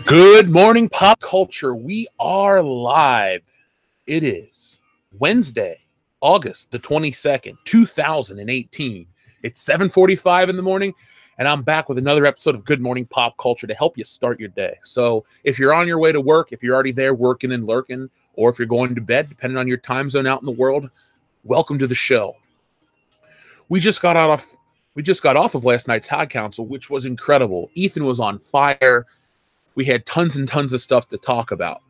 Good morning, pop culture. We are live. It is Wednesday, August the 22nd, 2018. It's 7:45 in the morning, and I'm back with another episode of Good Morning Pop Culture to help you start your day. So if you're on your way to work, if you're already there working and lurking, or if you're going to bed, depending on your time zone out in the world, welcome to the show. We just got off of last night's High Council, which was incredible. Ethan was on fire. We had tons and tons of stuff to talk about.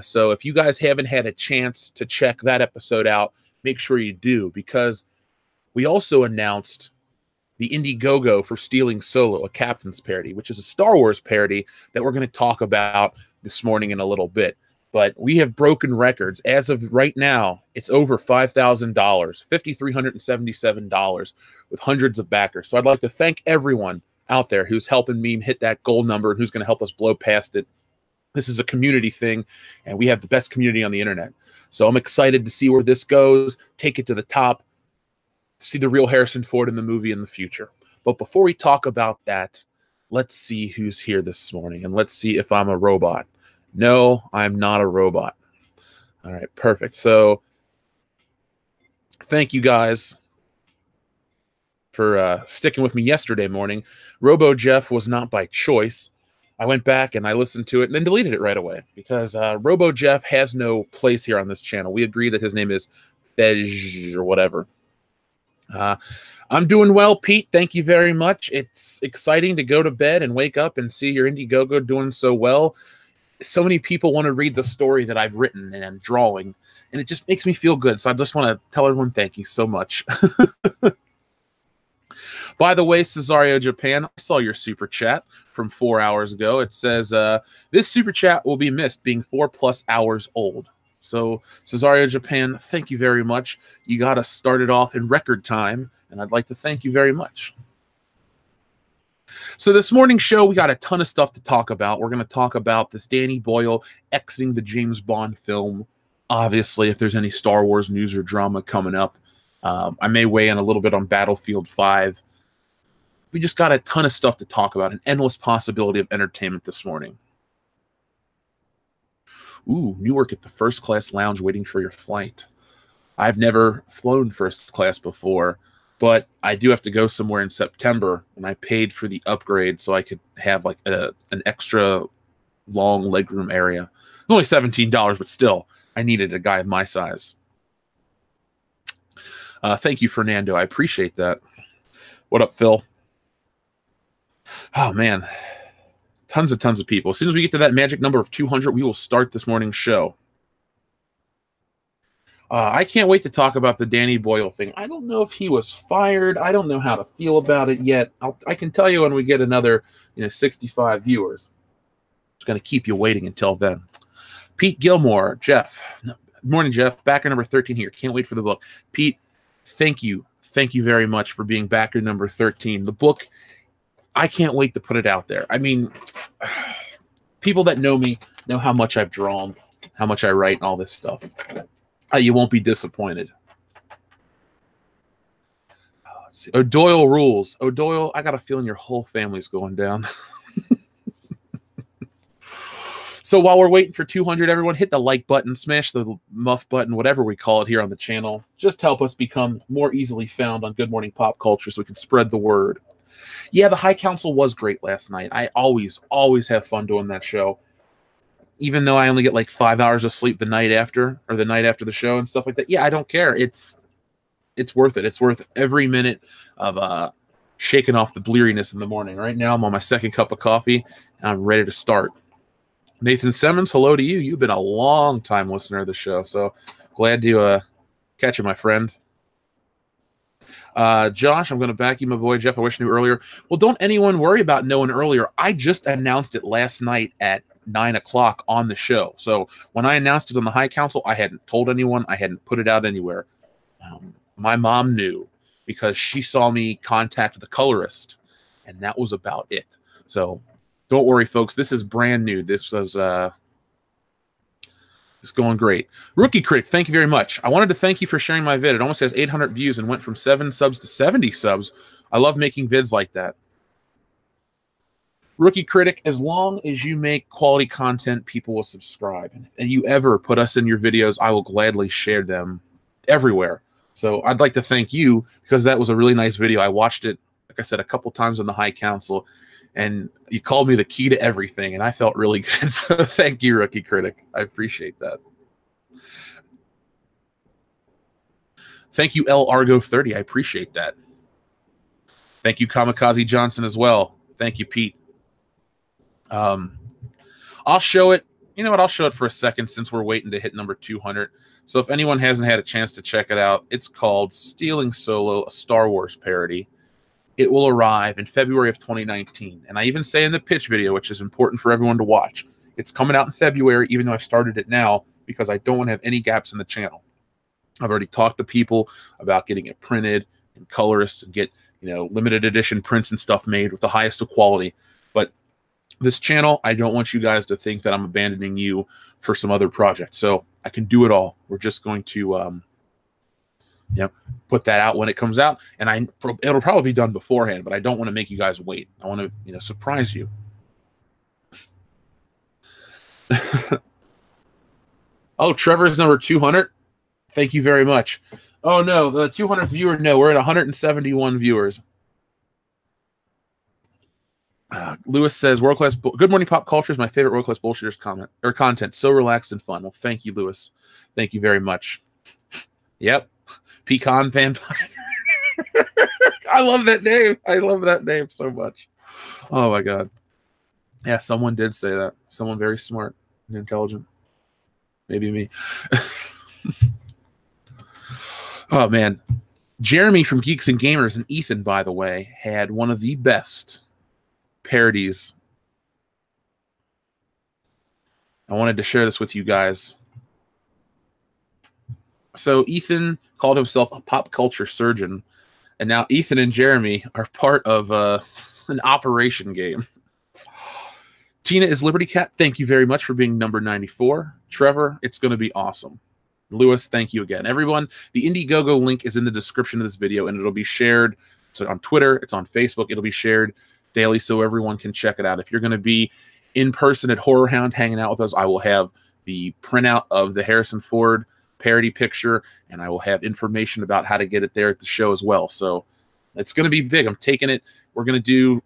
So if you guys haven't had a chance to check that episode out, make sure you do, because we also announced the Indiegogo for Stealing Solo, a Captain's parody, which is a Star Wars parody that we're going to talk about this morning in a little bit. But we have broken records. As of right now, it's over $5,000, $5,377 with hundreds of backers. So I'd like to thank everyone out there who's helping me hit that goal number and who's going to help us blow past it. This is a community thing, and we have the best community on the internet. So I'm excited to see where this goes, take it to the top, see the real Harrison Ford in the movie in the future. But before we talk about that, let's see who's here this morning, and let's see if I'm a robot. No, I'm not a robot. All right, perfect. So thank you guys for sticking with me yesterday morning. Robo Jeff was not by choice. I went back and I listened to it and then deleted it right away because Robo Jeff has no place here on this channel. We agree that his name is Fej or whatever. I'm doing well, Pete. Thank you very much. It's exciting to go to bed and wake up and see your Indiegogo doing so well. So many people want to read the story that I've written and I'm drawing, and it just makes me feel good. So I just want to tell everyone thank you so much. By the way, Cesario Japan, I saw your super chat from 4 hours ago. It says, this super chat will be missed, being 4+ hours old. So, Cesario Japan, thank you very much. You got us started off in record time, and I'd like to thank you very much. So this morning's show, we got a ton of stuff to talk about. We're going to talk about this Danny Boyle exiting the James Bond film. Obviously, if there's any Star Wars news or drama coming up, I may weigh in a little bit on Battlefield 5. We just got a ton of stuff to talk about, an endless possibility of entertainment this morning. Ooh, Newark at the first class lounge waiting for your flight. I've never flown first class before, but I do have to go somewhere in September, and I paid for the upgrade so I could have like an extra long legroom area. It's only $17, but still, I needed a guy of my size. Thank you, Fernando. I appreciate that. What up, Phil? Oh, man. Tons of people. As soon as we get to that magic number of 200, we will start this morning's show. I can't wait to talk about the Danny Boyle thing. I don't know if he was fired. I don't know how to feel about it yet. I can tell you when we get another 65 viewers. It's going to keep you waiting until then. Pete Gilmore, Jeff. Good morning, Jeff. Backer number 13 here. Can't wait for the book. Pete, thank you. Thank you very much for being backer number 13. The book, I can't wait to put it out there. I mean, people that know me know how much I've drawn, how much I write, and all this stuff. You won't be disappointed. Let's see. O'Doyle rules. O'Doyle, I got a feeling your whole family's going down. So while we're waiting for 200, everyone, hit the like button, smash the muff button, whatever we call it here on the channel. Just help us become more easily found on Good Morning Pop Culture so we can spread the word. Yeah, the High Council was great last night. I always have fun doing that show. Even though I only get like 5 hours of sleep the night after, or the night after the show and stuff like that. Yeah, I don't care. It's worth it. It's worth every minute of shaking off the bleariness in the morning. Right now, I'm on my second cup of coffee, and I'm ready to start. Nathan Simmons, hello to you. You've been a long time listener of the show, so glad to catch you, my friend. Josh, I'm going to back you, my boy. Jeff, I wish I knew earlier. Well, don't anyone worry about knowing earlier. I just announced it last night at 9 o'clock on the show. So when I announced it on the High Council, I hadn't told anyone. I hadn't put it out anywhere. My mom knew. because she saw me contact the colorist, and that was about it. So don't worry, folks. This is brand new. This was it's going great. Rookie Critic, thank you very much. I wanted to thank you for sharing my vid. It almost has 800 views and went from 7 subs to 70 subs. I love making vids like that. Rookie Critic, as long as you make quality content, people will subscribe. And you ever put us in your videos, I will gladly share them everywhere. So I'd like to thank you because that was a really nice video. I watched it, like I said, a couple times on the High Council, and you called me the key to everything, and I felt really good. So thank you, Rookie Critic. I appreciate that. Thank you, L Argo 30. I appreciate that. Thank you, Kamikaze Johnson, as well. Thank you, Pete. I'll show it. You know what? I'll show it for a second since we're waiting to hit number 200. So if anyone hasn't had a chance to check it out, it's called Stealing Solo, a Star Wars parody. It will arrive in February of 2019. And I even say in the pitch video, which is important for everyone to watch, it's coming out in February, even though I've started it now, because I don't want to have any gaps in the channel. I've already talked to people about getting it printed and colorists and get, you know, limited edition prints and stuff made with the highest of quality. But this channel, I don't want you guys to think that I'm abandoning you for some other project. So I can do it all. We're just going to, you know, put that out when it comes out. And it'll probably be done beforehand, but I don't want to make you guys wait. I want to, you know, surprise you. Oh, Trevor's number 200. Thank you very much. Oh, no, the 200th viewer. No, we're at 171 viewers. Lewis says, "World class. Good morning, pop culture is my favorite world class bullshitters comment or content. So relaxed and fun." Well, thank you, Lewis. Thank you very much. Yep, Pecan Vampire. I love that name. I love that name so much. Oh my god. Yeah, someone did say that. Someone very smart and intelligent. Maybe me. Oh man, Jeremy from Geeks and Gamers and Ethan, by the way, had one of the best parodies. I wanted to share this with you guys. So Ethan called himself a pop culture surgeon, and now Ethan and Jeremy are part of an operation game. Tina is Liberty Cat. Thank you very much for being number 94. Trevor, it's going to be awesome. Lewis, thank you again. Everyone, the Indiegogo link is in the description of this video, and it'll be shared. So on Twitter, it's on Facebook. It'll be shared daily so everyone can check it out. If you're going to be in person at Horror Hound hanging out with us, I will have the printout of the Harrison Ford parody picture, and I will have information about how to get it there at the show as well. So it's going to be big. I'm taking it. We're going to do,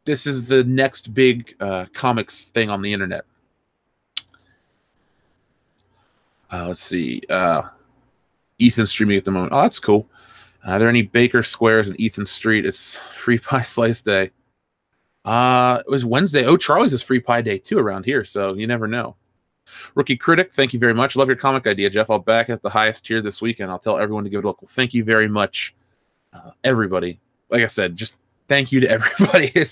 this is the next big comics thing on the internet. Let's see. Ethan's streaming at the moment. Oh, that's cool. Are there any Baker Squares in Ethan Street? It's Free Pie Slice Day. It was Wednesday. Oh, Charlie's is Free Pie Day too around here, so you never know. Rookie Critic, thank you very much. Love your comic idea, Jeff. I'll back at the highest tier this weekend. I'll tell everyone to give it a look. Well, thank you very much, everybody. Like I said, just thank you to everybody. It's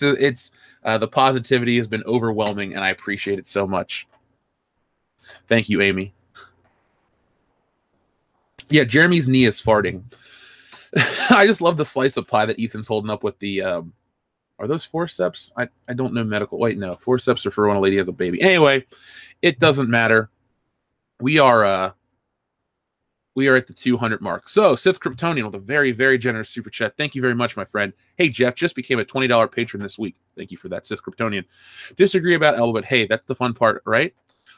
the positivity has been overwhelming, and I appreciate it so much. Thank you, Amy. Yeah, Jeremy's knee is farting. I just love the slice of pie that Ethan's holding up with the, are those forceps? I don't know medical. Wait, no. Forceps are for when a lady has a baby. Anyway, it doesn't matter. We are at the 200 mark. So, Sith Kryptonian with a very, very generous super chat. Thank you very much, my friend. Hey, Jeff, just became a $20 patron this week. Thank you for that, Sith Kryptonian. Disagree about Elba, but hey, that's the fun part, right?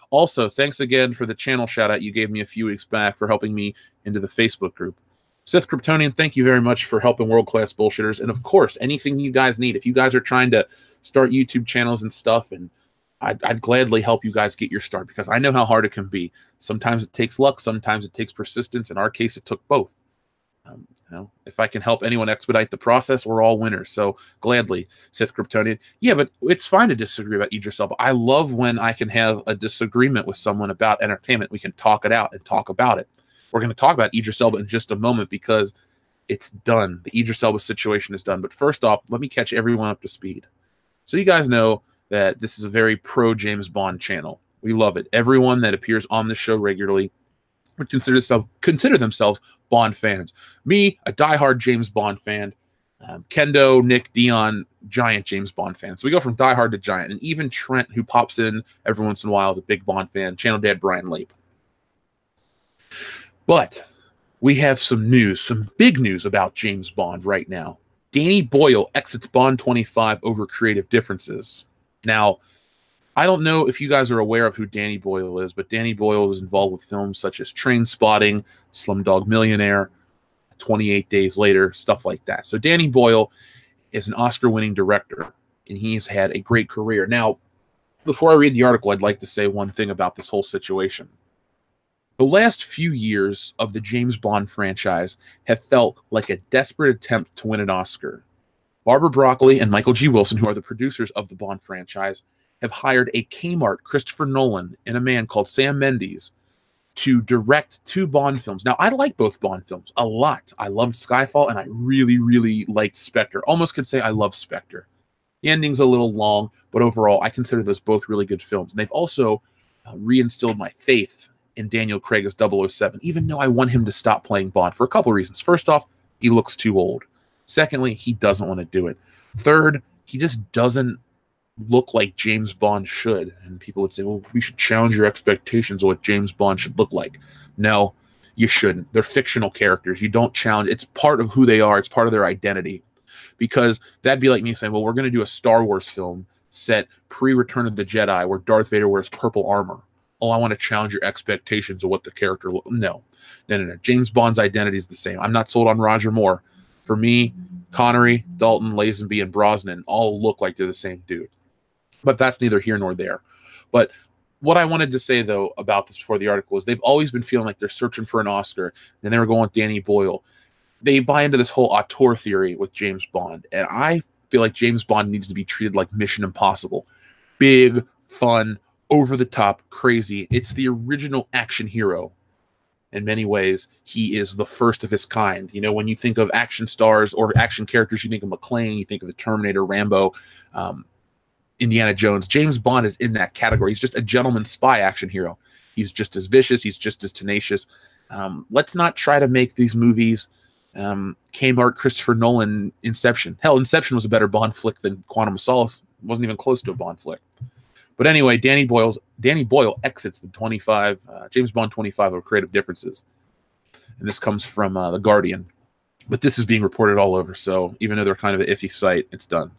Also, thanks again for the channel shout-out you gave me a few weeks back for helping me into the Facebook group. Sith Kryptonian, thank you very much for helping world-class bullshitters. And, of course, anything you guys need. If you guys are trying to start YouTube channels and stuff, and I'd gladly help you guys get your start because I know how hard it can be. Sometimes it takes luck. Sometimes it takes persistence. In our case, it took both. You know, if I can help anyone expedite the process, we're all winners. So gladly, Sith Kryptonian. Yeah, but it's fine to disagree about Idris Elba. I love when I can have a disagreement with someone about entertainment. We can talk it out and talk about it. We're going to talk about Idris Elba in just a moment because it's done. The Idris Elba situation is done. But first off, let me catch everyone up to speed. So you guys know that this is a very pro James Bond channel. We love it. Everyone that appears on the show regularly would consider themselves Bond fans. Me, a diehard James Bond fan. Kendo, Nick, Dion, giant James Bond fan. So we go from diehard to giant. And even Trent, who pops in every once in a while, is a big Bond fan. Channel Dad Brian Lape. But we have some news, some big news about James Bond right now. Danny Boyle exits Bond 25 over creative differences. Now, I don't know if you guys are aware of who Danny Boyle is, but Danny Boyle is involved with films such as Trainspotting, Slumdog Millionaire, 28 Days Later, stuff like that. So Danny Boyle is an Oscar-winning director, and he's had a great career. Now, before I read the article, I'd like to say one thing about this whole situation. The last few years of the James Bond franchise have felt like a desperate attempt to win an Oscar. Barbara Broccoli and Michael G. Wilson, who are the producers of the Bond franchise, have hired a Kmart Christopher Nolan and a man called Sam Mendes to direct 2 Bond films. Now, I like both Bond films a lot. I loved Skyfall, and I really, really liked Spectre. Almost could say I love Spectre. The ending's a little long, but overall, I consider those both really good films. And they've also reinstilled my faith in Daniel Craig as 007, even though I want him to stop playing Bond for a couple of reasons. First off, he looks too old. Secondly, he doesn't want to do it. Third, he just doesn't look like James Bond should. And people would say, well, we should challenge your expectations of what James Bond should look like. No, you shouldn't. They're fictional characters. You don't challenge. It's part of who they are. It's part of their identity. Because that'd be like me saying, well, we're going to do a Star Wars film set pre-Return of the Jedi where Darth Vader wears purple armor. Oh, I want to challenge your expectations of what the character looks. No. James Bond's identity is the same. I'm not sold on Roger Moore. For me, Connery, Dalton, Lazenby, and Brosnan all look like they're the same dude. But that's neither here nor there. But what I wanted to say, though, about this before the article is they've always been feeling like they're searching for an Oscar. Then they were going with Danny Boyle. They buy into this whole auteur theory with James Bond. And I feel like James Bond needs to be treated like Mission Impossible. Big, fun, over-the-top, crazy. It's the original action hero. In many ways, he is the first of his kind. You know, when you think of action stars or action characters, you think of McClane, you think of the Terminator, Rambo, Indiana Jones. James Bond is in that category. He's just a gentleman spy action hero. He's just as vicious. He's just as tenacious. Let's not try to make these movies Kmart, Christopher Nolan, Inception. Hell, Inception was a better Bond flick than Quantum of Solace. It wasn't even close to a Bond flick. But anyway, Danny Boyle exits the James Bond 25 of creative differences. And this comes from The Guardian. But this is being reported all over, so even though they're kind of an iffy site, it's done.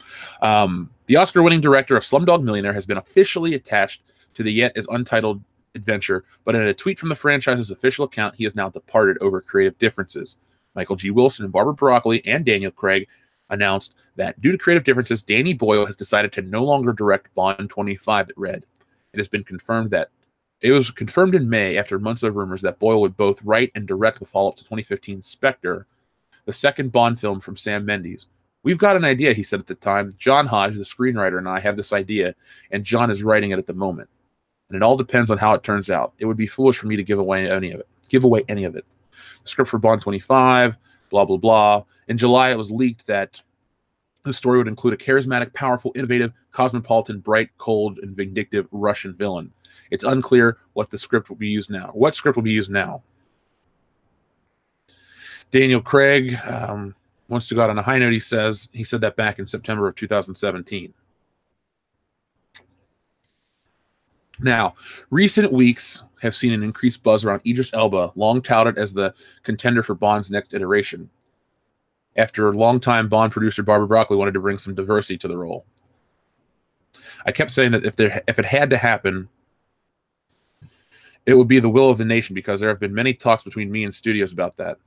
The Oscar-winning director of Slumdog Millionaire has been officially attached to the yet as untitled adventure, but in a tweet from the franchise's official account, he has now departed over creative differences. Michael G. Wilson and Barbara Broccoli and Daniel Craig announced that due to creative differences, Danny Boyle has decided to no longer direct Bond 25, it read. It has been confirmed that it was confirmed in May after months of rumors that Boyle would both write and direct the follow-up to 2015 Spectre, the second Bond film from Sam Mendes. We've got an idea, he said at the time. John Hodge, the screenwriter, and I have this idea, and John is writing it at the moment. And it all depends on how it turns out. It would be foolish for me to give away any of it. The script for Bond 25, blah, blah, blah. In July, it was leaked that the story would include a charismatic, powerful, innovative, cosmopolitan, bright, cold, and vindictive Russian villain. It's unclear what script will be used now. Daniel Craig wants to go out on a high note, he said that back in September of 2017. Now, recent weeks have seen an increased buzz around Idris Elba, long touted as the contender for Bond's next iteration, after longtime Bond producer Barbara Broccoli wanted to bring some diversity to the role. I kept saying that if it had to happen, it would be the will of the nation, because there have been many talks between me and studios about that.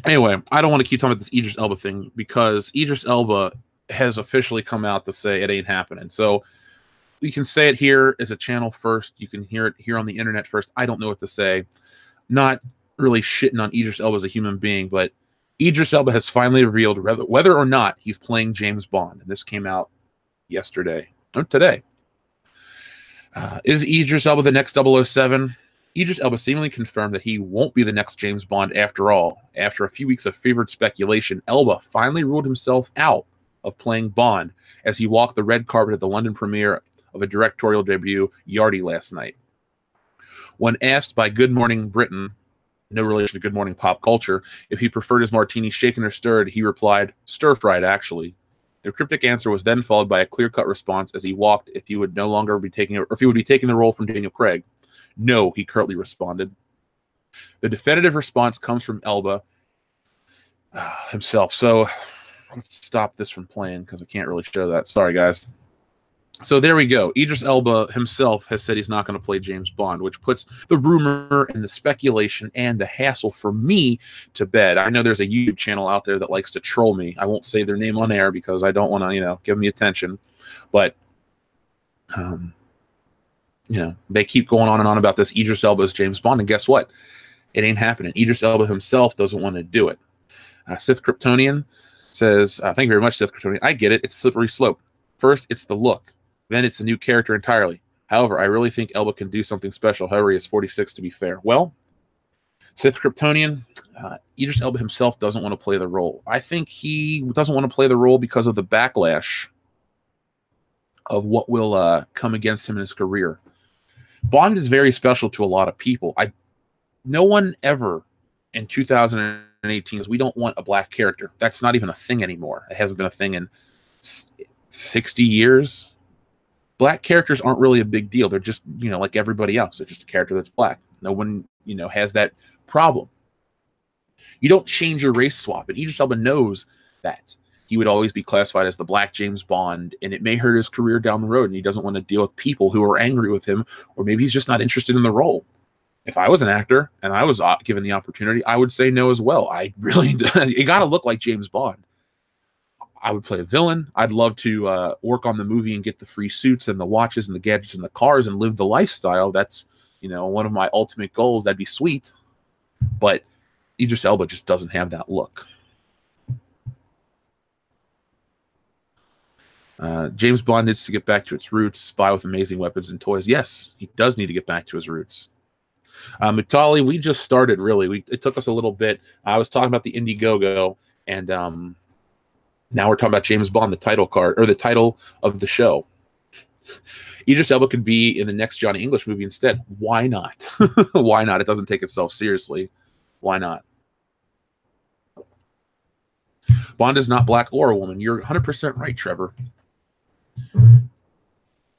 Anyway, I don't want to keep talking about this Idris Elba thing, because Idris Elba has officially come out to say it ain't happening. So you can say it here as a channel first. You can hear it here on the internet first. I don't know what to say. Not really shitting on Idris Elba as a human being, but Idris Elba has finally revealed whether or not he's playing James Bond. And this came out today. Is Idris Elba the next 007? Idris Elba seemingly confirmed that he won't be the next James Bond after all. After a few weeks of fevered speculation, Elba finally ruled himself out of playing Bond as he walked the red carpet at the London premiere of a directorial debut, Yardie, last night. When asked by Good Morning Britain, no relation to Good Morning Pop Culture, if he preferred his martini shaken or stirred, he replied, "Stir-fried, actually." The cryptic answer was then followed by a clear-cut response as he walked if he would no longer be taking, or if he would be taking the role from Daniel Craig. "No," he curtly responded. The definitive response comes from Elba himself. So let's stop this from playing because I can't really show that. Sorry, guys. So there we go. Idris Elba himself has said he's not going to play James Bond, which puts the rumor and the speculation and the hassle for me to bed. I know there's a YouTube channel out there that likes to troll me. I won't say their name on air because I don't want to, give them the attention. But, they keep going on and on about this Idris Elba as James Bond, and guess what? It ain't happening. Idris Elba himself doesn't want to do it. Sith Kryptonian says, "Thank you very much, Sith Kryptonian. I get it. It's a slippery slope. First, it's the look. Then it's a new character entirely. However, I really think Elba can do something special. However, he is 46 to be fair." Well, Sith Kryptonian, Idris Elba himself doesn't want to play the role. I think he doesn't want to play the role because of the backlash of what will come against him in his career. Bond is very special to a lot of people. No one ever in 2018 we don't want a black character. That's not even a thing anymore. It hasn't been a thing in 60 years. Black characters aren't really a big deal. They're just, like everybody else. They're just a character that's black. No one, has that problem. You don't change your race swap. And Idris Elba knows that. He would always be classified as the black James Bond, and it may hurt his career down the road, and he doesn't want to deal with people who are angry with him, or maybe he's just not interested in the role. If I was an actor and I was given the opportunity, I would say no as well. You got to look like James Bond. I would play a villain. I'd love to work on the movie and get the free suits and the watches and the gadgets and the cars and live the lifestyle. That's, one of my ultimate goals. That'd be sweet. But Idris Elba just doesn't have that look. James Bond needs to get back to its roots, spy with amazing weapons and toys. Yes, he does need to get back to his roots. Mutali, we just started, really. It took us a little bit. I was talking about the Indiegogo, and now we're talking about James Bond, the title card, or the title of the show. Idris Elba could be in the next Johnny English movie instead. Why not? Why not? It doesn't take itself seriously. Why not? Bond is not black or a woman. You're 100% right, Trevor.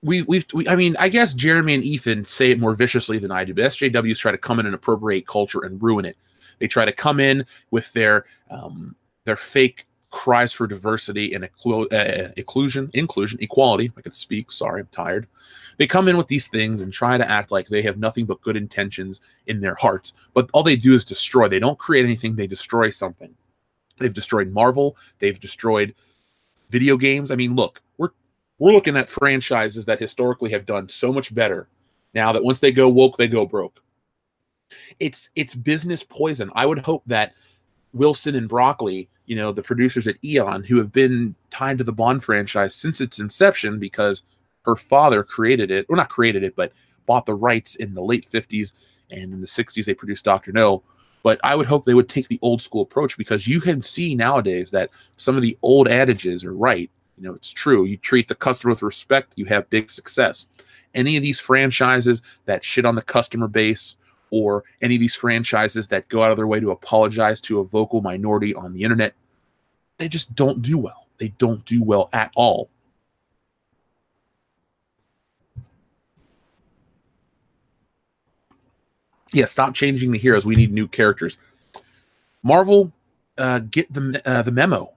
I guess Jeremy and Ethan say it more viciously than I do, but SJWs try to come in and appropriate culture and ruin it. They try to come in with their fake cries for diversity and inclusion, equality. I can speak. Sorry, I'm tired. They come in with these things and try to act like they have nothing but good intentions in their hearts, but all they do is destroy. They don't create anything. They destroy something. They've destroyed Marvel. They've destroyed video games. I mean, look, we're looking at franchises that historically have done so much better now that once they go woke, they go broke. It's business poison. I would hope that Wilson and Broccoli, the producers at Eon, who have been tied to the Bond franchise since its inception because her father created it, or not created it, but bought the rights in the late 50s, and in the 60s they produced Dr. No. But I would hope they would take the old school approach, because you can see nowadays that some of the old adages are right. It's true. You treat the customer with respect, you have big success. Any of these franchises that shit on the customer base, or any of these franchises that go out of their way to apologize to a vocal minority on the internet, they just don't do well. They don't do well at all. Yeah, stop changing the heroes. We need new characters. Marvel, get the memo.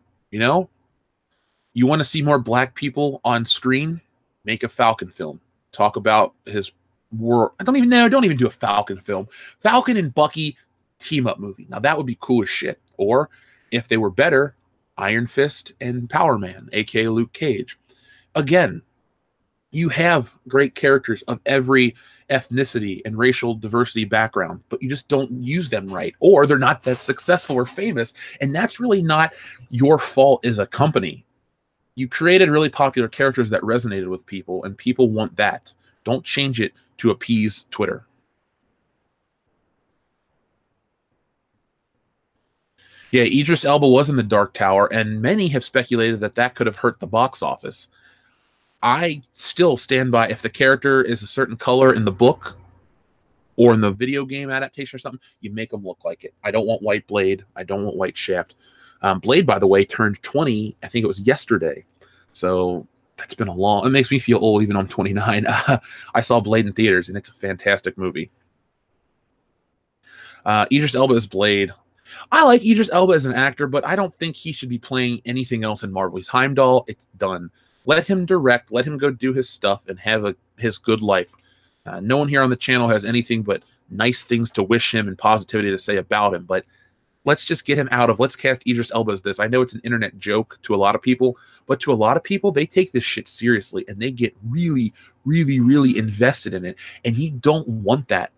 You want to see more black people on screen? Make a Falcon film. Talk about his war. Don't even do a Falcon film. Falcon and Bucky team up movie. Now that would be cool as shit. Or if they were better, Iron Fist and Power Man, aka Luke Cage. Again, you have great characters of every ethnicity and racial diversity background, but you just don't use them right, or they're not that successful or famous, and that's really not your fault as a company. You created really popular characters that resonated with people, and people want that. Don't change it to appease Twitter. Yeah, Idris Elba was in the Dark Tower, and many have speculated that could have hurt the box office. I still stand by, if the character is a certain color in the book, or in the video game adaptation or something, you make them look like it. I don't want White Blade. I don't want White Shaft. Blade, by the way, turned 20. I think it was yesterday. So that's been it makes me feel old even though I'm 29. I saw Blade in theaters, and it's a fantastic movie. Idris Elba is Blade. I like Idris Elba as an actor, but I don't think he should be playing anything else in Marvel. He's Heimdall. It's done. Let him direct. Let him go do his stuff and have his good life. No one here on the channel has anything but nice things to wish him and positivity to say about him, but let's just get him out of, let's cast Idris Elba as this. I know it's an internet joke to a lot of people, but to a lot of people, they take this shit seriously and they get really, really, really invested in it. And you don't want that,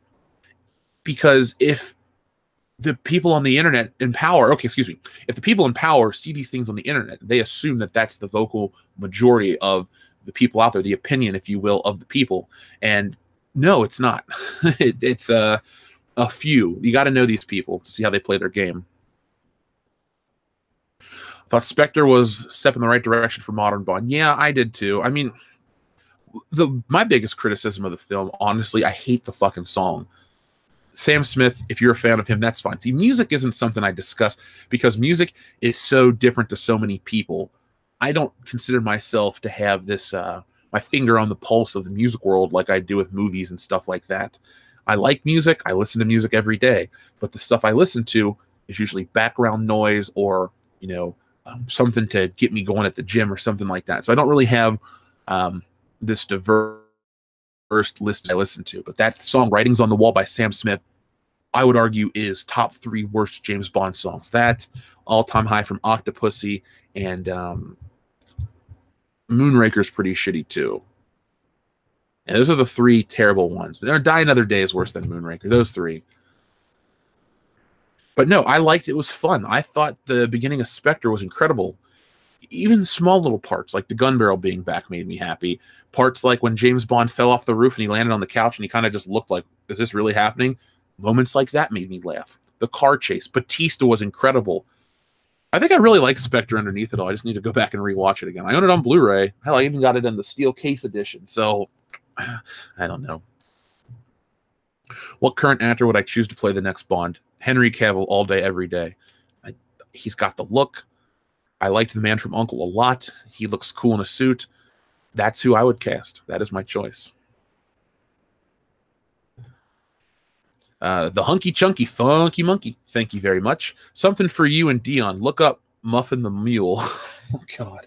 because if the people on the internet in power, if the people in power see these things on the internet, they assume that that's the vocal majority of the people out there, the opinion, if you will, of the people. And no, it's not. It's a few. You got to know these people to see how they play their game. I thought Spectre was a step in the right direction for modern Bond. Yeah, I did too. I mean, my biggest criticism of the film, honestly, I hate the fucking song. Sam Smith, if you're a fan of him, that's fine. See, music isn't something I discuss because music is so different to so many people. I don't consider myself to have this my finger on the pulse of the music world like I do with movies and stuff like that. I like music. I listen to music every day, but the stuff I listen to is usually background noise or, something to get me going at the gym or something like that. So I don't really have this diverse list I listen to. But that song, Writings on the Wall by Sam Smith, I would argue is top 3 worst James Bond songs. That, All Time High from Octopussy, and Moonraker's pretty shitty too. And those are the 3 terrible ones. Die Another Day is worse than Moonraker. Those 3. But no, I liked it. It was fun. I thought the beginning of Spectre was incredible. Even small little parts, like the gun barrel being back, made me happy. Parts like when James Bond fell off the roof and he landed on the couch and he kind of just looked like, is this really happening? Moments like that made me laugh. The car chase. Batista was incredible. I think I really like Spectre underneath it all. I just need to go back and rewatch it again. I own it on Blu-ray. Hell, I even got it in the steel case edition. So, I don't know. What current actor would I choose to play the next Bond? Henry Cavill all day, every day. He's got the look. I liked The Man from U.N.C.L.E. a lot. He looks cool in a suit. That's who I would cast. That is my choice. The Hunky Chunky Funky Monkey. Thank you very much. Something for you and Dion. Look up Muffin the Mule. Oh, God.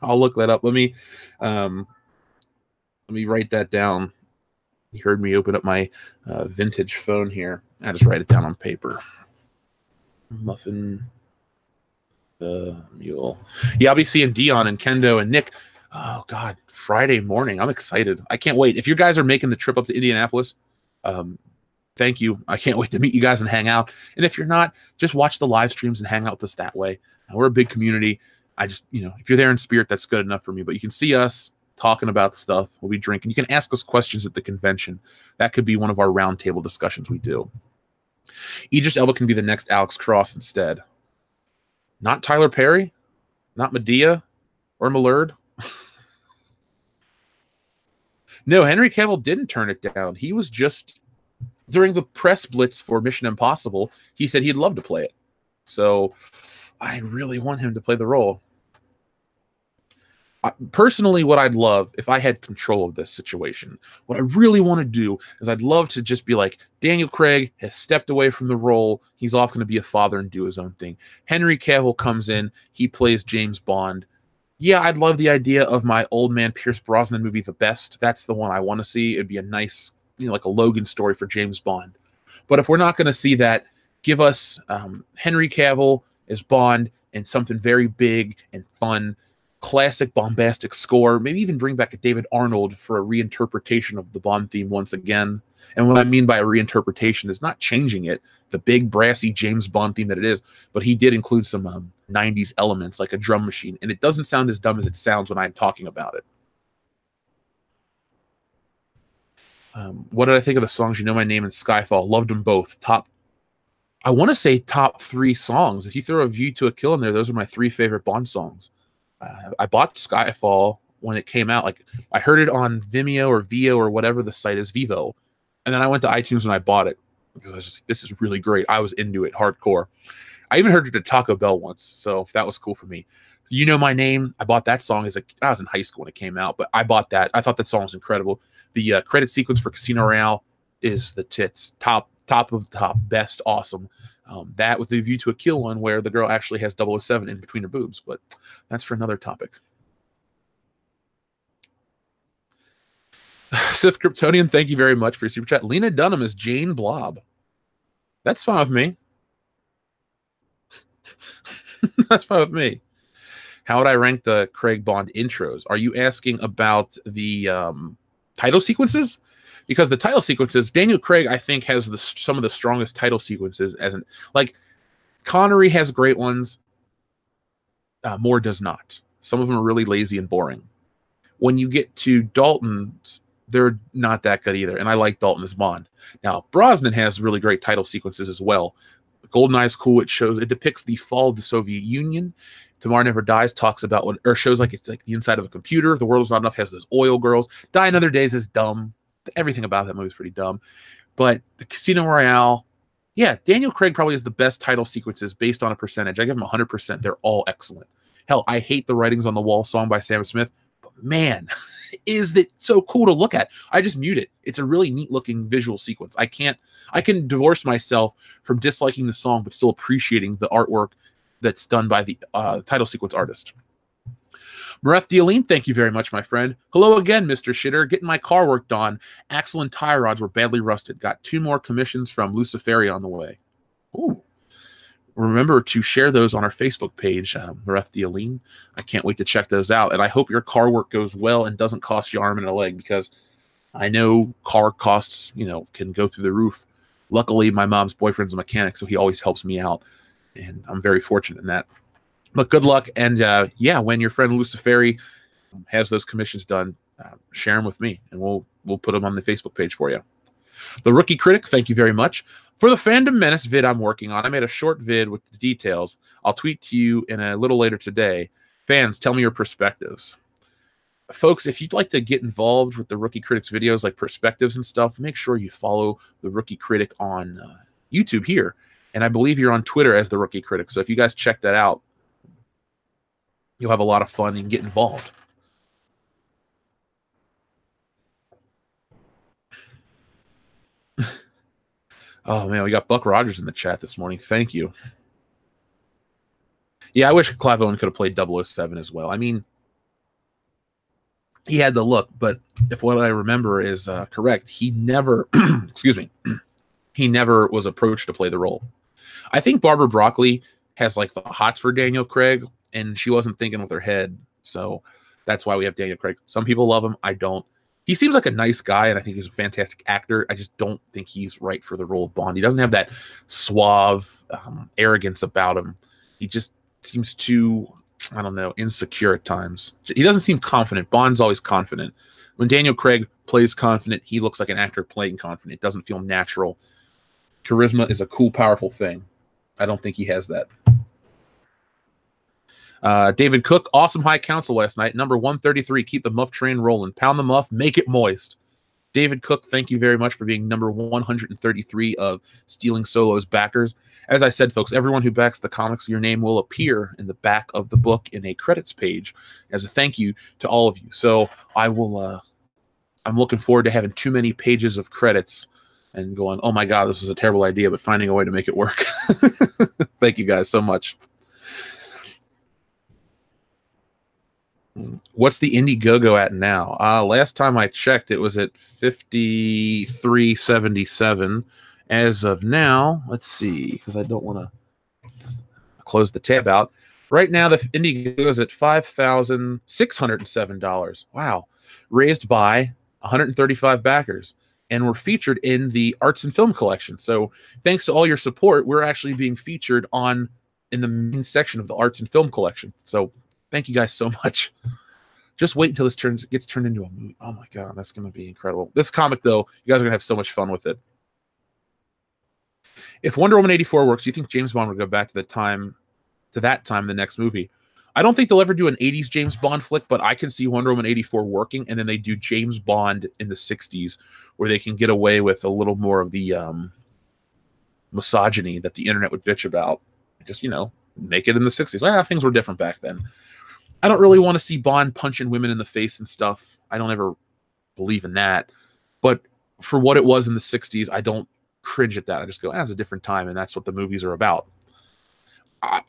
I'll look that up. Let me write that down. You heard me open up my vintage phone here. I just write it down on paper. Muffin the Mule. Yeah, I'll be seeing Dion and Kendo and Nick. Oh, God. Friday morning. I'm excited. I can't wait. If you guys are making the trip up to Indianapolis, thank you. I can't wait to meet you guys and hang out. And if you're not, just watch the live streams and hang out with us that way. We're a big community. I just, if you're there in spirit, that's good enough for me. But you can see us talking about stuff. We'll be drinking. You can ask us questions at the convention. That could be one of our roundtable discussions we do. Idris Elba can be the next Alex Cross instead. Not Tyler Perry? Not Medea? Or Millard? No, Henry Cavill didn't turn it down. He was just, during the press blitz for Mission Impossible, he said he'd love to play it. So I really want him to play the role. Personally, what I'd love, if I had control of this situation, what I really want to do is I'd love to just be like, Daniel Craig has stepped away from the role. He's off going to be a father and do his own thing. Henry Cavill comes in. He plays James Bond. Yeah, I'd love the idea of my old man Pierce Brosnan movie, The Best. That's the one I want to see. It'd be a nice, like a Logan story for James Bond. But if we're not going to see that, give us Henry Cavill as Bond and something very big and fun. Classic bombastic score, maybe even bring back a David Arnold for a reinterpretation of the Bond theme once again. And what I mean by a reinterpretation is not changing it, the big brassy James Bond theme that it is, but he did include some 90s elements like a drum machine, and it doesn't sound as dumb as it sounds when I'm talking about it. What did I think of the songs? You Know My Name and Skyfall. Loved them both. I want to say top 3 songs. If you throw A View to a Kill in there, those are my 3 favorite Bond songs. I bought Skyfall when it came out. Like, I heard it on Vimeo or Vio or whatever the site is, Vivo. And then I went to iTunes and I bought it because I was just, this is really great. I was into it hardcore. I even heard it at Taco Bell once, so that was cool for me. You Know My Name, I bought that song I was in high school when it came out, but I bought that. I thought that song was incredible. The credit sequence for Casino Royale is the tits, top of the top, best, awesome. That with the View to a Kill one where the girl actually has 007 in between her boobs, but that's for another topic. Sith Kryptonian, thank you very much for your super chat. Lena Dunham is Jane Blob. That's fine with me. That's fine with me. How would I rank the Craig Bond intros? Are you asking about the title sequences? Because the title sequences, Daniel Craig, I think, has some of the strongest title sequences. Like Connery has great ones. Moore does not. Some of them are really lazy and boring. When you get to Dalton's, they're not that good either. And I like Dalton as Bond. Now, Brosnan has really great title sequences as well. GoldenEye is cool. It depicts the fall of the Soviet Union. Tomorrow Never Dies talks about or shows like it's like the inside of a computer. The World Is Not Enough has those oil girls. Die Another Days is dumb. Everything about that movie is pretty dumb. But the Casino Royale, yeah, Daniel Craig probably has the best title sequences based on a percentage. I give him 100%. They're all excellent. Hell, I hate the Writings on the Wall song by Sam Smith, but man, is it so cool to look at. I just mute it. It's a really neat looking visual sequence. I can divorce myself from disliking the song, but still appreciating the artwork that's done by the title sequence artist. Mareth Dealine, thank you very much, my friend. Hello again, Mr. Shitter. Getting my car worked on. Axle and tie rods were badly rusted. Got 2 more commissions from Luciferi on the way. Ooh. Remember to share those on our Facebook page, Mareth Dealine. I can't wait to check those out. And I hope your car work goes well and doesn't cost you an arm and a leg, because I know car costs, can go through the roof. Luckily, my mom's boyfriend's a mechanic, so he always helps me out. And I'm very fortunate in that. But good luck. And when your friend Luciferi has those commissions done, share them with me, and we'll put them on the Facebook page for you. The Rookie Critic, thank you very much. For the Fandom Menace vid I'm working on, I made a short vid with the details. I'll tweet to you in a little later today. Fans, tell me your perspectives. Folks, if you'd like to get involved with the Rookie Critic's videos, like perspectives and stuff, make sure you follow the Rookie Critic on YouTube here. And I believe you're on Twitter as the Rookie Critic. So if you guys check that out, you'll have a lot of fun and get involved. Oh, man, we got Buck Rogers in the chat this morning. Thank you. Yeah, I wish Clive Owen could have played 007 as well. I mean, he had the look, but if what I remember is correct, he never, excuse me, he never was approached to play the role. I think Barbara Broccoli has like the hots for Daniel Craig, and she wasn't thinking with her head. So that's why we have Daniel Craig. Some people love him. I don't. He seems like a nice guy, and I think he's a fantastic actor. I just don't think he's right for the role of Bond. He doesn't have that suave arrogance about him. He just seems too, I don't know, insecure at times. He doesn't seem confident. Bond's always confident. When Daniel Craig plays confident, he looks like an actor playing confident. It doesn't feel natural. Charisma is a cool, powerful thing. I don't think he has that. David Cook, awesome high council last night. Number 133, keep the muff train rolling. Pound the muff, make it moist. David Cook, thank you very much for being number 133 of Stealing Solo's backers. As I said, folks, everyone who backs the comics, your name will appear in the back of the book in a credits page as a thank you to all of you. So I will, I'm looking forward to having too many pages of credits and going, oh my God, this was a terrible idea, but finding a way to make it work. Thank you guys so much. What's the Indiegogo at now? Last time I checked, it was at 53.77. As of now, let's see, because I don't want to close the tab out. Right now, the Indiegogo is at $5,607. Wow. Raised by 135 backers. And we're featured in the Arts and Film Collection. So thanks to all your support, we're actually being featured in the main section of the Arts and Film Collection. So thank you guys so much. Just wait until this gets turned into a movie. Oh my God, that's going to be incredible. This comic, though, you guys are going to have so much fun with it. If Wonder Woman 84 works, do you think James Bond would go back to that time in the next movie? I don't think they'll ever do an 80s James Bond flick, but I can see Wonder Woman 84 working, and then they do James Bond in the 60s where they can get away with a little more of the misogyny that the internet would bitch about. Just, make it in the 60s. Things were different back then. I don't really want to see Bond punching women in the face and stuff. I don't ever believe in that. But for what it was in the 60s, I don't cringe at that. I just go, it's a different time, and that's what the movies are about.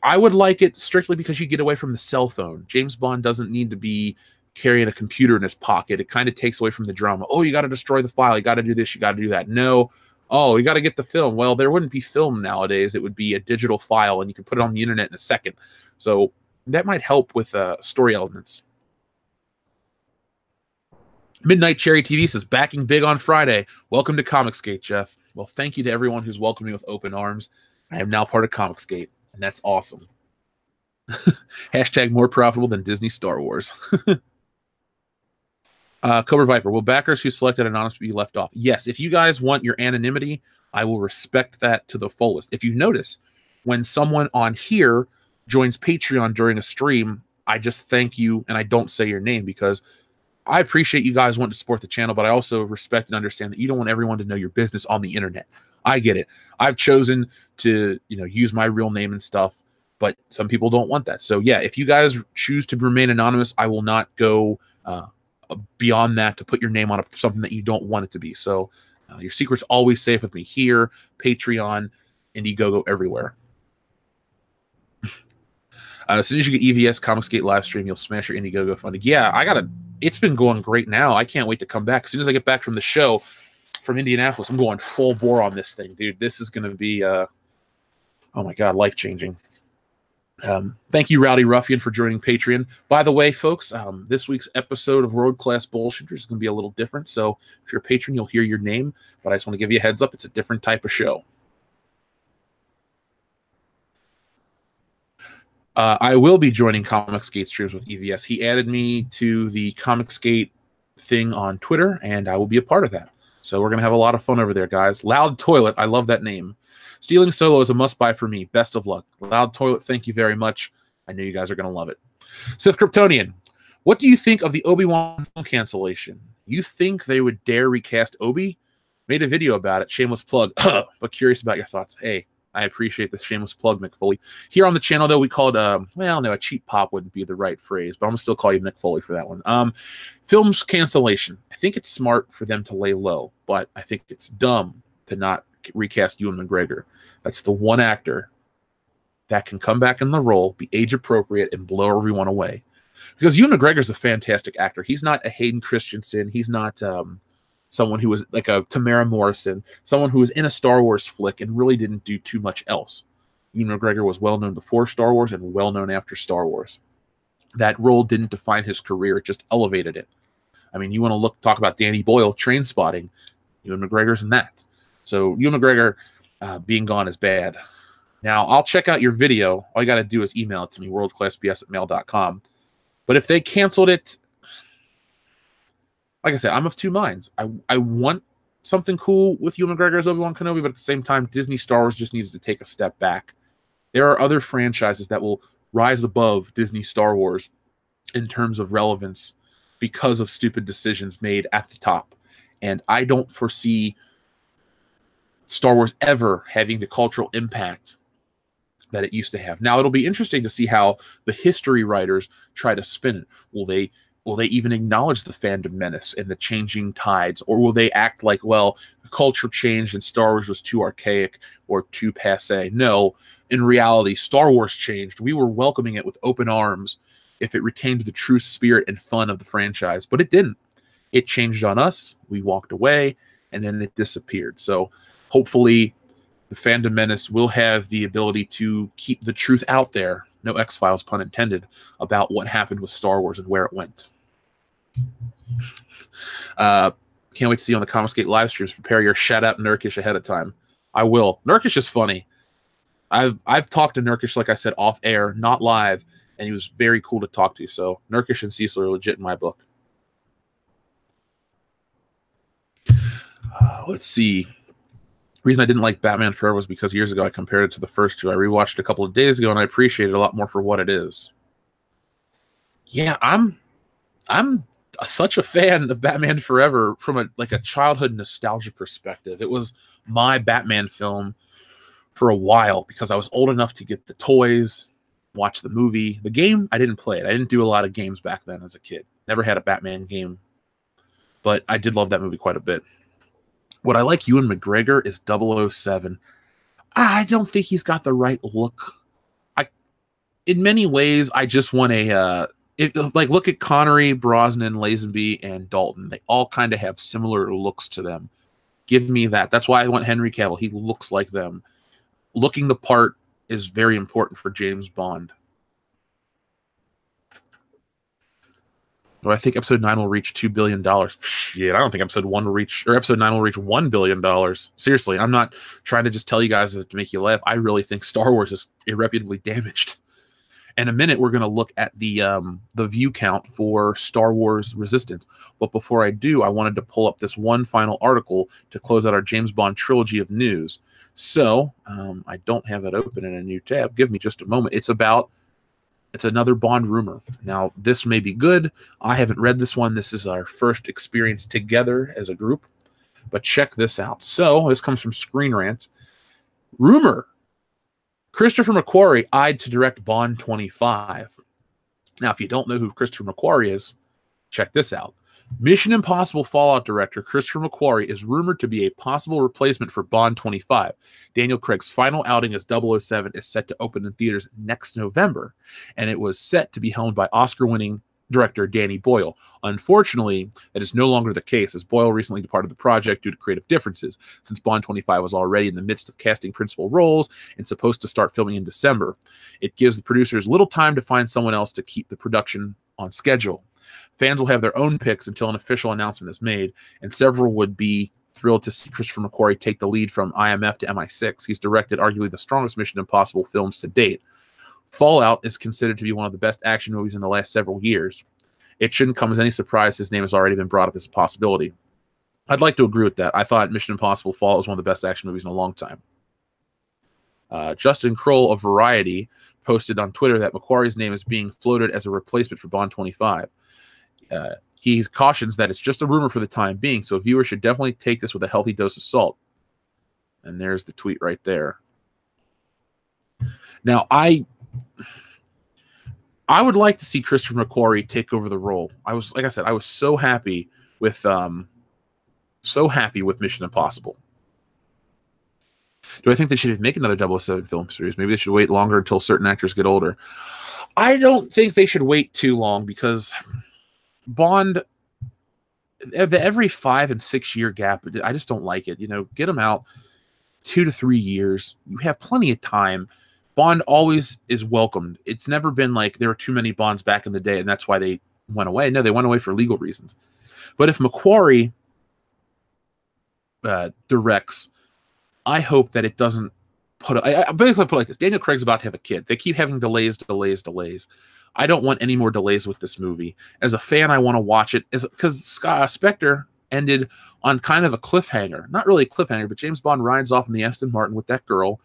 I would like it strictly because you get away from the cell phone. James Bond doesn't need to be carrying a computer in his pocket. It kind of takes away from the drama. Oh, you got to destroy the file. You got to do this. You got to do that. No. Oh, you got to get the film. Well, there wouldn't be film nowadays. It would be a digital file, and you can put it on the internet in a second. So that might help with story elements. Midnight Cherry TV says, backing big on Friday. Welcome to Comicsgate, Jeff. Well, thank you to everyone who's welcomed me with open arms. I am now part of Comicsgate, and that's awesome. Hashtag more profitable than Disney Star Wars. Cobra Viper, will backers who selected anonymous be left off? Yes, if you guys want your anonymity, I will respect that to the fullest. If you notice, when someone on here joins Patreon during a stream, I just thank you and I don't say your name because I appreciate you guys wanting to support the channel, but I also respect and understand that you don't want everyone to know your business on the internet. I get it. I've chosen to, use my real name and stuff, but some people don't want that. So yeah, if you guys choose to remain anonymous, I will not go beyond that to put your name on something that you don't want it to be. So your secret's always safe with me here, Patreon, Indiegogo, everywhere. As soon as you get EVS Comicsgate live stream, you'll smash your Indiegogo funding. Yeah, it's been going great now. I can't wait to come back. As soon as I get back from the show from Indianapolis, I'm going full bore on this thing, dude. This is going to be, oh my God, life-changing. Thank you, Rowdy Ruffian, for joining Patreon. By the way, folks, this week's episode of World Class Bullshitters is going to be a little different. So if you're a patron, you'll hear your name. But I just want to give you a heads up. It's a different type of show. I will be joining Comicsgate streams with EVS. He added me to the Comicsgate thing on Twitter, and I will be a part of that. So we're going to have a lot of fun over there, guys. Loud Toilet, I love that name. Stealing Solo is a must-buy for me. Best of luck. Loud Toilet, thank you very much. I know you guys are going to love it. Sith Kryptonian, what do you think of the Obi-Wan film cancellation? You think they would dare recast Obi? Made a video about it. Shameless plug. But curious about your thoughts. Hey, I appreciate the shameless plug, Mick Foley. Here on the channel, though, we called, a cheap pop wouldn't be the right phrase, but I'm going to still call you Mick Foley for that one. Films cancellation. I think it's smart for them to lay low, but I think it's dumb to not recast Ewan McGregor. That's the one actor that can come back in the role, be age appropriate, and blow everyone away. Because Ewan McGregor is a fantastic actor. He's not a Hayden Christensen. He's not someone who was like a Tamara Morrison, someone who was in a Star Wars flick and really didn't do too much else. Ewan McGregor was well known before Star Wars and well known after Star Wars. That role didn't define his career; it just elevated it. I mean, you want to talk about Danny Boyle, Train Spotting. Ewan McGregor's in that. So Ewan McGregor being gone is bad. Now, I'll check out your video. All you got to do is email it to me, worldclassbs@mail.com. But if they canceled it, like I said, I'm of two minds. I want something cool with Ewan McGregor as Obi-Wan Kenobi, but at the same time, Disney Star Wars just needs to take a step back. There are other franchises that will rise above Disney Star Wars in terms of relevance because of stupid decisions made at the top. And I don't foresee Star Wars ever having the cultural impact that it used to have. Now, it'll be interesting to see how the history writers try to spin it. Will they even acknowledge the fandom menace and the changing tides? Or will they act like, well, the culture changed and Star Wars was too archaic or too passé? No, in reality, Star Wars changed. We were welcoming it with open arms if it retained the true spirit and fun of the franchise. But it didn't. It changed on us. We walked away, and then it disappeared. So hopefully the fandom menace will have the ability to keep the truth out there, no X-Files pun intended, about what happened with Star Wars and where it went. Can't wait to see you on the Comicsgate live streams. Prepare your shout-out Nurkish ahead of time. I will. Nurkish is funny. I've talked to Nurkish, like I said, off air, not live, and he was very cool to talk to. So Nurkish and Cecil are legit in my book. Let's see. The reason I didn't like Batman Forever was because years ago I compared it to the first two. I rewatched it a couple of days ago, and I appreciate it a lot more for what it is. Yeah, I'm such a fan of Batman Forever from a childhood nostalgia perspective. It was my Batman film for a while because I was old enough to get the toys, watch the movie. The game, I didn't play it. I didn't do a lot of games back then as a kid. Never had a Batman game, but I did love that movie quite a bit. What I like Ewan McGregor is 007. I don't think he's got the right look. In many ways, I just want look at Connery, Brosnan, Lazenby, and Dalton. They all kind of have similar looks to them. Give me that. That's why I want Henry Cavill. He looks like them. Looking the part is very important for James Bond. Do I think episode 9 will reach $2 billion? Shit, I don't think episode 9 will reach $1 billion. Seriously, I'm not trying to just tell you guys to make you laugh. I really think Star Wars is irreparably damaged. In a minute, we're going to look at the view count for Star Wars Resistance. But before I do, I wanted to pull up this one final article to close out our James Bond trilogy of news. So I don't have it open in a new tab. Give me just a moment. It's another Bond rumor. Now, this may be good. I haven't read this one. This is our first experience together as a group. But check this out. So this comes from Screen Rant. Rumor. Christopher McQuarrie eyed to direct Bond 25. Now, if you don't know who Christopher McQuarrie is, check this out. Mission Impossible Fallout director Christopher McQuarrie is rumored to be a possible replacement for Bond 25. Daniel Craig's final outing as 007 is set to open in theaters next November, and it was set to be helmed by Oscar-winning director Danny Boyle. Unfortunately, that is no longer the case, as Boyle recently departed the project due to creative differences, since Bond 25 was already in the midst of casting principal roles and supposed to start filming in December. It gives the producers little time to find someone else to keep the production on schedule. Fans will have their own picks until an official announcement is made, and several would be thrilled to see Christopher McQuarrie take the lead from IMF to MI6. He's directed arguably the strongest Mission Impossible films to date. Fallout is considered to be one of the best action movies in the last several years. It shouldn't come as any surprise his name has already been brought up as a possibility. I'd like to agree with that. I thought Mission Impossible Fallout was one of the best action movies in a long time. Justin Kroll of Variety posted on Twitter that McQuarrie's name is being floated as a replacement for Bond 25. He cautions that it's just a rumor for the time being, so viewers should definitely take this with a healthy dose of salt. And there's the tweet right there. Now, I would like to see Christopher McQuarrie take over the role. I was so happy with Mission Impossible. Do I think they should make another 007 film series? Maybe they should wait longer until certain actors get older. I don't think they should wait too long because Bond, every 5 and 6 year gap, I just don't like it. Get them out 2 to 3 years. You have plenty of time. Bond always is welcomed. It's never been like there were too many Bonds back in the day, and that's why they went away. No, they went away for legal reasons. But if McQuarrie directs, I hope that it doesn't I basically put it like this. Daniel Craig's about to have a kid. They keep having delays. I don't want any more delays with this movie. As a fan, I want to watch it because Spectre ended on kind of a cliffhanger. Not really a cliffhanger, but James Bond rides off in the Aston Martin with that girl,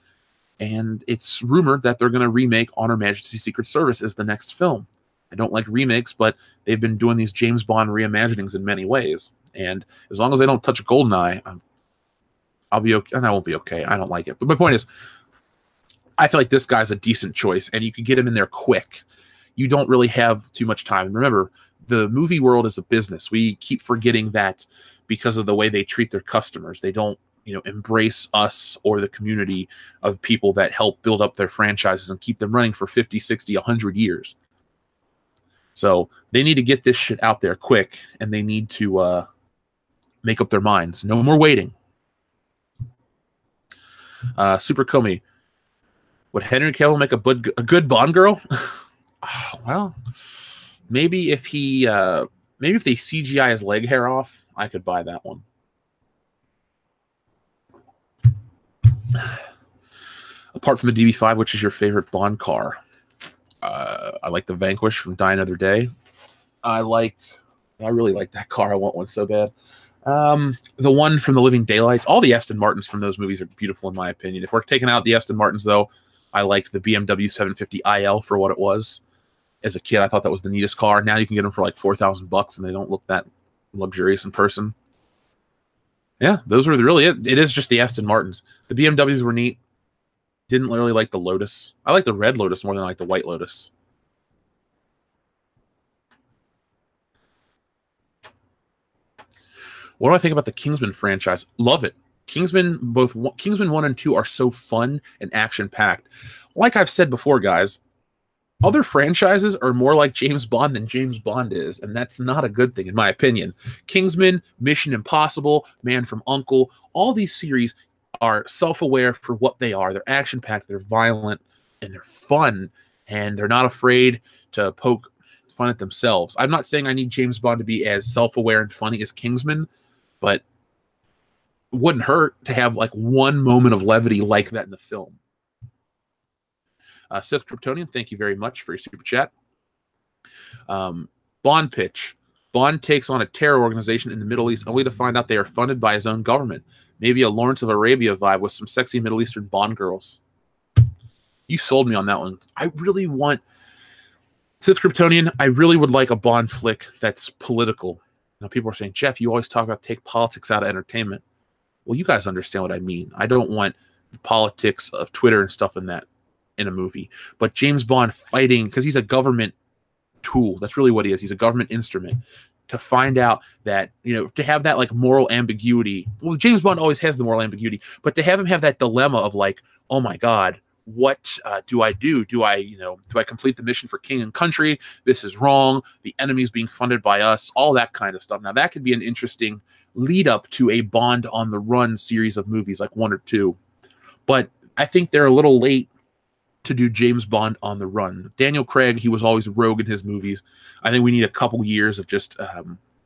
and it's rumored that they're going to remake On Her Majesty's Secret Service as the next film. I don't like remakes, but they've been doing these James Bond reimaginings in many ways. And as long as they don't touch GoldenEye, I'll be okay. And I won't be okay. I don't like it. But my point is, I feel like this guy's a decent choice, and you can get him in there quick. You don't really have too much time. And remember, the movie world is a business. We keep forgetting that because of the way they treat their customers. They don't embrace us or the community of people that help build up their franchises and keep them running for 50, 60, 100 years. So they need to get this shit out there quick, and they need to make up their minds. No more waiting. Super Comey, would Henry Cavill make a good Bond girl? Well, maybe if they CGI his leg hair off, I could buy that one. Apart from the DB5, which is your favorite Bond car? I like the Vanquish from Die Another Day. I really like that car. I want one so bad. The one from The Living Daylights. All the Aston Martins from those movies are beautiful in my opinion. If we're taking out the Aston Martins, though, I liked the BMW 750 IL for what it was. As a kid, I thought that was the neatest car. Now you can get them for like $4,000 and they don't look that luxurious in person. Yeah, those were really it. It is just the Aston Martins. The BMWs were neat. Didn't really like the Lotus. I like the red Lotus more than I like the white Lotus. What do I think about the Kingsman franchise? Love it. Kingsman 1 and 2 are so fun and action-packed. Like I've said before, guys, other franchises are more like James Bond than James Bond is, and that's not a good thing, in my opinion. Kingsman, Mission Impossible, Man from U.N.C.L.E., all these series are self-aware for what they are. They're action-packed, they're violent, and they're fun, and they're not afraid to poke fun at themselves. I'm not saying I need James Bond to be as self-aware and funny as Kingsman, but it wouldn't hurt to have like one moment of levity like that in the film. Sith Kryptonian, thank you very much for your super chat. Bond pitch. Bond takes on a terror organization in the Middle East only to find out they are funded by his own government. Maybe a Lawrence of Arabia vibe with some sexy Middle Eastern Bond girls. You sold me on that one. I really want... Sith Kryptonian, I really would like a Bond flick that's political. Now, people are saying, Jeff, you always talk about take politics out of entertainment. Well, you guys understand what I mean. I don't want the politics of Twitter and stuff in that in a movie. But James Bond fighting, because he's a government tool. That's really what he is. He's a government instrument. To find out that, to have that like moral ambiguity. Well, James Bond always has the moral ambiguity, but to have him have that dilemma of like, oh my God, what do I do? Do I complete the mission for king and country? This is wrong. The enemy's being funded by us. All that kind of stuff. Now that could be an interesting lead up to a Bond on the Run series of movies, like 1 or 2. But I think they're a little late to do James Bond on the Run. Daniel Craig, he was always rogue in his movies. I think we need a couple years of just a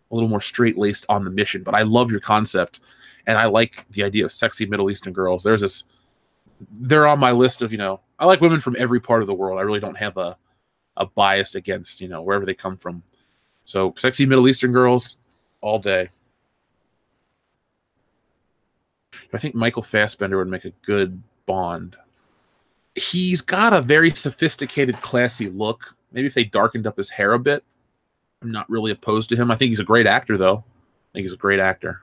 little more straight-laced on the mission. But I love your concept, and I like the idea of sexy Middle Eastern girls. They're on my list of, I like women from every part of the world. I really don't have a bias against, wherever they come from. So sexy Middle Eastern girls all day. I think Michael Fassbender would make a good Bond. He's got a very sophisticated, classy look. Maybe if they darkened up his hair a bit. I'm not really opposed to him. I think he's a great actor, though. I think he's a great actor.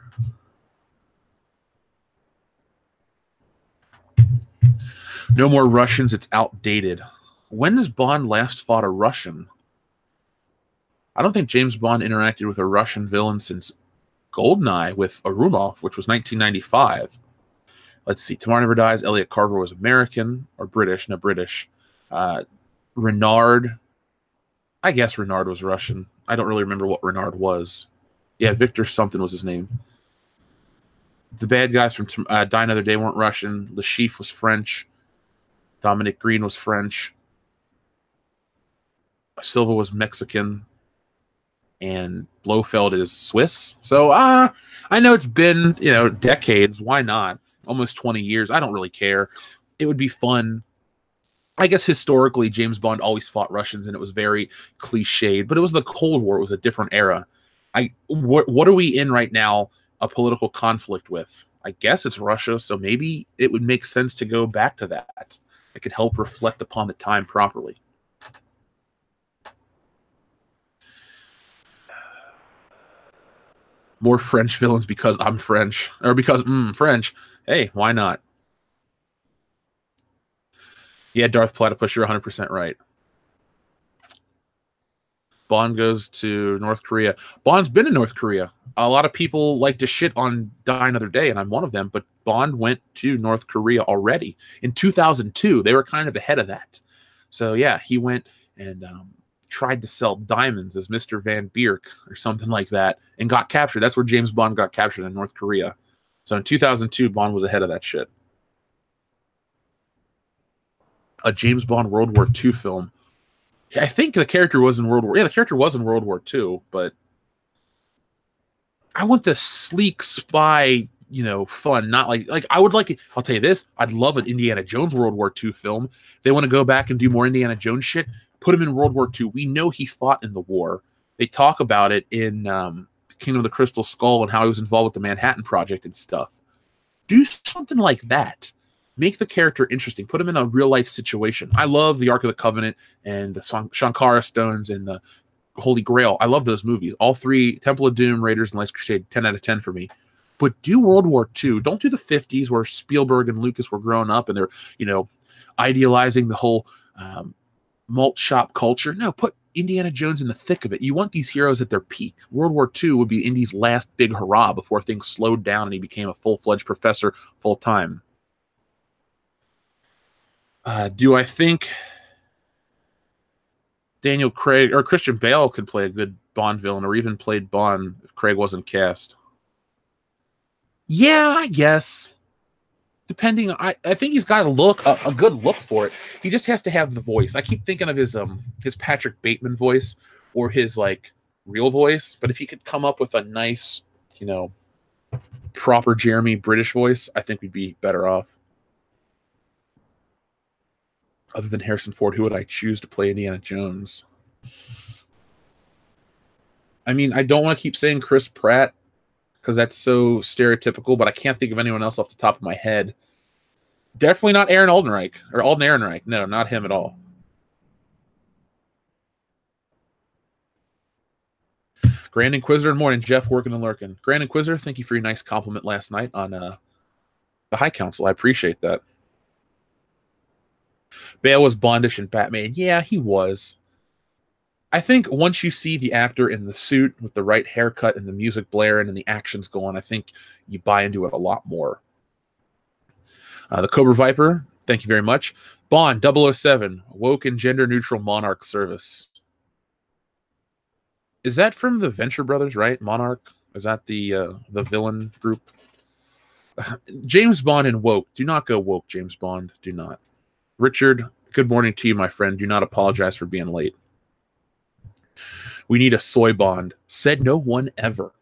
No more Russians. It's outdated. When has Bond last fought a Russian? I don't think James Bond interacted with a Russian villain since Goldeneye with Arunov, which was 1995. Let's see. Tomorrow Never Dies. Elliot Carver was American or British. No, British. Renard. I guess Renard was Russian. I don't really remember what Renard was. Yeah, Victor something was his name. The bad guys from Die Another Day weren't Russian. Le Chiffre was French. Dominic Green was French. Silva was Mexican. And Blofeld is Swiss. So, I know it's been, decades. Why not? Almost 20 years. I don't really care. It would be fun. I guess historically, James Bond always fought Russians, and it was very cliched. But it was the Cold War. It was a different era. What are we in right now? A political conflict with? I guess it's Russia. So maybe it would make sense to go back to that. It could help reflect upon the time properly. More French villains because I'm French. Or because, French. Hey, why not? Yeah, Darth Platypus, you're 100% right. Bond goes to North Korea. Bond's been in North Korea. A lot of people like to shit on Die Another Day, and I'm one of them, but Bond went to North Korea already. In 2002, they were kind of ahead of that. So, yeah, he went and tried to sell diamonds as Mr. Van Bierk or something like that and got captured. That's where James Bond got captured, in North Korea. So in 2002, Bond was ahead of that shit. A James Bond World War II film. I think the character was in World War... Yeah, the character was in World War II, but I want the sleek spy, fun. Not like I would like it. I'll tell you this. I'd love an Indiana Jones World War II film. If they want to go back and do more Indiana Jones shit, put him in World War II. We know he fought in the war. They talk about it in Kingdom of the Crystal Skull and how he was involved with the Manhattan Project and stuff. Do something like that. Make the character interesting. Put him in a real life situation. I love the Ark of the Covenant and the Shankara Stones and the Holy Grail. I love those movies. All three, Temple of Doom, Raiders, and Last Crusade, 10 out of 10 for me. But do World War II. Don't do the 50s where Spielberg and Lucas were growing up and they're, idealizing the whole malt shop culture. No, put Indiana Jones in the thick of it. You want these heroes at their peak. World War II would be Indy's last big hurrah before things slowed down and he became a full-fledged professor full-time. Do I think Daniel Craig or Christian Bale could play a good Bond villain or even played Bond if Craig wasn't cast? Yeah, I guess. Depending, I think he's got a good look for it. He just has to have the voice. I keep thinking of his Patrick Bateman voice or his like real voice. But if he could come up with a nice, proper Jeremy British voice, I think we'd be better off. Other than Harrison Ford, who would I choose to play Indiana Jones? I mean, I don't want to keep saying Chris Pratt because that's so stereotypical, but I can't think of anyone else off the top of my head. Definitely not Aaron Alden Ehrenreich. No, not him at all. Grand Inquisitor, morning, Jeff, working and lurking. Grand Inquisitor, thank you for your nice compliment last night on the High Council. I appreciate that. Bale was Bondish in Batman. Yeah, he was. I think once you see the actor in the suit with the right haircut and the music blaring and the action's going, I think you buy into it a lot more. The Cobra Viper, thank you very much. Bond 007, woke and gender-neutral Monarch service. Is that from the Venture Brothers, right? Monarch? Is that the villain group? James Bond and woke. Do not go woke, James Bond. Do not. Richard, good morning to you, my friend. Do not apologize for being late. We need a soy Bond. Said no one ever.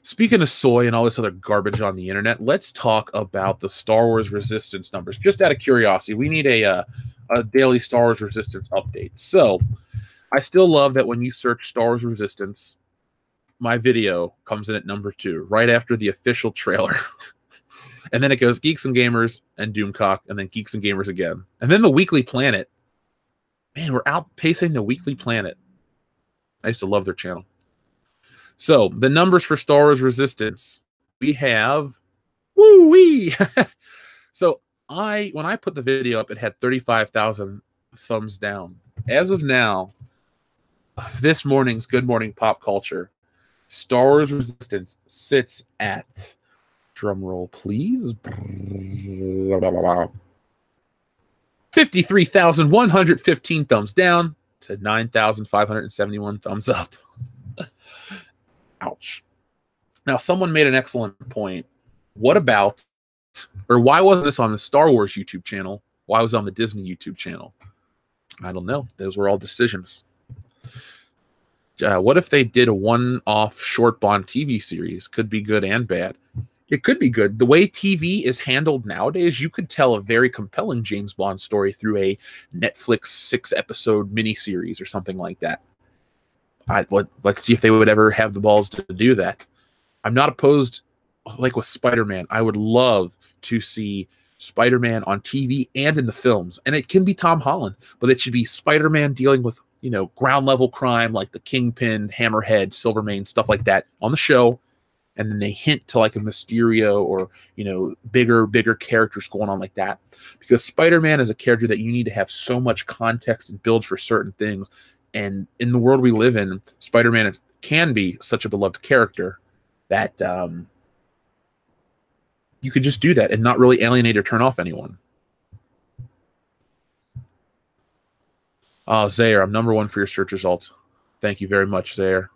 Speaking of soy and all this other garbage on the internet, let's talk about the Star Wars Resistance numbers. Just out of curiosity, we need a daily Star Wars Resistance update. So, I still love that when you search Star Wars Resistance, my video comes in at number 2, right after the official trailer. And then it goes Geeks and Gamers and Doomcock, and then Geeks and Gamers again. And then the Weekly Planet. Man, we're outpacing the Weekly Planet. I used to love their channel. So, the numbers for Star Wars Resistance. We have... Woo-wee! So, when I put the video up, it had 35,000 thumbs down. As of now, this morning's Good Morning Pop Culture, Star Wars Resistance sits at... Drum roll, please. 53,115 thumbs down to 9,571 thumbs up. Ouch. Now, someone made an excellent point. What about, or why wasn't this on the Star Wars YouTube channel? Why was it on the Disney YouTube channel? I don't know. Those were all decisions. What if they did a one-off short Bond TV series? Could be good and bad. It could be good. The way TV is handled nowadays, you could tell a very compelling James Bond story through a Netflix 6-episode miniseries or something like that. Let's see if they would ever have the balls to do that. I'm not opposed, like with Spider-Man. I would love to see Spider-Man on TV and in the films. And it can be Tom Holland, but it should be Spider-Man dealing with, ground-level crime like the Kingpin, Hammerhead, Silvermane, stuff like that on the show. And then they hint to like a Mysterio or, bigger characters going on like that. Because Spider-Man is a character that you need to have so much context and build for certain things. And in the world we live in, Spider-Man can be such a beloved character that you could just do that and not really alienate or turn off anyone. Zaire, I'm number 1 for your search results. Thank you very much, Zaire.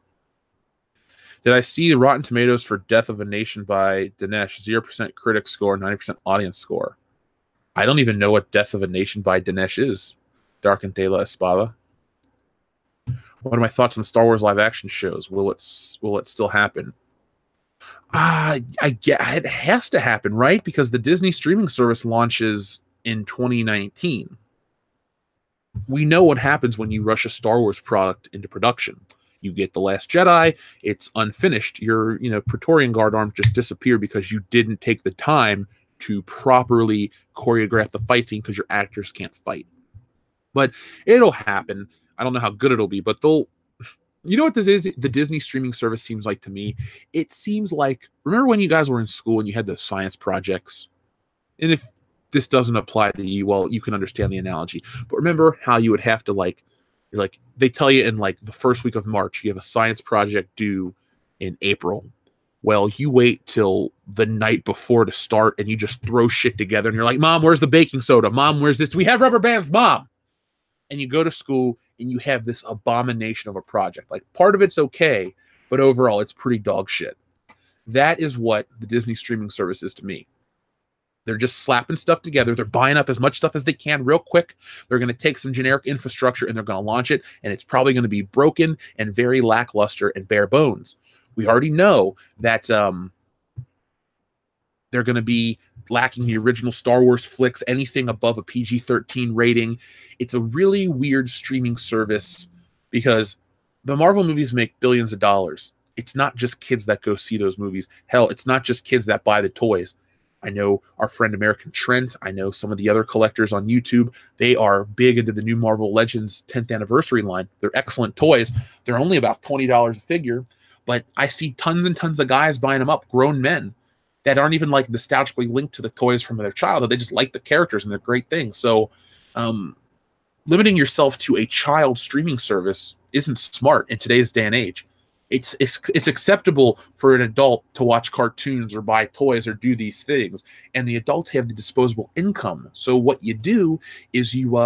Did I see the Rotten Tomatoes for Death of a Nation by Dinesh? 0% critic score, 90% audience score. I don't even know what Death of a Nation by Dinesh is. Dark de la Espada. What are my thoughts on Star Wars live action shows? Will it still happen? It has to happen, right? Because the Disney streaming service launches in 2019. We know what happens when you rush a Star Wars product into production. You get The Last Jedi, it's unfinished. Your, Praetorian Guard arms just disappear because you didn't take the time to properly choreograph the fight scene because your actors can't fight. But it'll happen. I don't know how good it'll be, but they'll. You know what this is? The Disney streaming service seems like to me. It seems like, remember when you guys were in school and you had those science projects? And if this doesn't apply to you, well, you can understand the analogy. But remember how you would have to they tell you in like the first week of March, you have a science project due in April. Well, you wait till the night before to start and you just throw shit together and you're like, Mom, where's the baking soda? Mom, where's this? Do we have rubber bands, Mom? And you go to school and you have this abomination of a project. Like, part of it's okay, but overall it's pretty dog shit. That is what the Disney streaming service is to me. They're just slapping stuff together. They're buying up as much stuff as they can real quick. They're going to take some generic infrastructure and they're going to launch it, and it's probably going to be broken and very lackluster and bare bones. We already know that they're going to be lacking the original Star Wars flicks, anything above a PG-13 rating. It's a really weird streaming service because the Marvel movies make billions of dollars. It's not just kids that go see those movies. Hell, it's not just kids that buy the toys. I know our friend American Trent. I know some of the other collectors on YouTube. They are big into the new Marvel Legends 10th anniversary line. They're excellent toys. They're only about $20 a figure, but I see tons and tons of guys buying them up, grown men, that aren't even like nostalgically linked to the toys from their childhood. They just like the characters and they're great things. So limiting yourself to a child streaming service isn't smart in today's day and age. It's acceptable for an adult to watch cartoons or buy toys or do these things, and the adults have the disposable income. So what you do is you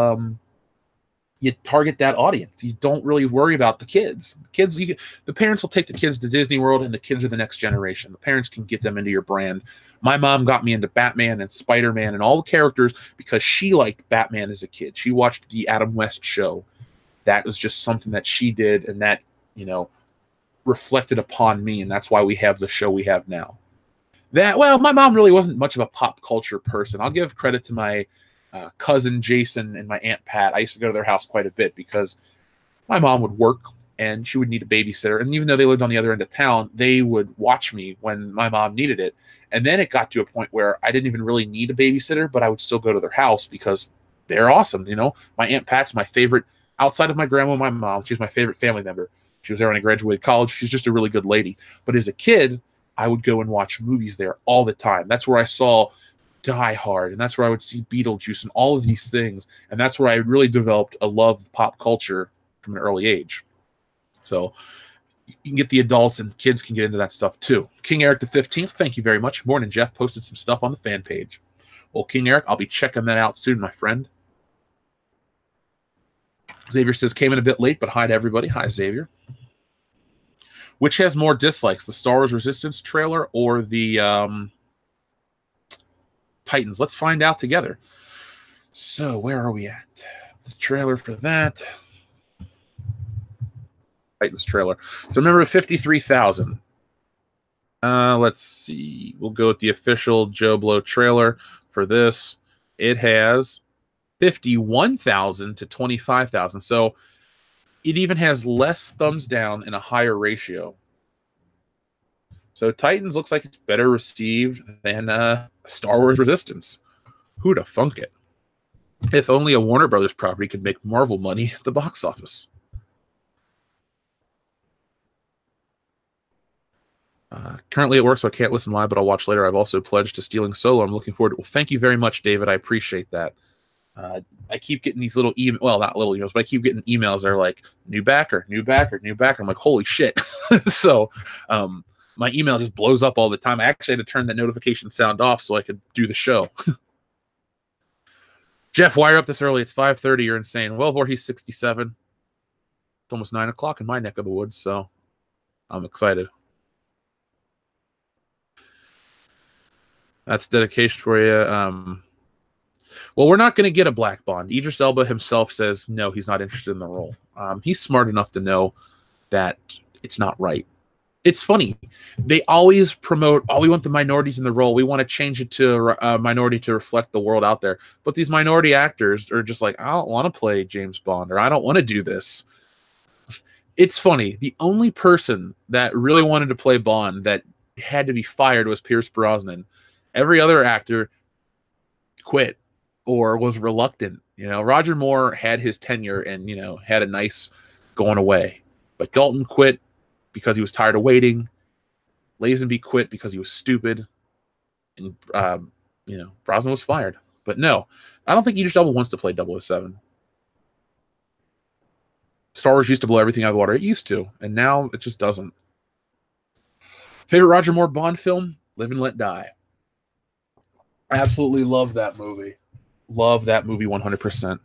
target that audience. You don't really worry about the kids. The parents will take the kids to Disney World, and the kids are the next generation. The parents can get them into your brand. My mom got me into Batman and Spider-Man and all the characters because she liked Batman as a kid. She watched the Adam West show. That was just something that she did, and that, reflected upon me, and that's why we have the show we have now. My mom really wasn't much of a pop culture person. I'll give credit to my cousin Jason and my Aunt Pat. I used to go to their house quite a bit because my mom would work and she would need a babysitter. And even though they lived on the other end of town, they would watch me when my mom needed it. And then it got to a point where I didn't even really need a babysitter, but I would still go to their house because they're awesome. My Aunt Pat's my favorite, outside of my grandma and my mom. She's my favorite family member. She was there when I graduated college. She's just a really good lady. But as a kid, I would go and watch movies there all the time. That's where I saw Die Hard, and that's where I would see Beetlejuice and all of these things. And that's where I really developed a love of pop culture from an early age. So you can get the adults, and kids can get into that stuff too. King Eric the 15th, thank you very much. Morning, Jeff posted some stuff on the fan page. Well, King Eric, I'll be checking that out soon, my friend. Xavier says, came in a bit late, but hi to everybody. Hi, Xavier. Which has more dislikes, the Star Wars Resistance trailer or the Titans? Let's find out together. So where are we at? The trailer for that. Titans trailer. So remember 53,000. Let's see. We'll go with the official Joe Blow trailer for this. It has 51,000 to 25,000. So it even has less thumbs down and a higher ratio. So Titans looks like it's better received than Star Wars Resistance. Who'd have thunk it? If only a Warner Brothers property could make Marvel money at the box office. Currently at work, so I can't listen live, but I'll watch later. I've also pledged to stealing Solo. I'm looking forward to it. Well, thank you very much, David. I appreciate that. I keep getting these little not little emails, but I keep getting emails that are like, new backer, new backer, new backer. I'm like, holy shit. So my email just blows up all the time. I actually had to turn that notification sound off so I could do the show. Jeff, why are you up this early? It's 5:30. You're insane. Well, Voorhees 67. It's almost 9 o'clock in my neck of the woods, so I'm excited. That's dedication for you. Well, we're not going to get a Black Bond. Idris Elba himself says no, he's not interested in the role. He's smart enough to know that it's not right. It's funny. They always promote, we want the minorities in the role. We want to change it to a minority to reflect the world out there. But these minority actors are just like, I don't want to play James Bond, or I don't want to do this. It's funny. The only person that really wanted to play Bond that had to be fired was Pierce Brosnan. Every other actor quit or was reluctant. Roger Moore had his tenure and, had a nice going away. But Dalton quit because he was tired of waiting. Lazenby quit because he was stupid. And, Brosnan was fired. But no, I don't think Idris Elba wants to play 007. Star Wars used to blow everything out of the water. It used to, and now it just doesn't. Favorite Roger Moore Bond film? Live and Let Die. I absolutely love that movie. Love that movie 100%.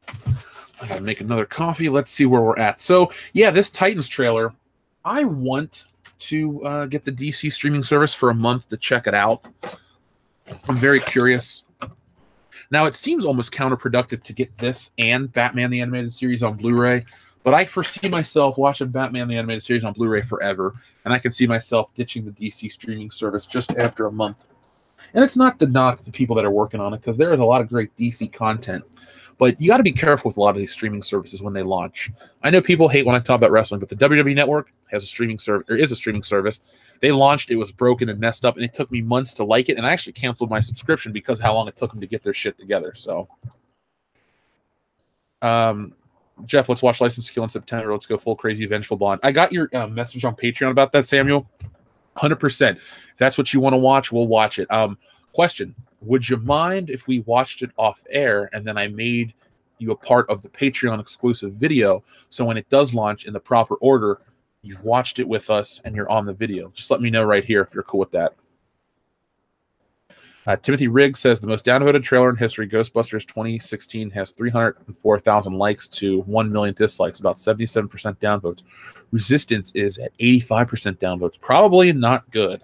I'm going to make another coffee. Let's see where we're at. So, yeah, this Titans trailer, I want to get the DC streaming service for a month to check it out. I'm very curious. Now, it seems almost counterproductive to get this and Batman the Animated Series on Blu-ray, but I foresee myself watching Batman the Animated Series on Blu-ray forever, and I can see myself ditching the DC streaming service just after a month. And it's not to knock the people that are working on it, because there is a lot of great DC content, but you got to be careful with a lot of these streaming services when they launch. I know people hate when I talk about wrestling, but the WWE Network has a streaming service, or is a streaming service. They launched, it was broken and messed up, and it took me months to like it, and I actually canceled my subscription because of how long it took them to get their shit together. So, Jeff, let's watch License to Kill in September. Let's go full crazy vengeful blonde. I got your message on Patreon about that, Samuel. 100%. If that's what you want to watch, we'll watch it. Question: would you mind if we watched it off air and then I made you a part of the Patreon exclusive video, so when it does launch in the proper order, you've watched it with us and you're on the video? Just let me know right here if you're cool with that. Timothy Riggs says the most downvoted trailer in history, Ghostbusters 2016, has 304,000 likes to 1 million dislikes, about 77% downvotes. Resistance is at 85% downvotes. Probably not good.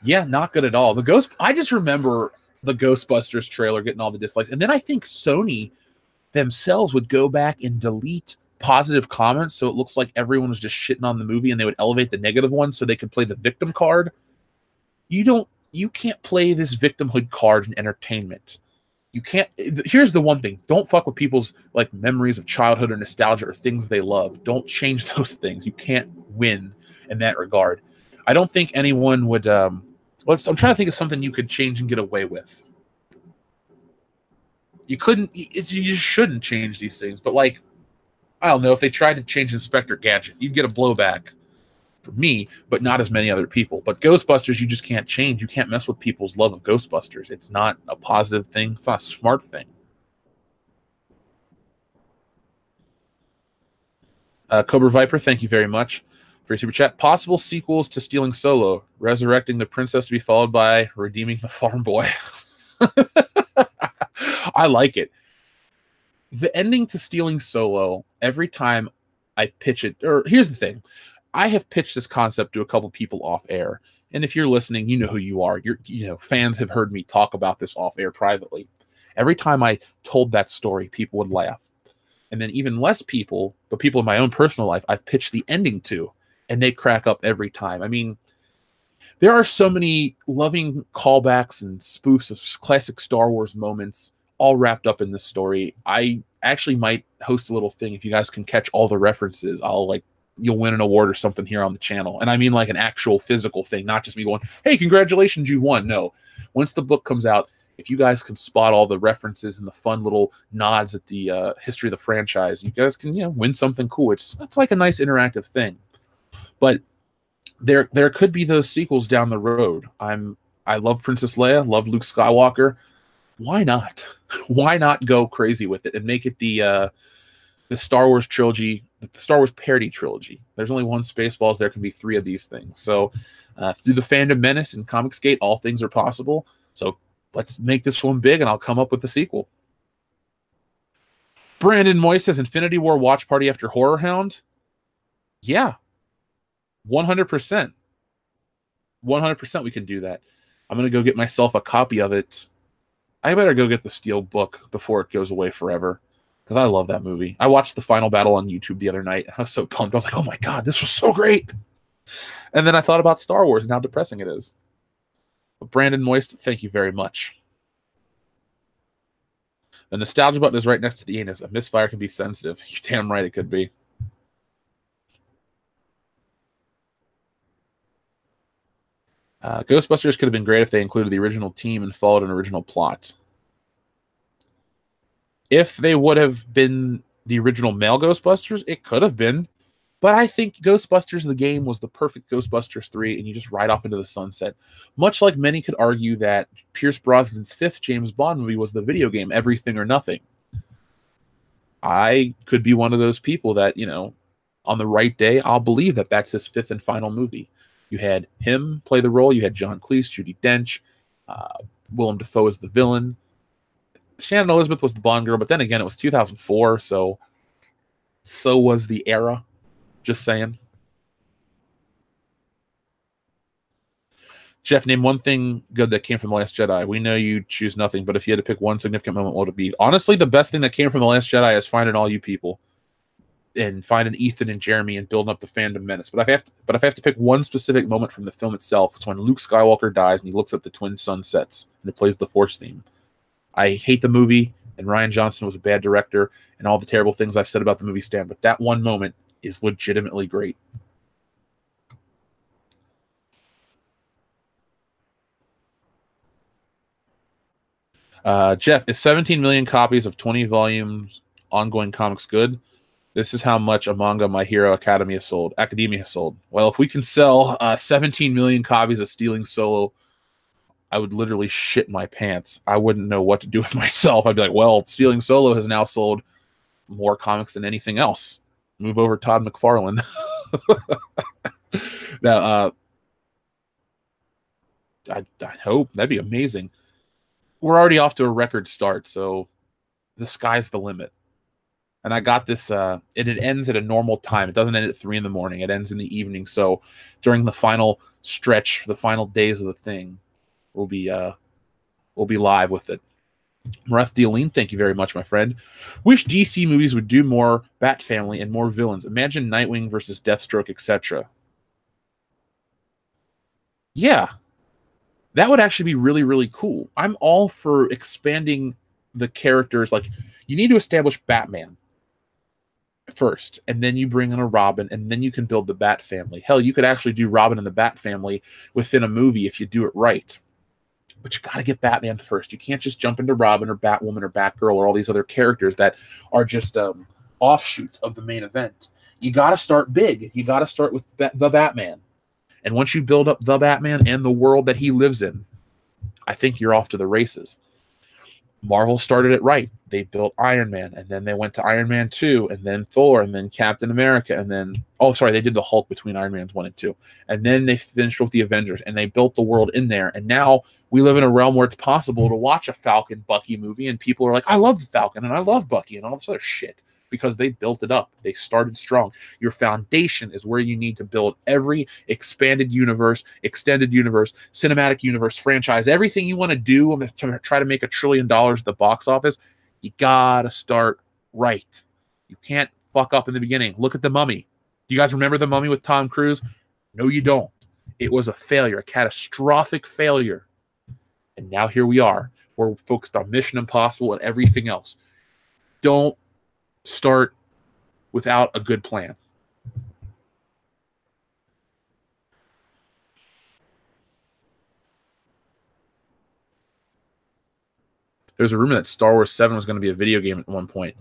Yeah, not good at all. I just remember the Ghostbusters trailer getting all the dislikes, and then I think Sony themselves would go back and delete positive comments, so it looks like everyone was just shitting on the movie, and they would elevate the negative ones so they could play the victim card. You can't play this victimhood card in entertainment. You can't. Here's the one thing: don't fuck with people's memories of childhood or nostalgia or things they love. Don't change those things. You can't win in that regard. I don't think anyone would. I'm trying to think of something you could change and get away with. You couldn't. You just shouldn't change these things. But I don't know, if they tried to change Inspector Gadget, you'd get a blowback. For me, but not as many other people. But Ghostbusters, you just can't change. You can't mess with people's love of Ghostbusters. It's not a positive thing. It's not a smart thing. Cobra Viper, thank you very much for your super chat. Possible sequels to Stealing Solo, resurrecting the princess to be followed by redeeming the farm boy. I like it. The ending to Stealing Solo, every time I pitch it, or here's the thing. I have pitched this concept to a couple people off air, and if you're listening, you know who you are. Fans have heard me talk about this off air privately. Every time I told that story, people would laugh, and then even less people, but people in my own personal life, I've pitched the ending to, and they crack up every time. I mean, there are so many loving callbacks and spoofs of classic Star Wars moments, all wrapped up in this story. I actually might host a little thing if you guys can catch all the references. You'll win an award or something here on the channel. And I mean an actual physical thing, not just me going, hey, congratulations, you won. No. Once the book comes out, if you guys can spot all the references and the fun little nods at the history of the franchise, you guys can, win something cool. It's like a nice interactive thing. But there could be those sequels down the road. I love Princess Leia, love Luke Skywalker. Why not? Why not go crazy with it and make it the Star Wars trilogy, the Star Wars parody trilogy? There's only one Spaceballs. There can be 3 of these things. So through the fandom menace and Comicsgate, all things are possible. So let's make this one big, and I'll come up with the sequel. Brandon Moy says, Infinity War watch party after Horror Hound? Yeah. 100%. 100% we can do that. I'm going to go get myself a copy of it. I better go get the Steel book before it goes away forever, because I love that movie. I watched the final battle on YouTube the other night. I was so pumped. I was like, oh my God, this was so great. And then I thought about Star Wars and how depressing it is. But Brandon Moist, thank you very much. The nostalgia button is right next to the anus. A misfire can be sensitive. You're damn right it could be. Ghostbusters could have been great if they included the original team and followed an original plot. If they would have been the original male Ghostbusters, it could have been. But I think Ghostbusters, the game, was the perfect Ghostbusters 3, and you just ride off into the sunset. Much like many could argue that Pierce Brosnan's fifth James Bond movie was the video game, Everything or Nothing. I could be one of those people that, on the right day, I'll believe that that's his fifth and final movie. You had him play the role. You had John Cleese, Judi Dench, Willem Dafoe as the villain. Shannon Elizabeth was the Bond girl, but then again, it was 2004, so was the era. Just saying. Jeff, name one thing good that came from The Last Jedi. We know you choose nothing, but if you had to pick one significant moment, what would it be? Honestly, the best thing that came from The Last Jedi is finding all you people and finding Ethan and Jeremy and building up the fandom menace. But if I have to pick one specific moment from the film itself, it's when Luke Skywalker dies and he looks at the twin sunsets and it plays the Force theme. I hate the movie, and Rian Johnson was a bad director, and all the terrible things I've said about the movie stand, but that one moment is legitimately great. Jeff, is 17 million copies of 20 volumes ongoing comics good? This is how much a manga My Hero Academia has sold. Well, if we can sell 17 million copies of Stealing Solo, I would literally shit my pants. I wouldn't know what to do with myself. I'd be like, well, Stealing Solo has now sold more comics than anything else. Move over Todd McFarlane. Now, I hope that'd be amazing. We're already off to a record start, so the sky's the limit. And I got this, it ends at a normal time. It doesn't end at 3 in the morning. It ends in the evening. So during the final stretch, the final days of the thing, we'll be live with it. Mareth Dealine, thank you very much, my friend. Wish DC movies would do more Bat Family and more villains. Imagine Nightwing versus Deathstroke, etc. Yeah, that would actually be really, really cool. I'm all for expanding the characters. Like, you need to establish Batman first, and then you bring in a Robin, and then you can build the Bat Family. Hell, you could actually do Robin and the Bat Family within a movie if you do it right. But you got to get Batman first. You can't just jump into Robin or Batwoman or Batgirl or all these other characters that are just offshoots of the main event. You got to start big. You got to start with the Batman. And once you build up the Batman and the world that he lives in, I think you're off to the races. Marvel started it right. They built Iron Man, and then they went to Iron Man 2, and then Thor, and then Captain America, and then, they did the Hulk between Iron Man's 1 and 2. And then they finished with the Avengers, and they built the world in there. And now we live in a realm where it's possible to watch a Falcon Bucky movie, and people are like, I love the Falcon, and I love Bucky, and all this other shit. Because they built it up. They started strong. Your foundation is where you need to build every expanded universe, extended universe, cinematic universe, franchise, everything you want to do to try to make $1 trillion at the box office. You gotta start right. You can't fuck up in the beginning. Look at The Mummy. Do you guys remember The Mummy with Tom Cruise? No, you don't. It was a failure, a catastrophic failure. And now here we are. We're focused on Mission Impossible and everything else. Don't start without a good plan. There's a rumor that Star Wars 7 was going to be a video game at one point.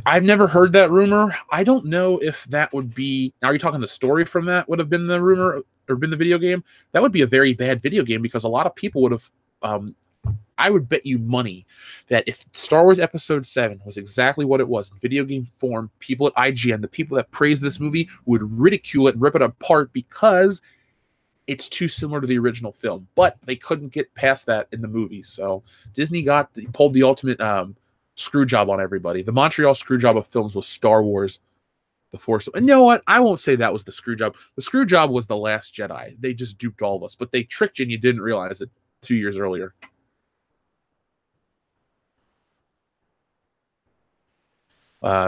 I've never heard that rumor. I don't know if that would be... Now, are you talking the story from that would have been the rumor or been the video game? That would be a very bad video game because a lot of people would have... I would bet you money that if Star Wars Episode 7 was exactly what it was in video game form, people at IGN, the people that praise this movie, would ridicule it and rip it apart because it's too similar to the original film. But they couldn't get past that in the movie. So Disney pulled the ultimate screw job on everybody. The Montreal screw job of films was Star Wars The Force. And you know what? I won't say that was the screw job. The screw job was The Last Jedi. They just duped all of us. But they tricked you and you didn't realize it 2 years earlier.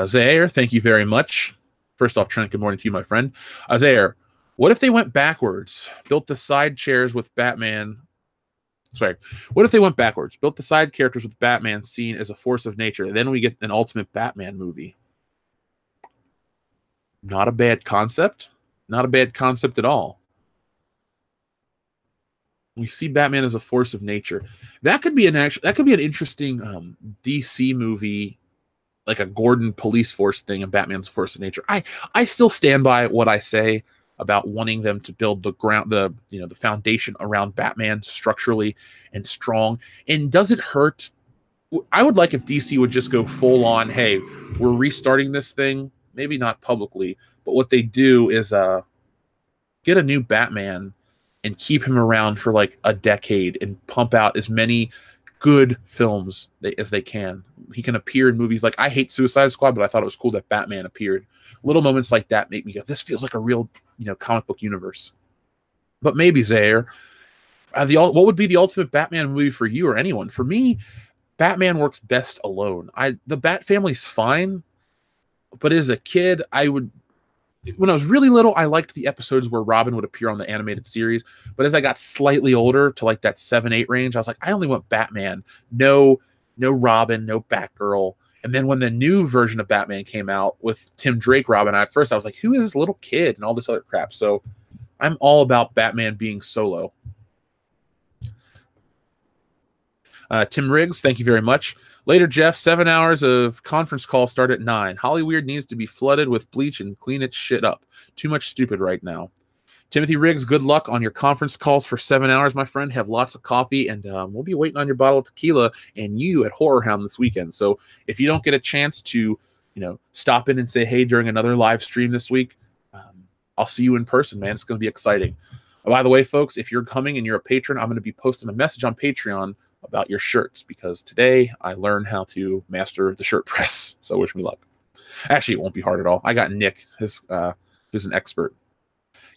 Zaire, thank you very much. First off, Trent, good morning to you, my friend. Zaire, what if they went backwards? Built the side chairs with Batman. Sorry. What if they went backwards? Built the side characters with Batman seen as a force of nature. Then we get an ultimate Batman movie. Not a bad concept. Not a bad concept at all. We see Batman as a force of nature. That could be an interesting DC movie, like a Gordon police force thing and Batman's force of nature. I still stand by what I say about wanting them to build the foundation around Batman structurally and strong. And does it hurt? I would like if DC would just go full on, hey, we're restarting this thing, maybe not publicly, but what they do is get a new Batman and keep him around for like a decade and pump out as many good films as they can. He can appear in movies like, I hate Suicide Squad, but I thought it was cool that Batman appeared. Little moments like that make me go, this feels like a real, comic book universe. But maybe Zaire, what would be the ultimate Batman movie for you or anyone? For me, Batman works best alone. The Bat family's fine, but as a kid, when I was really little, I liked the episodes where Robin would appear on the animated series. But as I got slightly older, to like that 7-8 range, I was like, I only want Batman. No Robin, no Batgirl. And then when the new version of Batman came out with Tim Drake Robin, at first I was like, who is this little kid and all this other crap? So I'm all about Batman being solo. Tim Riggs, thank you very much. Later, Jeff, 7 hours of conference call start at 9. Hollyweird needs to be flooded with bleach and clean its shit up. Too much stupid right now. Timothy Riggs, good luck on your conference calls for 7 hours, my friend. Have lots of coffee, and we'll be waiting on your bottle of tequila and you at Horror Hound this weekend. So if you don't get a chance to, stop in and say hey during another live stream this week, I'll see you in person, man. It's going to be exciting. By the way, folks, if you're coming and you're a patron, I'm going to be posting a message on Patreon about your shirts, because today I learned how to master the shirt press. So wish me luck. Actually, it won't be hard at all. I got Nick, who's an expert.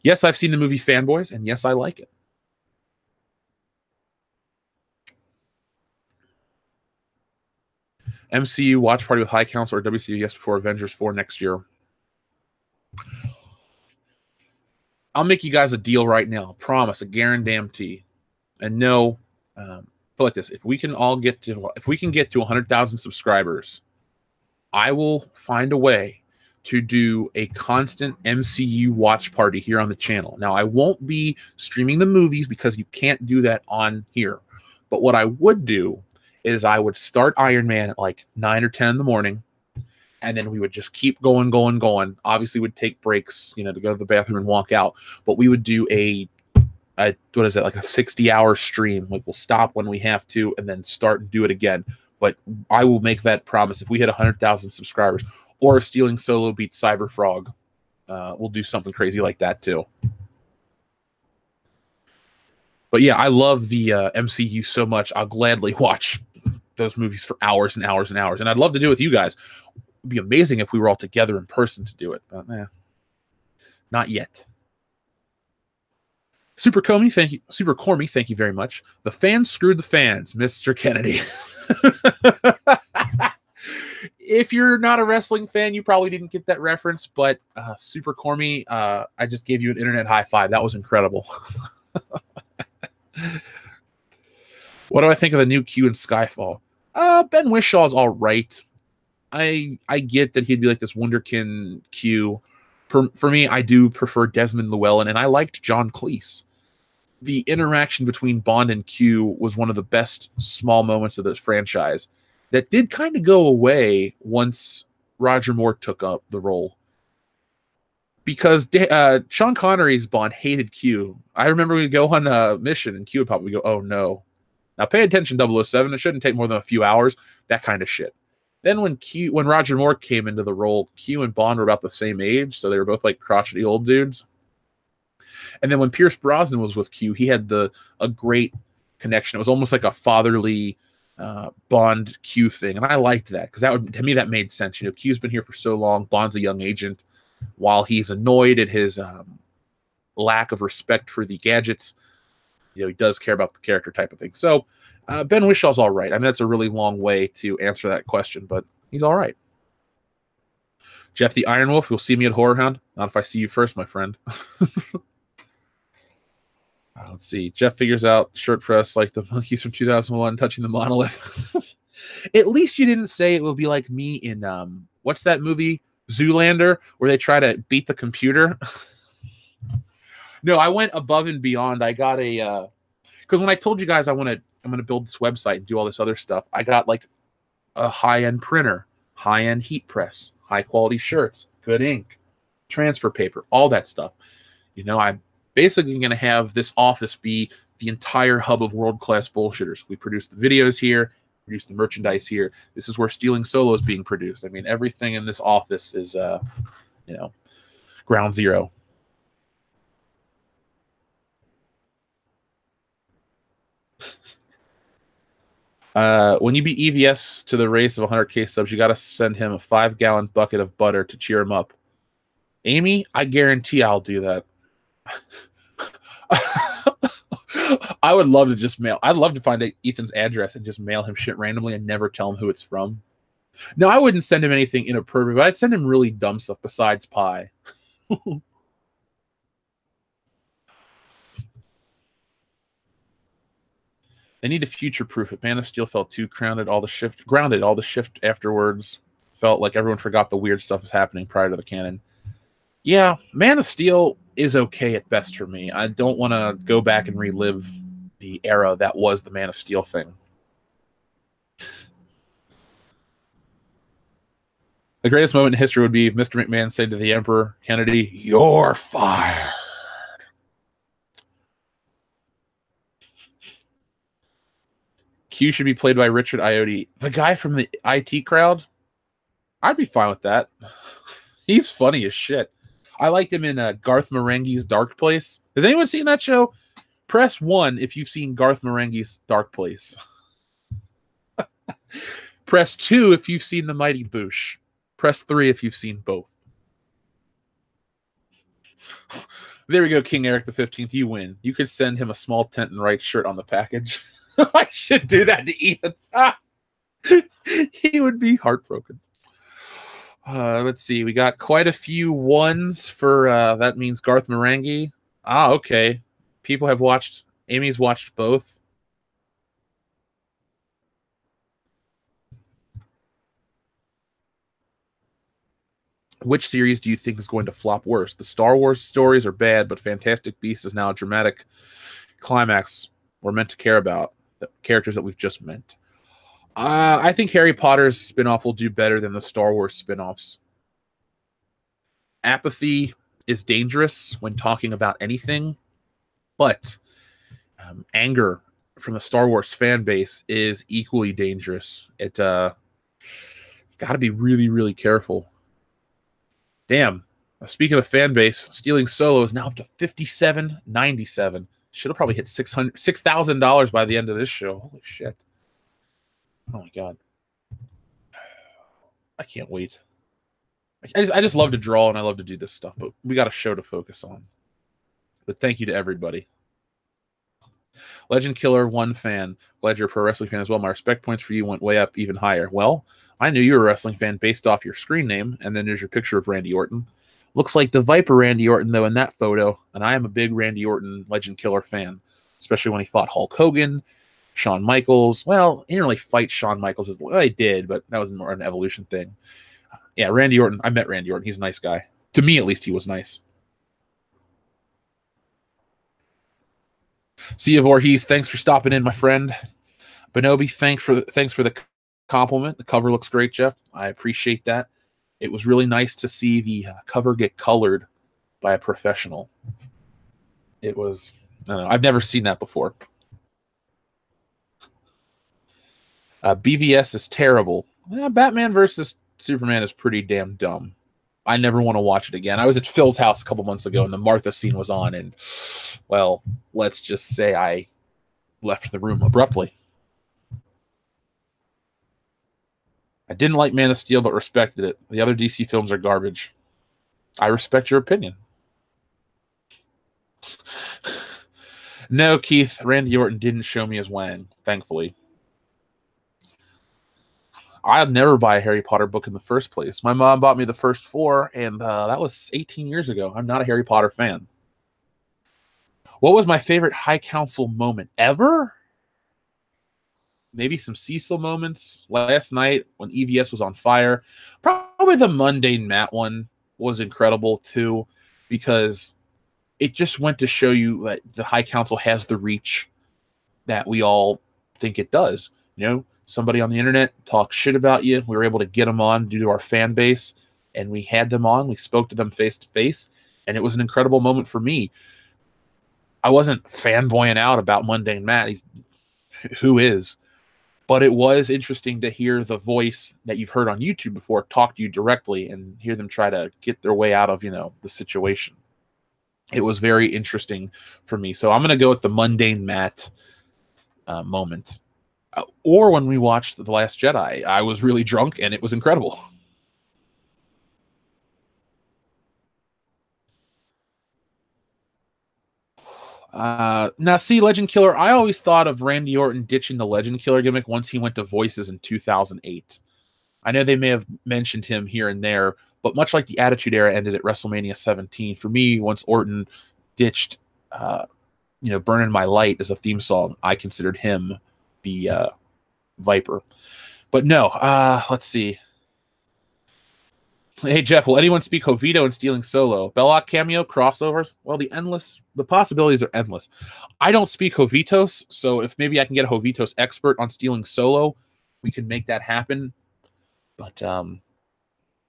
Yes, I've seen the movie Fanboys, and yes, I like it. MCU watch party with High Council or WCW yes before Avengers 4 next year. I'll make you guys a deal right now. Promise, a guarantee. And no, put like this: if we can get to 100,000 subscribers, I will find a way to do a constant MCU watch party here on the channel. Now, I won't be streaming the movies because you can't do that on here. But what I would do is I would start Iron Man at like 9 or 10 in the morning, and then we would just keep going. Obviously, we'd take breaks, to go to the bathroom and walk out. But we would do like a 60-hour stream. Like, we'll stop when we have to and then start and do it again. But I will make that promise. If we hit 100,000 subscribers, or if Stealing Solo beats Cyberfrog, we'll do something crazy like that too. But yeah, I love the MCU so much. I'll gladly watch those movies for hours and hours and hours. And I'd love to do it with you guys. It'd be amazing if we were all together in person to do it. But not yet. Super Cormy, thank you very much. The fans screwed the fans, Mr. Kennedy. If you're not a wrestling fan, you probably didn't get that reference, but Super Cormy, I just gave you an internet high five. That was incredible. What do I think of the new Q in Skyfall? Ben Wishaw's all right. I get that he'd be like this wunderkind Q. For me, I do prefer Desmond Llewellyn, and I liked John Cleese. The interaction between Bond and Q was one of the best small moments of this franchise that did kind of go away once Roger Moore took up the role. Because Sean Connery's Bond hated Q. I remember we'd go on a mission and Q would probably go, oh no. Now pay attention, 007. It shouldn't take more than a few hours. That kind of shit. Then when Roger Moore came into the role, Q and Bond were about the same age, so they were both like crotchety old dudes. And then when Pierce Brosnan was with Q, he had a great connection. It was almost like a fatherly Bond Q thing, and I liked that because to me that made sense. Q's been here for so long. Bond's a young agent. While he's annoyed at his lack of respect for the gadgets, he does care about the character type of thing. So Ben Wishaw's all right. I mean, that's a really long way to answer that question, but he's all right. Jeff the Iron Wolf, you'll see me at Horror Hound. Not if I see you first, my friend. Let's see. Jeff figures out shirt press like the monkeys from 2001 touching the monolith. At least you didn't say it will be like me in what's that movie? Zoolander, where they try to beat the computer. No, I went above and beyond. I got Because when I told you guys I'm gonna build this website and do all this other stuff, I got like a high-end printer, high-end heat press, high-quality shirts, good ink, transfer paper, all that stuff. You know, I'm basically going to have this office be the entire hub of world-class bullshitters. We produce the videos here, produce the merchandise here. This is where Stealing Solo is being produced. I mean, everything in this office is, you know, ground zero. When you beat EVS to the race of 100K subs, you got to send him a 5-gallon bucket of butter to cheer him up. Amy, I guarantee I'll do that. I would love to just mail. I'd love to find Ethan's address and just mail him shit randomly and never tell him who it's from. No, I wouldn't send him anything inappropriate, but I'd send him really dumb stuff besides pie. They need to future-proof it. Man of Steel felt too grounded. All the shift afterwards felt like everyone forgot the weird stuff was happening prior to the canon. Yeah, Man of Steel is okay at best for me. I don't want to go back and relive the era that was the Man of Steel thing. The greatest moment in history would be if Mr. McMahon said to the Emperor Kennedy, "You're fired." Q should be played by Richard Ayoade. The guy from the IT crowd? I'd be fine with that. He's funny as shit. I liked him in Garth Marenghi's Dark Place. Has anyone seen that show? Press 1 if you've seen Garth Marenghi's Dark Place. Press 2 if you've seen The Mighty Boosh. Press 3 if you've seen both. There we go, King Eric the 15th. You win. You could send him a small tent and right shirt on the package. I should do that to Ethan. He would be heartbroken. Let's see. We got quite a few ones for that means Garth Marenghi. Ah, okay. People have watched. Amy's watched both. Which series do you think is going to flop worse? The Star Wars stories are bad, but Fantastic Beasts is now a dramatic climax we're meant to care about. The characters that we've just met. I think Harry Potter's spinoff will do better than the Star Wars spinoffs. Apathy is dangerous when talking about anything, but anger from the Star Wars fan base is equally dangerous. It got to be really, really careful. Damn. Speaking of fan base, Stealing Solo is now up to $57.97. Should have probably hit $6,000 by the end of this show. Holy shit. Oh my god. I can't wait. I just love to draw and I love to do this stuff, but we got a show to focus on. But thank you to everybody. Legend Killer 1 fan. Glad you're a pro wrestling fan as well. My respect points for you went way up even higher. Well, I knew you were a wrestling fan based off your screen name, and then there's your picture of Randy Orton. Looks like the Viper Randy Orton, though, in that photo, and I am a big Randy Orton Legend Killer fan, especially when he fought Hulk Hogan, Shawn Michaels. Well, he didn't really fight Shawn Michaels. Well, he did, but that was more an evolution thing. Yeah, Randy Orton. I met Randy Orton. He's a nice guy. To me, at least, he was nice. Sia Voorhees, thanks for stopping in, my friend. Bonobi, thanks for the compliment. The cover looks great, Jeff. I appreciate that. It was really nice to see the cover get colored by a professional. It was, I don't know, I've never seen that before. BVS is terrible. Yeah, Batman versus Superman is pretty damn dumb. I never want to watch it again. I was at Phil's house a couple months ago and the Martha scene was on, and, well, let's just say I left the room abruptly. I didn't like Man of Steel, but respected it. The other DC films are garbage. I respect your opinion. No, Keith, Randy Orton didn't show me as Wang, thankfully. I'd never buy a Harry Potter book in the first place. My mom bought me the first 4, and that was 18 years ago. I'm not a Harry Potter fan. What was my favorite High Council moment ever? Maybe some Cecil moments. Last night when EVS was on fire. Probably the mundane Matt one was incredible too, because it just went to show you that the High Council has the reach. that we all think it does. Somebody on the internet talks shit about you. We were able to get them on due to our fan base, and we had them on. We spoke to them face to face, and it was an incredible moment for me. I wasn't fanboying out about Mundane Matt. Who is? But it was interesting to hear the voice that you've heard on YouTube before talk to you directly and hear them try to get their way out of, the situation. It was very interesting for me. So I'm going to go with the Mundane Matt moment. Or when we watched The Last Jedi, I was really drunk and it was incredible. Now, see, Legend Killer, I always thought of Randy Orton ditching the Legend Killer gimmick once he went to Voices in 2008. I know they may have mentioned him here and there, but much like the Attitude Era ended at WrestleMania 17, for me, once Orton ditched, Burning My Light as a theme song, I considered him the Viper. But no, let's see. Hey, Jeff, will anyone speak Jovito in Stealing Solo? Belloc cameo, crossovers? Well, the possibilities are endless. I don't speak Jovitos, so if maybe I can get a Jovitos expert on Stealing Solo, we can make that happen. But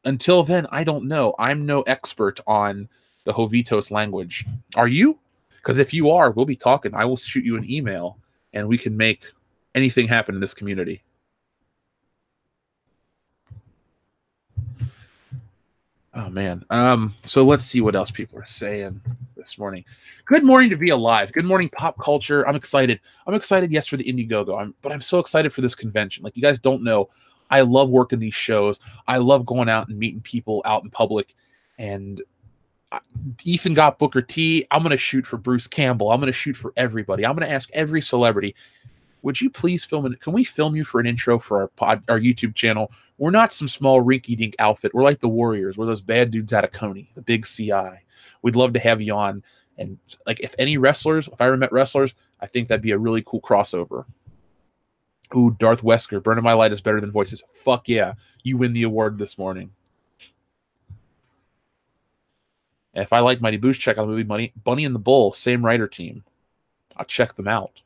until then, I don't know. I'm no expert on the Jovitos language. Are you? Because if you are, we'll be talking. I will shoot you an email, and we can make anything happen in this community. Oh, man. So let's see what else people are saying this morning. Good morning to be alive. Good morning, pop culture. I'm excited. Yes, for the Indiegogo. But I'm so excited for this convention. Like, you guys don't know, I love working these shows. I love going out and meeting people out in public. And Ethan got Booker T. I'm going to shoot for Bruce Campbell. I'm going to shoot for everybody. I'm going to ask every celebrity, would you please film it? Can we film you for an intro for our YouTube channel? We're not some small rinky-dink outfit. We're like the Warriors. We're those bad dudes out of Coney, the big CI. We'd love to have you on. And like, if I ever met wrestlers, I think that'd be a really cool crossover. Ooh, Darth Wesker, Burning My Light is better than Voices. Fuck yeah. You win the award this morning. And if I like Mighty Boosh, check out the movie Bunny and the Bull, same writer team. I'll check them out.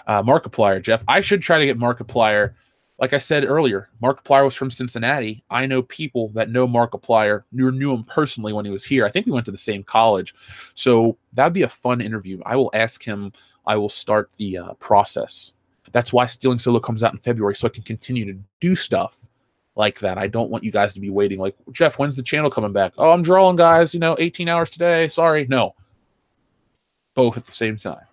Markiplier, Jeff. I should try to get Markiplier. Like I said earlier, Markiplier was from Cincinnati. I know people that know Markiplier, knew him personally when he was here. I think we went to the same college. So that'd be a fun interview. I will ask him. I will start the process. That's why Stealing Solo comes out in February, so I can continue to do stuff like that. I don't want you guys to be waiting like, Jeff, when's the channel coming back? Oh, I'm drawing, guys. 18 hours today. Sorry. No. Both at the same time.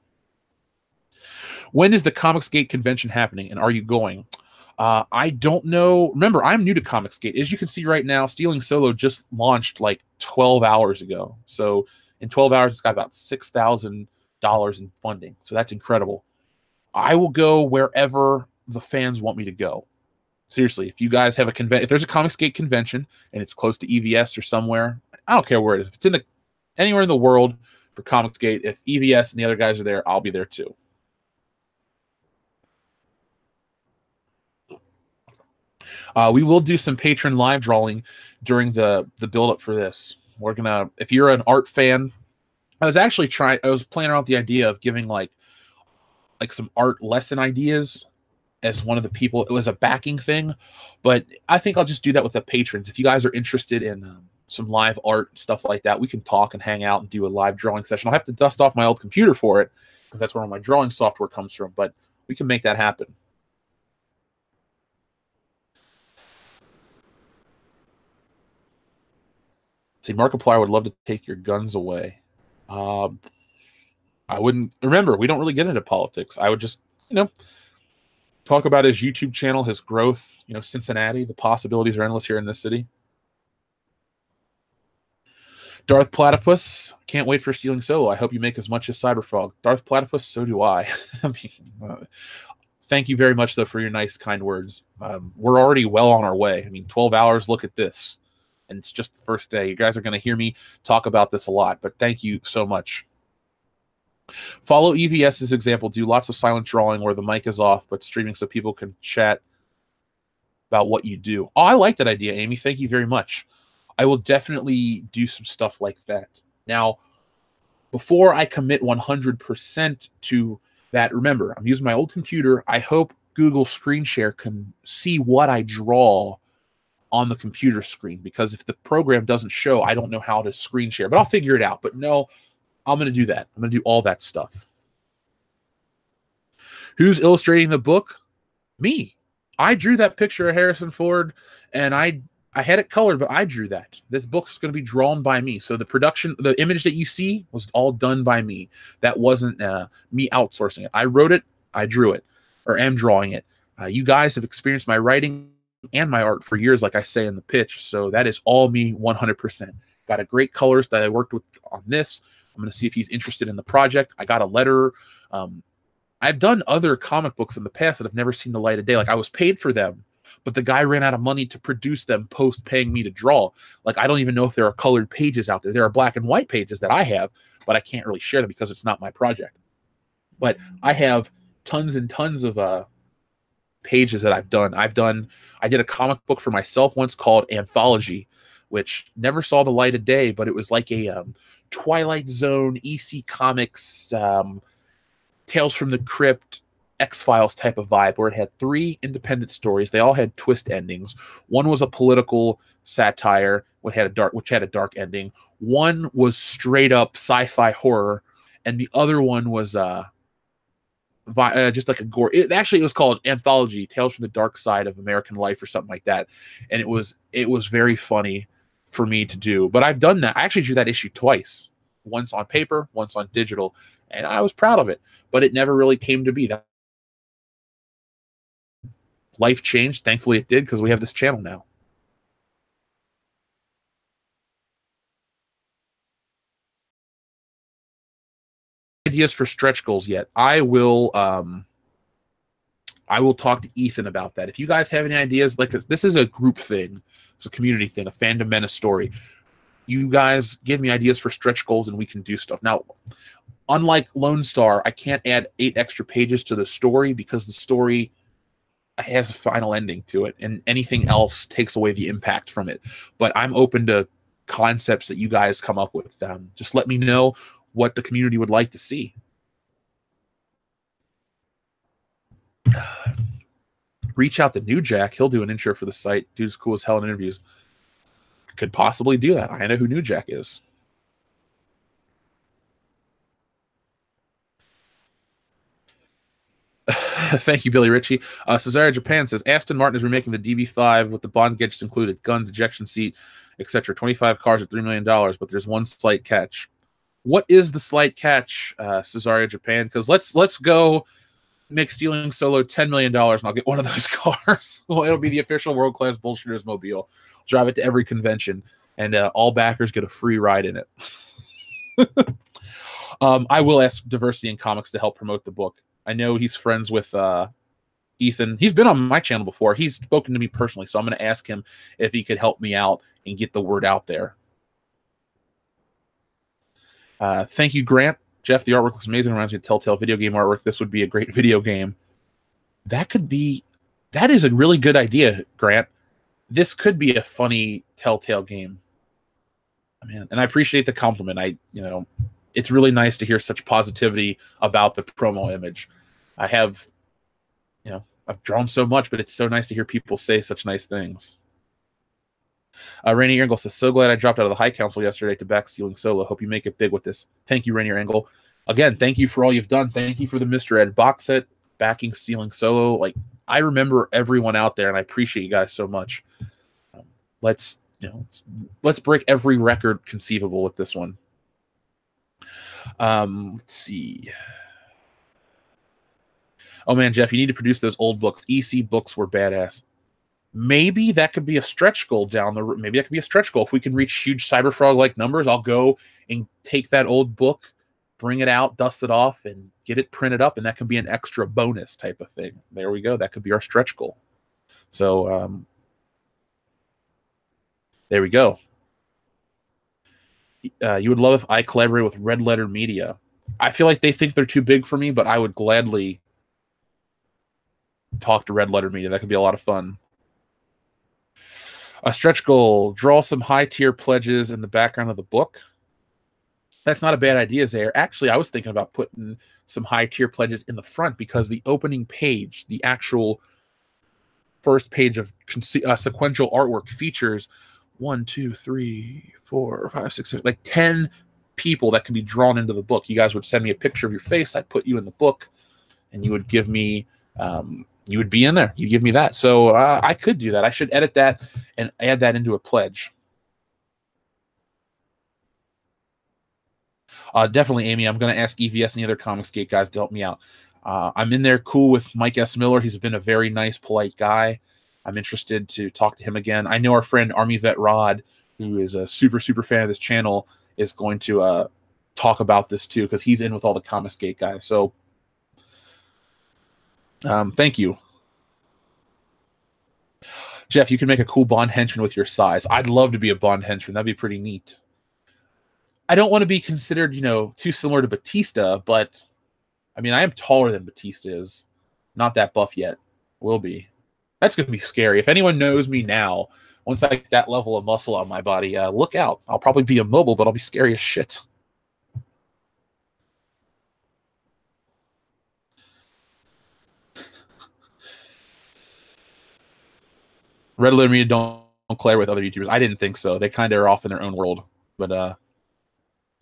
When is the Comicsgate convention happening, and are you going? I don't know. Remember, I'm new to Comicsgate. As you can see right now, Stealing Solo just launched like 12 hours ago. So in 12 hours, it's got about $6,000 in funding. So that's incredible. I will go wherever the fans want me to go. Seriously, if you guys have a convention, if there's a Comicsgate convention and it's close to EVS or somewhere, I don't care where it is. If it's anywhere in the world for Comicsgate, if EVS and the other guys are there, I'll be there too. We will do some patron live drawing during the build up for this. We're gonna, if you're an art fan, I was playing around with the idea of giving like some art lesson ideas as one of the people. It was a backing thing, but I think I'll just do that with the patrons. If you guys are interested in some live art stuff like that, we can talk and hang out and do a live drawing session. I'll have to dust off my old computer for it because that's where all my drawing software comes from, but we can make that happen. See, Markiplier would love to take your guns away. I wouldn't. Remember, we don't really get into politics. I would just, talk about his YouTube channel, his growth, Cincinnati. The possibilities are endless here in this city. Darth Platypus, can't wait for Stealing Solo. I hope you make as much as Cyberfrog. Darth Platypus, so do I. Thank you very much, though, for your nice, kind words. We're already well on our way. 12 hours, look at this. And it's just the first day. You guys are going to hear me talk about this a lot, but thank you so much. Follow EVS's example. Do lots of silent drawing where the mic is off, but streaming so people can chat about what you do. Oh, I like that idea, Amy. Thank you very much. I will definitely do some stuff like that. Now, before I commit 100% to that, remember, I'm using my old computer. I hope Google Screen Share can see what I draw on the computer screen, because if the program doesn't show, I don't know how to screen share, but I'll figure it out. But no, I'm going to do that. I'm going to do all that stuff. Who's illustrating the book? Me. I drew that picture of Harrison Ford, and I had it colored, but I drew that. This book's going to be drawn by me. So the production, the image that you see was all done by me. That wasn't me outsourcing it. I wrote it, I drew it, or am drawing it. You guys have experienced my writing and my art for years, like I say in the pitch. So that is all me 100%. Got a great colorist that I worked with on this. I'm going to see if he's interested in the project. I got a letter. I've done other comic books in the past that have never seen the light of day. Like, I was paid for them, but the guy ran out of money to produce them post paying me to draw. Like, I don't even know if there are colored pages out there. There are black and white pages that I have, but I can't really share them because it's not my project. But I have tons and tons of pages that I've done. I did a comic book for myself once called Anthology, which never saw the light of day, but it was like a Twilight Zone, EC Comics, Tales from the Crypt, X-Files type of vibe, where it had 3 independent stories. They all had twist endings. One was a political satire, which had a dark ending. One was straight up sci-fi horror, and the other one was just like a gore. It was called Anthology: Tales from the Dark Side of American Life, or something like that. And it was very funny for me to do. But I've done that. I actually drew that issue twice, once on paper, once on digital, and I was proud of it. But it never really came to be. That life changed. Thankfully, it did, because we have this channel now. Ideas for stretch goals yet? I will talk to Ethan about that. If you guys have any ideas, like this is a group thing, it's a community thing, a fandom menace story. You guys give me ideas for stretch goals and we can do stuff. Now, unlike Lone Star, I can't add 8 extra pages to the story because the story has a final ending to it, and anything else takes away the impact from it. But I'm open to concepts that you guys come up with. Just let me know what the community would like to see. Reach out to New Jack. He'll do an intro for the site. Dude's cool as hell in interviews. Could possibly do that. I know who New Jack is. Thank you, Billy Ritchie. Cesario Japan says Aston Martin is remaking the DB5 with the Bond gadgets included, guns, ejection seat, etc. 25 cars at $3 million, but there's one slight catch. What is the slight catch, Cesario Japan? Because let's go make Stealing Solo $10 million, and I'll get one of those cars. Well, it'll be the official world-class bullshitters mobile. I'll drive it to every convention, and all backers get a free ride in it. I will ask Diversity in Comics to help promote the book. I know he's friends with Ethan. He's been on my channel before. He's spoken to me personally, so I'm going to ask him if he could help me out and get the word out there. Thank you, Grant. Jeff, the artwork looks amazing. Reminds me of Telltale video game artwork. This would be a great video game. That is a really good idea, Grant. This could be a funny Telltale game. Man, and I appreciate the compliment. It's really nice to hear such positivity about the promo image. I've drawn so much, but it's so nice to hear people say such nice things. Rainier Angle says, so glad I dropped out of the High Council yesterday to back Stealing Solo. Hope you make it big with this. Thank you, Rainier Angle. Again, thank you for all you've done. Thank you for the Mr. Ed box set, backing Stealing Solo. Like, I remember everyone out there, and I appreciate you guys so much. Let's break every record conceivable with this one. Let's see. Oh man, Jeff, you need to produce those old books. EC books were badass. Maybe that could be a stretch goal down the road. Maybe that could be a stretch goal. If we can reach huge Cyberfrog-like numbers, I'll go and take that old book, bring it out, dust it off, and get it printed up, and that can be an extra bonus type of thing. There we go. That could be our stretch goal. So there we go. You would love if I collaborated with Red Letter Media. I feel like they think they're too big for me, but I would gladly talk to Red Letter Media. That could be a lot of fun. A stretch goal, draw some high-tier pledges in the background of the book. That's not a bad idea, Zaire. Actually, I was thinking about putting some high tier pledges in the front because the opening page, the actual first page of sequential artwork, features 1, 2, 3, 4, 5, 6, 7, like 10 people that can be drawn into the book. You guys would send me a picture of your face. I'd put you in the book, and you would give me, you would be in there. You give me that. So I could do that. I should edit that and add that into a pledge. Definitely, Amy. I'm going to ask EVS and the other Comicsgate guys to help me out. I'm in there cool with Mike S. Miller. He's been a very nice, polite guy. I'm interested to talk to him again. I know our friend Army Vet Rod, who is a super, super fan of this channel, is going to talk about this too, because he's in with all the Comicsgate guys. So thank you. Jeff, you can make a cool Bond henchman with your size. I'd love to be a Bond henchman. That'd be pretty neat. I don't want to be considered, too similar to Batista, but I mean, I am taller than Batista is. Not that buff yet. Will be. That's going to be scary. If anyone knows me now, once I get that level of muscle on my body, look out. I'll probably be immobile, but I'll be scary as shit. Red Letter Media don't play with other YouTubers. I didn't think so. They kind of are off in their own world, but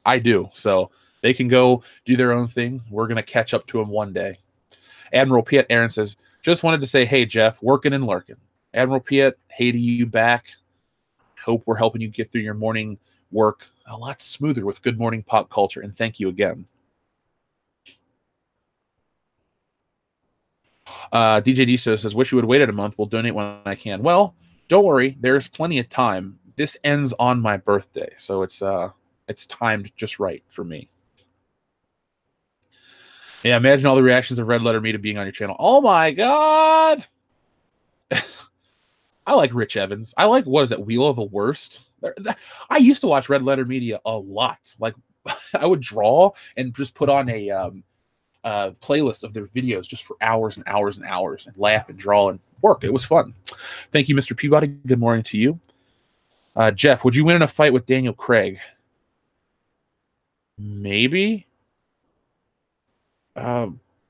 I do. So they can go do their own thing. We're going to catch up to them one day. Admiral Piet Aaron says, just wanted to say, hey, Jeff, working and lurking. Admiral Piet, hey to you back. Hope we're helping you get through your morning work a lot smoother with Good Morning Pop Culture, and thank you again. DJ Diso says, wish you would wait a month. We'll donate when I can. Well, don't worry. There's plenty of time. This ends on my birthday, so it's timed just right for me. Yeah, imagine all the reactions of Red Letter Media being on your channel. Oh my god! I like Rich Evans. I like, what is that, Wheel of the Worst? I used to watch Red Letter Media a lot. Like, I would draw and just put on a playlist of their videos just for hours and hours and hours and laugh and draw and work. It was fun. Thank you, Mr. Peabody. Good morning to you. Jeff, would you win in a fight with Daniel Craig? Maybe.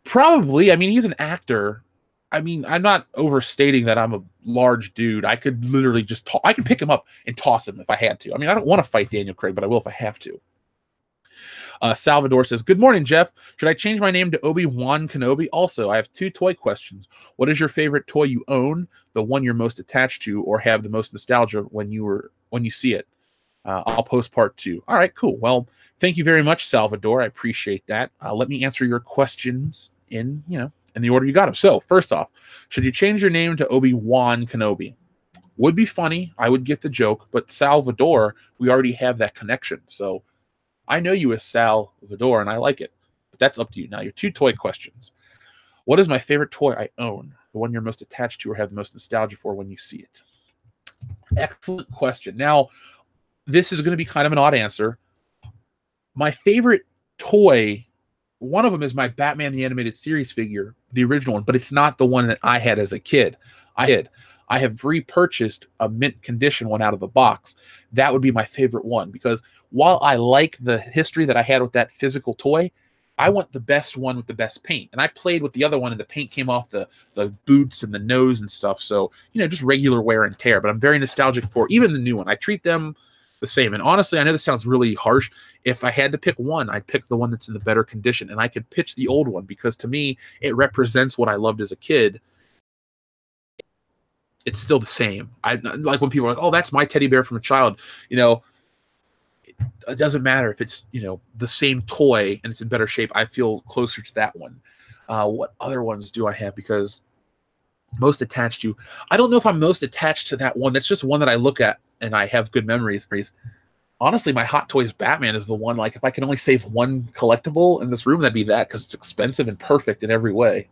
Probably. I mean, he's an actor. I mean, I'm not overstating that I'm a large dude. I could literally just I could pick him up and toss him if I had to. I mean, I don't want to fight Daniel Craig, but I will if I have to. Salvador says, good morning, Jeff. Should I change my name to Obi-Wan Kenobi? Also, I have 2 toy questions. What is your favorite toy you own, the one you're most attached to, or have the most nostalgia when you see it? I'll post part 2. All right, cool. Well, thank you very much, Salvador. I appreciate that. Let me answer your questions in the order you got them. So, first off, should you change your name to Obi-Wan Kenobi? Would be funny. I would get the joke, but Salvador, we already have that connection. So, I know you as Salvador, and I like it. But that's up to you. Now, your 2 toy questions. What is my favorite toy I own? The one you're most attached to or have the most nostalgia for when you see it? Excellent question. Now, this is going to be kind of an odd answer. My favorite toy, one of them is my Batman the Animated Series figure, the original one, but it's not the one that I had as a kid. I have repurchased a mint condition one out of the box. That would be my favorite one, because while I like the history that I had with that physical toy, I want the best one with the best paint. And I played with the other one and the paint came off the boots and the nose and stuff. So, just regular wear and tear. But I'm very nostalgic for even the new one. I treat them the same. And honestly, I know this sounds really harsh. If I had to pick one, I'd pick the one that's in the better condition. And I could pitch the old one because to me, it represents what I loved as a kid. It's still the same. I like when people are like, oh, that's my teddy bear from a child. It doesn't matter if it's, the same toy and it's in better shape. I feel closer to that one. What other ones do I have? Because most attached to, I don't know if I'm most attached to that one. That's just one that I look at and I have good memories. Honestly, my Hot Toys Batman is the one, like, if I can only save one collectible in this room, that'd be that, because it's expensive and perfect in every way.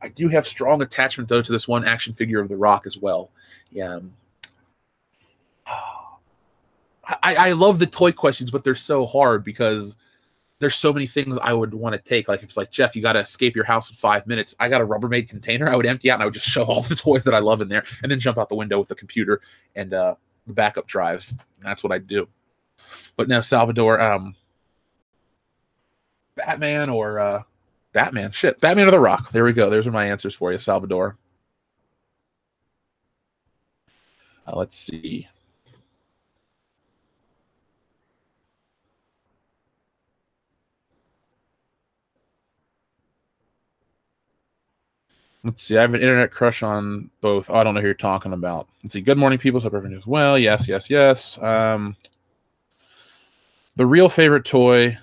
I do have strong attachment, though, to this one action figure of The Rock as well. Yeah. I love the toy questions, but they're so hard because there's so many things I would want to take. Like, if it's like, Jeff, you got to escape your house in 5 minutes. I got a Rubbermaid container. I would empty out and I would just shove all the toys that I love in there and then jump out the window with the computer and the backup drives. That's what I'd do. But now, Salvador, Batman or Batman. Shit, Batman or The Rock. There we go. Those are my answers for you, Salvador. Let's see. Let's see. I have an internet crush on both. Oh, I don't know who you're talking about. Let's see. Good morning, people. Hope everyone is well. Yes, yes, yes. The real favorite toy,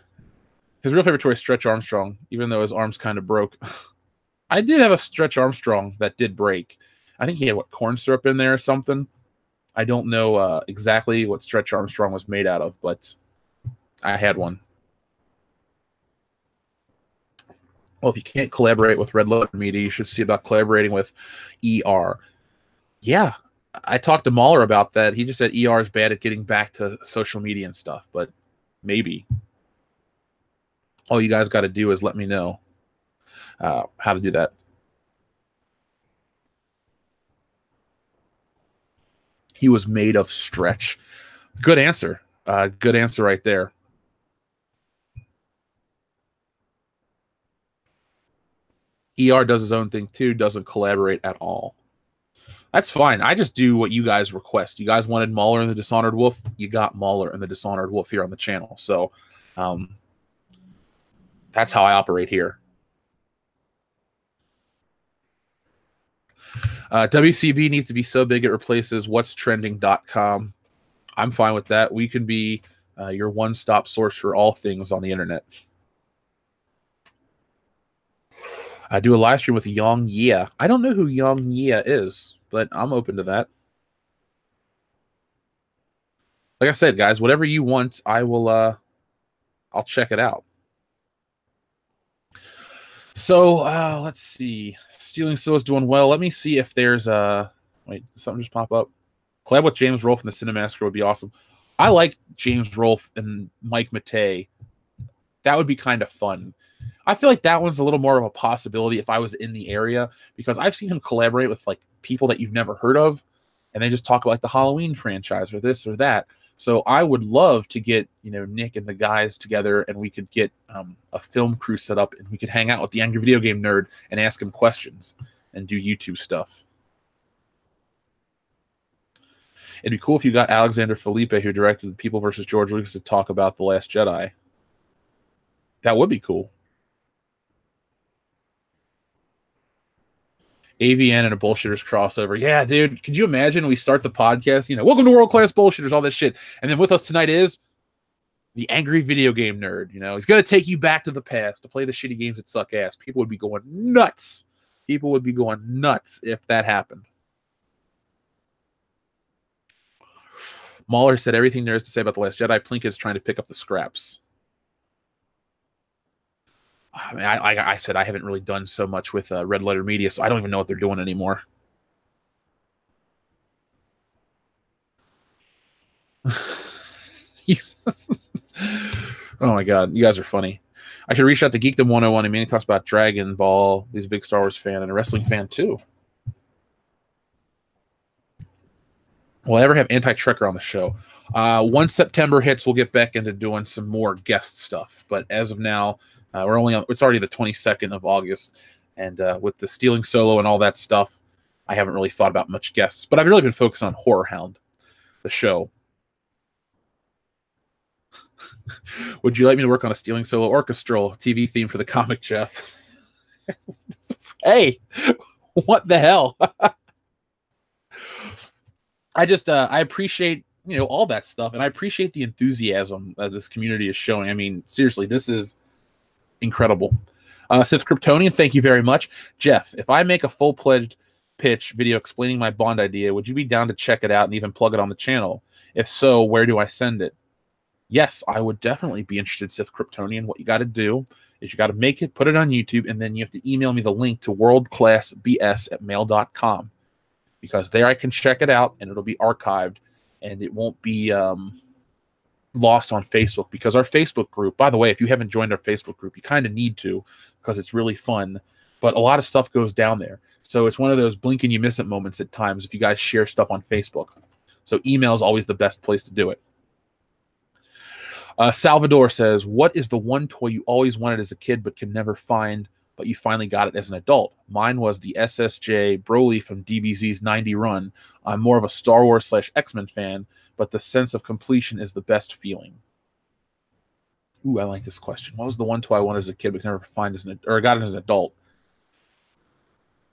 his real favorite toy is Stretch Armstrong, even though his arms kind of broke. I did have a Stretch Armstrong that did break. I think he had, what, corn syrup in there or something. I don't know exactly what Stretch Armstrong was made out of, but I had one. Well, if you can't collaborate with Red Letter Media, you should see about collaborating with ER. Yeah, I talked to Mahler about that. He just said ER is bad at getting back to social media and stuff, but maybe. All you guys got to do is let me know how to do that. He was made of stretch. Good answer. Good answer right there. ER does his own thing too, doesn't collaborate at all. That's fine. I just do what you guys request. You guys wanted Mahler and the Dishonored Wolf. You got Mahler and the Dishonored Wolf here on the channel. So that's how I operate here. WCB needs to be so big it replaces whatstrending.com. I'm fine with that. We can be your one-stop source for all things on the internet. I do a live stream with Yang Ye. I don't know who Yang Ye is, but I'm open to that. Like I said, guys, whatever you want, I will. I'll check it out. So let's see. Stealing Still is doing well. Let me see if there's wait, did something just pop up? Collab with James Rolfe and the Cinemassacre would be awesome. I like James Rolfe and Mike Matei. That would be kind of fun. I feel like that one's a little more of a possibility if I was in the area, because I've seen him collaborate with like people that you've never heard of, and they just talk about like the Halloween franchise or this or that. So I would love to get, you know, Nick and the guys together, and we could get a film crew set up, and we could hang out with the Angry Video Game Nerd and ask him questions and do YouTube stuff. It'd be cool if you got Alexander Felipe, who directed People versus George Lucas, to talk about The Last Jedi. That would be cool. AVN and a Bullshitters crossover. Yeah, dude. Could you imagine we start the podcast, you know, welcome to World Class Bullshitters, all this shit. And then with us tonight is the Angry Video Game Nerd. You know, he's going to take you back to the past to play the shitty games that suck ass. People would be going nuts. People would be going nuts if that happened. Mahler said everything there is to say about The Last Jedi. Plinkett is trying to pick up the scraps. I mean, I said I haven't really done so much with Red Letter Media, so I don't even know what they're doing anymore. Oh my god, you guys are funny. I should reach out to Geekdom 101. I mean, he talks about Dragon Ball. He's a big Star Wars fan and a wrestling fan too. Will I ever have Anti-Trekker on the show? Once September hits, we'll get back into doing some more guest stuff. But as of now, we're only on, it's already the 22nd of August. And with the Stealing Solo and all that stuff, I haven't really thought about much guests. But I've really been focused on Horror Hound, the show. Would you like me to work on a Stealing Solo orchestral TV theme for the comic, Jeff? Hey, what the hell? I appreciate, you know, all that stuff, and I appreciate the enthusiasm that this community is showing. I mean, seriously, this is incredible. Sith Kryptonian, thank you very much. Jeff, if I make a full-pledged pitch video explaining my Bond idea, would you be down to check it out and even plug it on the channel? If so, where do I send it? Yes, I would definitely be interested, Sith Kryptonian. What you got to do is you got to make it, put it on YouTube, and then you have to email me the link to worldclassbs@mail.com. Because there I can check it out, and it'll be archived, and it won't be lost on Facebook. Because our Facebook group, by the way, if you haven't joined our Facebook group, you kind of need to, because it's really fun. But a lot of stuff goes down there. So it's one of those blink and you miss it moments at times if you guys share stuff on Facebook. So email is always the best place to do it. Salvador says, what is the one toy you always wanted as a kid but can never find, but you finally got it as an adult? Mine was the SSJ Broly from DBZ's 90 run. I'm more of a Star Wars / X-Men fan, but the sense of completion is the best feeling. Ooh, I like this question. What was the one toy I wanted as a kid but could never find or got it as an adult?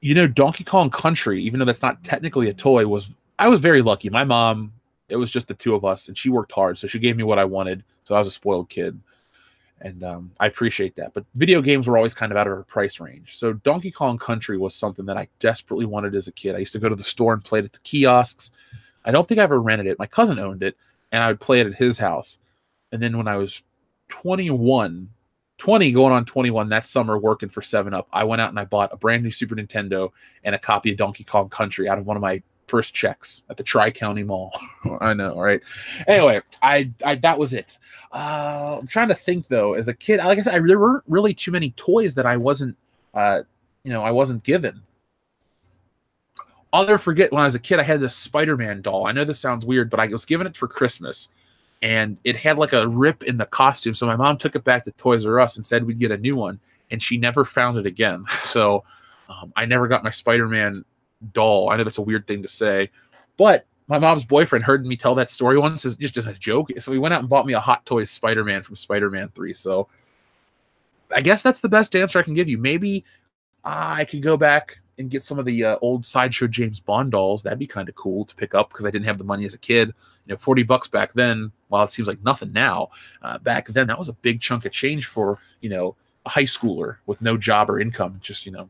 You know, Donkey Kong Country, even though that's not technically a toy, I was very lucky. My mom, it was just the two of us, and she worked hard, so she gave me what I wanted. So I was a spoiled kid, and I appreciate that. But video games were always kind of out of her price range. So Donkey Kong Country was something that I desperately wanted as a kid. I used to go to the store and play it at the kiosks. I don't think I ever rented it. My cousin owned it, and I would play it at his house. And then when I was 20 going on 21 that summer working for 7-Up, I went out and I bought a brand new Super Nintendo and a copy of Donkey Kong Country out of one of my first checks at the Tri-County Mall. I know, right? Anyway, I that was it. I'm trying to think though. As a kid, like I said, there weren't really too many toys that I wasn't given. I'll never forget when I was a kid, I had this Spider-Man doll. I know this sounds weird, but I was given it for Christmas, and it had like a rip in the costume. So my mom took it back to Toys R Us and said we'd get a new one, and she never found it again. So I never got my Spider-Man doll. I know that's a weird thing to say, but my mom's boyfriend heard me tell that story once just as a joke. So he went out and bought me a Hot Toys Spider-Man from Spider-Man 3. So I guess that's the best answer I can give you. Maybe I could go back and get some of the old Sideshow James Bond dolls. That'd be kind of cool to pick up because I didn't have the money as a kid. You know, $40 back then, while it seems like nothing now, back then that was a big chunk of change for, you know, a high schooler with no job or income, just, you know,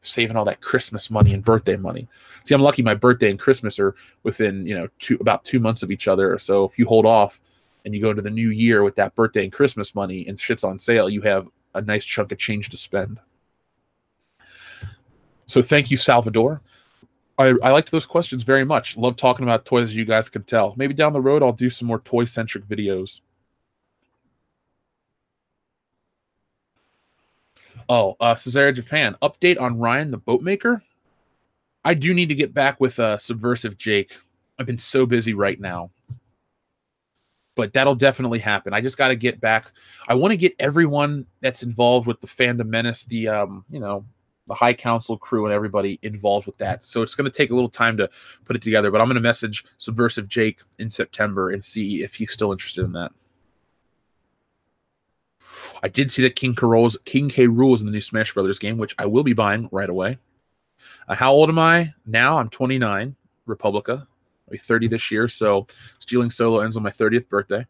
saving all that Christmas money and birthday money. See, I'm lucky my birthday and Christmas are within, you know, about 2 months of each other. So if you hold off and you go into the new year with that birthday and Christmas money and shit's on sale, you have a nice chunk of change to spend. So thank you, Salvador. I liked those questions very much. Love talking about toys, as you guys can tell. Maybe down the road, I'll do some more toy-centric videos. Oh, Cesare Japan. Update on Ryan the Boatmaker? I do need to get back with Subversive Jake. I've been so busy right now. But that'll definitely happen. I just got to get back. I want to get everyone that's involved with the Fandom Menace, the, you know, the High Council crew and everybody involved with that. So it's going to take a little time to put it together, but I'm going to message Subversive Jake in September and see if he's still interested in that. I did see that King K. Rool is in the new Smash Brothers game, which I will be buying right away. How old am I now? I'm 29, Republica. I'll be 30 this year, so Stealing Solo ends on my 30th birthday.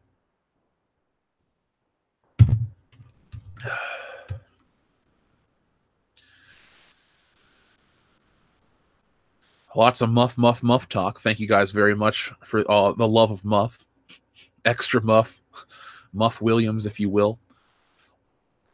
Lots of muff talk. Thank you guys very much for the love of Muff. Extra Muff. Muff Williams, if you will.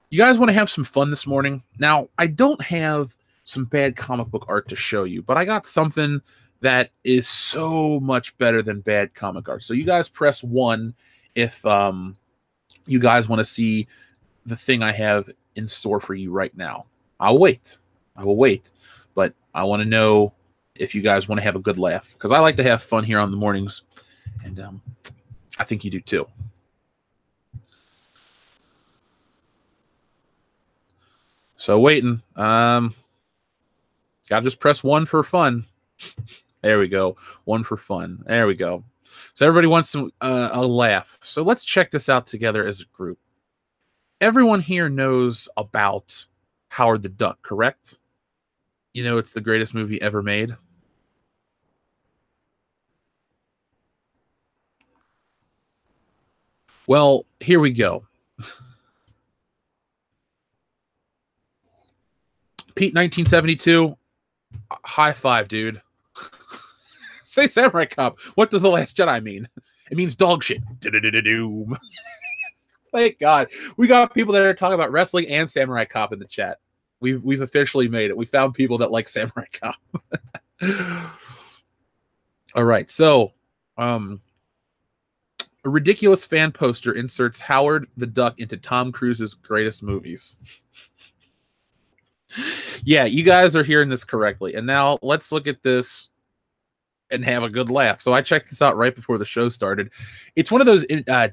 You guys want to have some fun this morning? Now, I don't have some bad comic book art to show you, but I got something that is so much better than bad comic art. So you guys press 1 if you guys want to see the thing I have in store for you right now. I'll wait. I will wait. But I want to know if you guys want to have a good laugh, because I like to have fun here on the mornings, and I think you do too. So waiting. Gotta just press 1 for fun. There we go. 1 for fun. There we go. So everybody wants some a laugh. So let's check this out together as a group. Everyone here knows about Howard the Duck, correct? You know it's the greatest movie ever made. Well, here we go. Pete, 1972. High five, dude. Say Samurai Cop. What does The Last Jedi mean? It means dog shit. Doom. Thank God. We got people that are talking about wrestling and Samurai Cop in the chat. We've officially made it. We found people that like Samurai Cop. All right. So, a ridiculous fan poster inserts Howard the Duck into Tom Cruise's greatest movies. Yeah, you guys are hearing this correctly. And now let's look at this and have a good laugh. So I checked this out right before the show started. It's one of those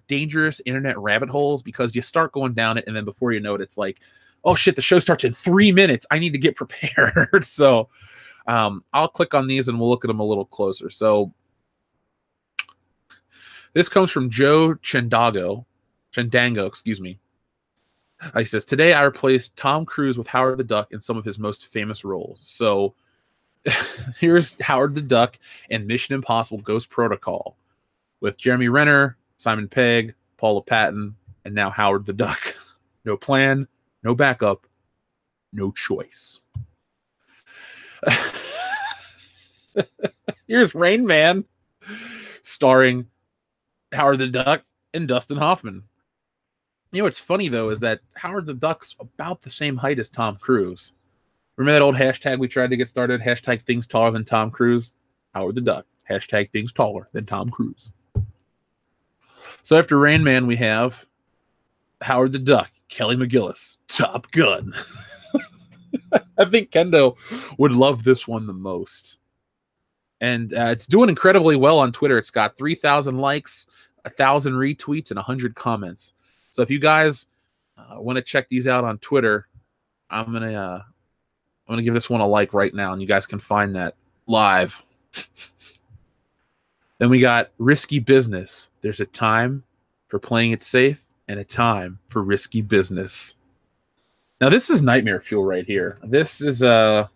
dangerous internet rabbit holes because you start going down it, and then before you know it, it's like, oh shit, the show starts in 3 minutes. I need to get prepared. So I'll click on these and we'll look at them a little closer. So this comes from Joe Chendango, excuse me. He says, today I replaced Tom Cruise with Howard the Duck in some of his most famous roles. So here's Howard the Duck in Mission Impossible Ghost Protocol with Jeremy Renner, Simon Pegg, Paula Patton, and now Howard the Duck. No plan, no backup, no choice. Here's Rain Man, starring Howard the Duck and Dustin Hoffman. You know what's funny, though, is that Howard the Duck's about the same height as Tom Cruise. Remember that old hashtag we tried to get started? Hashtag things taller than Tom Cruise? Howard the Duck. Hashtag things taller than Tom Cruise. So after Rain Man, we have Howard the Duck, Kelly McGillis, Top Gun. I think Kendo would love this one the most. And it's doing incredibly well on Twitter. It's got 3,000 likes, 1,000 retweets, and 100 comments. So if you guys want to check these out on Twitter, I'm gonna give this one a like right now, and you guys can find that live. Then we got Risky Business. There's a time for playing it safe and a time for risky business. Now this is nightmare fuel right here. This is I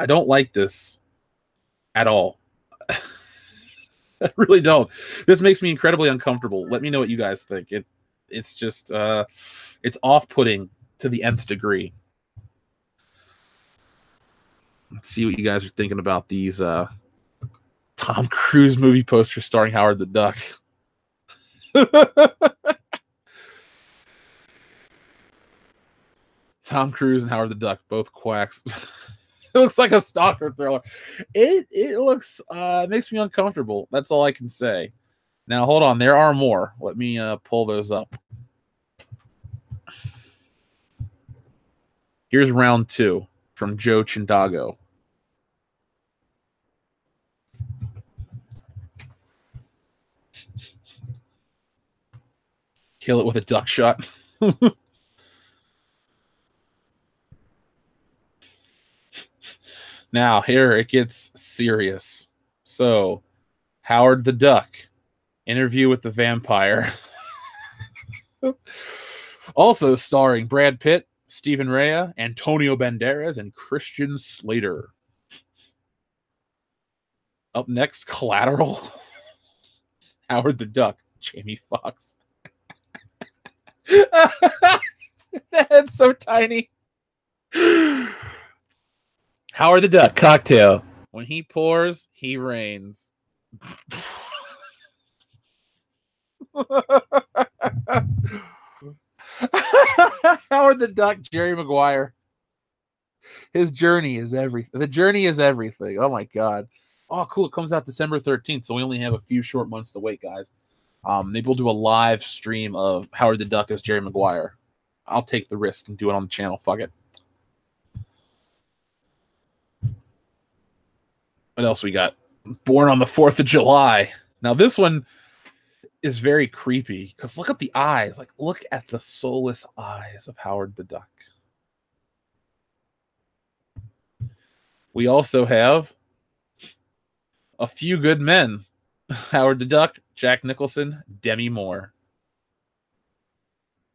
don't like this at all. I really don't. This makes me incredibly uncomfortable. Let me know what you guys think. It's just it's off-putting to the nth degree. Let's see what you guys are thinking about these Tom Cruise movie posters starring Howard the Duck. Tom Cruise and Howard the Duck, both quacks. It looks like a stalker thriller. It looks makes me uncomfortable. That's all I can say. Now hold on, there are more. Let me pull those up. Here's round 2 from Joe Chindago. Kill it with a duck shot. Now, here it gets serious. So, Howard the Duck, Interview with the Vampire. Also starring Brad Pitt, Stephen Rea, Antonio Banderas, and Christian Slater. Up next, Collateral. Howard the Duck, Jamie Foxx. That head's so tiny. Howard the Duck, Cocktail. When he pours, he rains. Howard the Duck, Jerry Maguire. His journey is everything. The journey is everything. Oh my God. Oh, cool. It comes out December 13th, so we only have a few short months to wait, guys. Maybe we'll do a live stream of Howard the Duck as Jerry Maguire. I'll take the risk and do it on the channel. Fuck it. What else we got? Born on the 4th of July. Now, this one is very creepy because look at the eyes. Like, look at the soulless eyes of Howard the Duck. We also have A Few Good Men. Howard the Duck, Jack Nicholson, Demi Moore.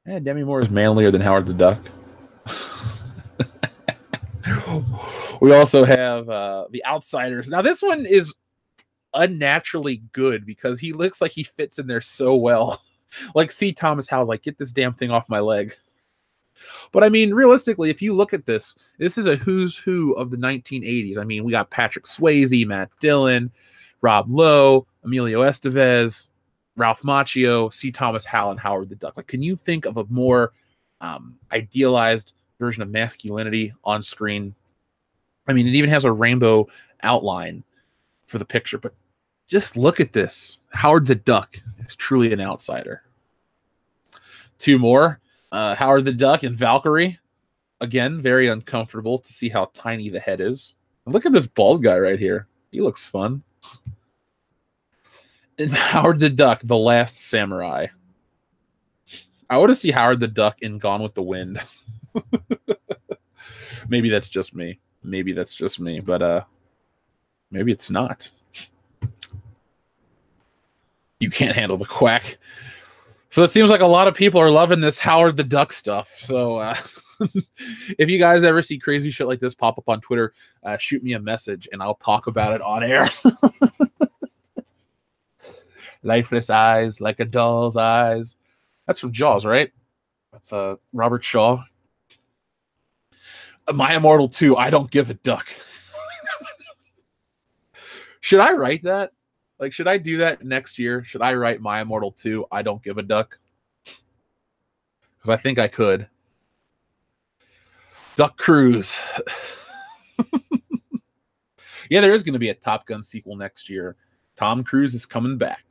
Yeah, Demi Moore is manlier than Howard the Duck. We also have The Outsiders. Now, this one is unnaturally good because he looks like he fits in there so well. Like C. Thomas Howell, like, get this damn thing off my leg. But I mean, realistically, if you look at this, this is a who's who of the 1980s. I mean, we got Patrick Swayze, Matt Dillon, Rob Lowe, Emilio Estevez, Ralph Macchio, C. Thomas Howell, and Howard the Duck. Like, can you think of a more idealized version of masculinity on screen? I mean, it even has a rainbow outline for the picture, but just look at this. Howard the Duck is truly an outsider. 2 more. Howard the Duck and Valkyrie. Again, very uncomfortable to see how tiny the head is. And look at this bald guy right here. He looks fun. And Howard the Duck, The Last Samurai. I want to see Howard the Duck in Gone with the Wind. Maybe that's just me. Maybe that's just me, but maybe it's not. You can't handle the quack. So it seems like a lot of people are loving this Howard the Duck stuff. So if you guys ever see crazy shit like this pop up on Twitter, shoot me a message and I'll talk about it on air. Lifeless eyes like a doll's eyes. That's from Jaws, right? That's Robert Shaw. My Immortal 2, I don't give a duck. Should I write that? Like, should I do that next year? Should I write My Immortal 2, I don't give a duck? Because I think I could. Duck Cruise. Yeah, there is going to be a Top Gun sequel next year. Tom Cruise is coming back.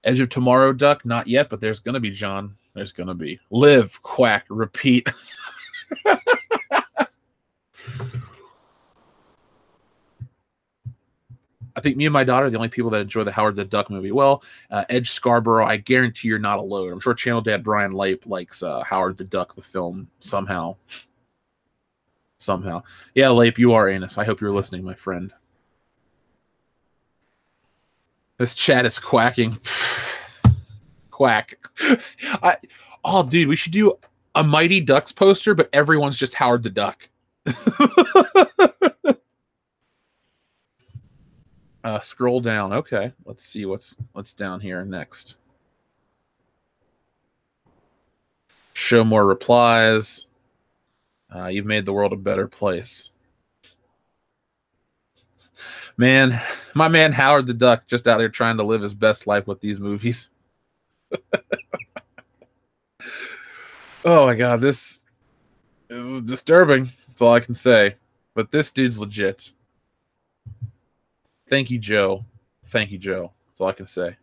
Edge of Tomorrow, Duck? Not yet, but there's going to be, John. There's going to be. Live, quack, repeat. I think me and my daughter are the only people that enjoy the Howard the Duck movie. Well, Edge Scarborough, I guarantee you're not alone. I'm sure Channel Dad Brian Leip likes Howard the Duck, the film, somehow. Somehow. Yeah, Leip, you are Anus. I hope you're listening, my friend. This chat is quacking. Quack. Oh, dude, we should do a Mighty Ducks poster, but everyone's just Howard the Duck. Scroll down. Okay, let's see what's down here next. Show more replies. You've made the world a better place. Man, my man Howard the Duck just out here trying to live his best life with these movies. Oh my god, this is disturbing. That's all I can say. But this dude's legit. Thank you, Joe. Thank you, Joe. That's all I can say.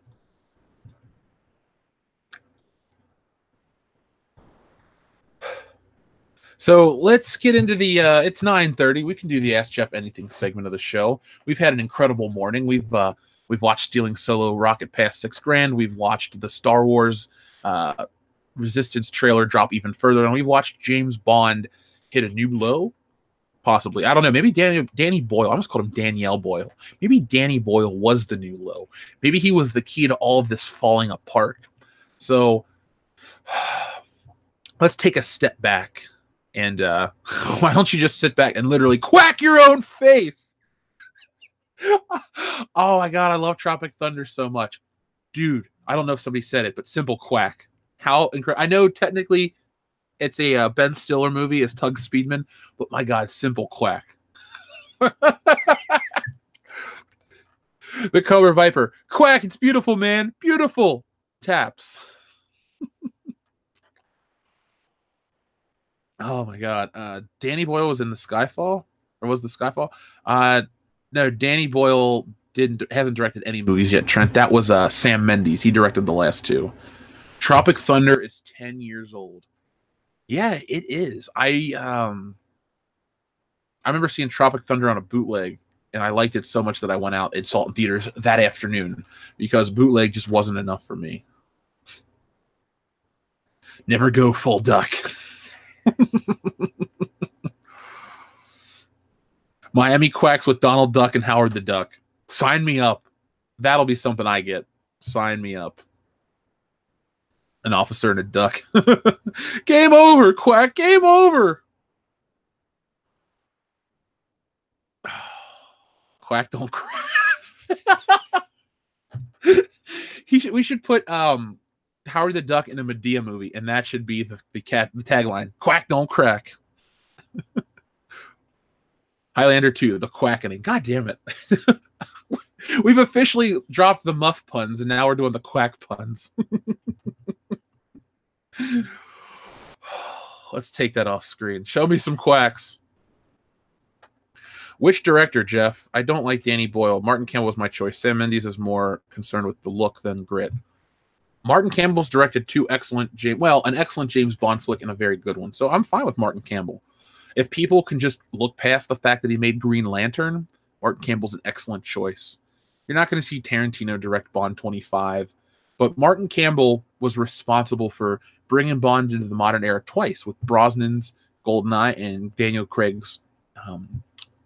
So let's get into the it's 9:30. We can do the Ask Jeff Anything segment of the show. We've had an incredible morning. We've watched Stealing Solo rocket past $6 grand. We've watched the Star Wars Resistance trailer drop even further, and we've watched James Bond hit a new low. Possibly. I don't know. Maybe Danny Boyle. I almost called him Danielle Boyle. Maybe Danny Boyle was the new low. Maybe he was the key to all of this falling apart. So let's take a step back. And why don't you just sit back and literally quack your own face? Oh, my God. I love Tropic Thunder so much. Dude, I don't know if somebody said it, but simple quack. How incredible. I know technically it's a Ben Stiller movie as Tug Speedman, but my God, simple quack. The Cobra Viper. Quack, it's beautiful, man. Beautiful. Taps. Oh, my God. Danny Boyle was in the Skyfall? Or was the Skyfall? No, Danny Boyle hasn't directed any movies yet, Trent. That was Sam Mendes. He directed the last two. Tropic Thunder is 10 years old. Yeah, it is. I remember seeing Tropic Thunder on a bootleg, and I liked it so much that I went out and saw it in theaters that afternoon because bootleg just wasn't enough for me. Never go full duck. Miami Quacks with Donald Duck and Howard the Duck. Sign me up. That'll be something I get. Sign me up. An officer and a duck. Game over, Quack. Game over. Quack don't cry. We should put Howard the Duck in a Medea movie, and that should be the tagline. Quack don't crack. Highlander 2, the quackening. God damn it. We've officially dropped the muff puns, and now we're doing the quack puns. Let's take that off screen. Show me some quacks. Which director, Jeff? I don't like Danny Boyle. Martin Campbell was my choice. Sam Mendes is more concerned with the look than grit. Martin Campbell's directed an excellent James Bond flick and a very good one. So I'm fine with Martin Campbell. If people can just look past the fact that he made Green Lantern, Martin Campbell's an excellent choice. You're not going to see Tarantino direct Bond 25, but Martin Campbell was responsible for bringing Bond into the modern era twice with Brosnan's GoldenEye and Daniel Craig's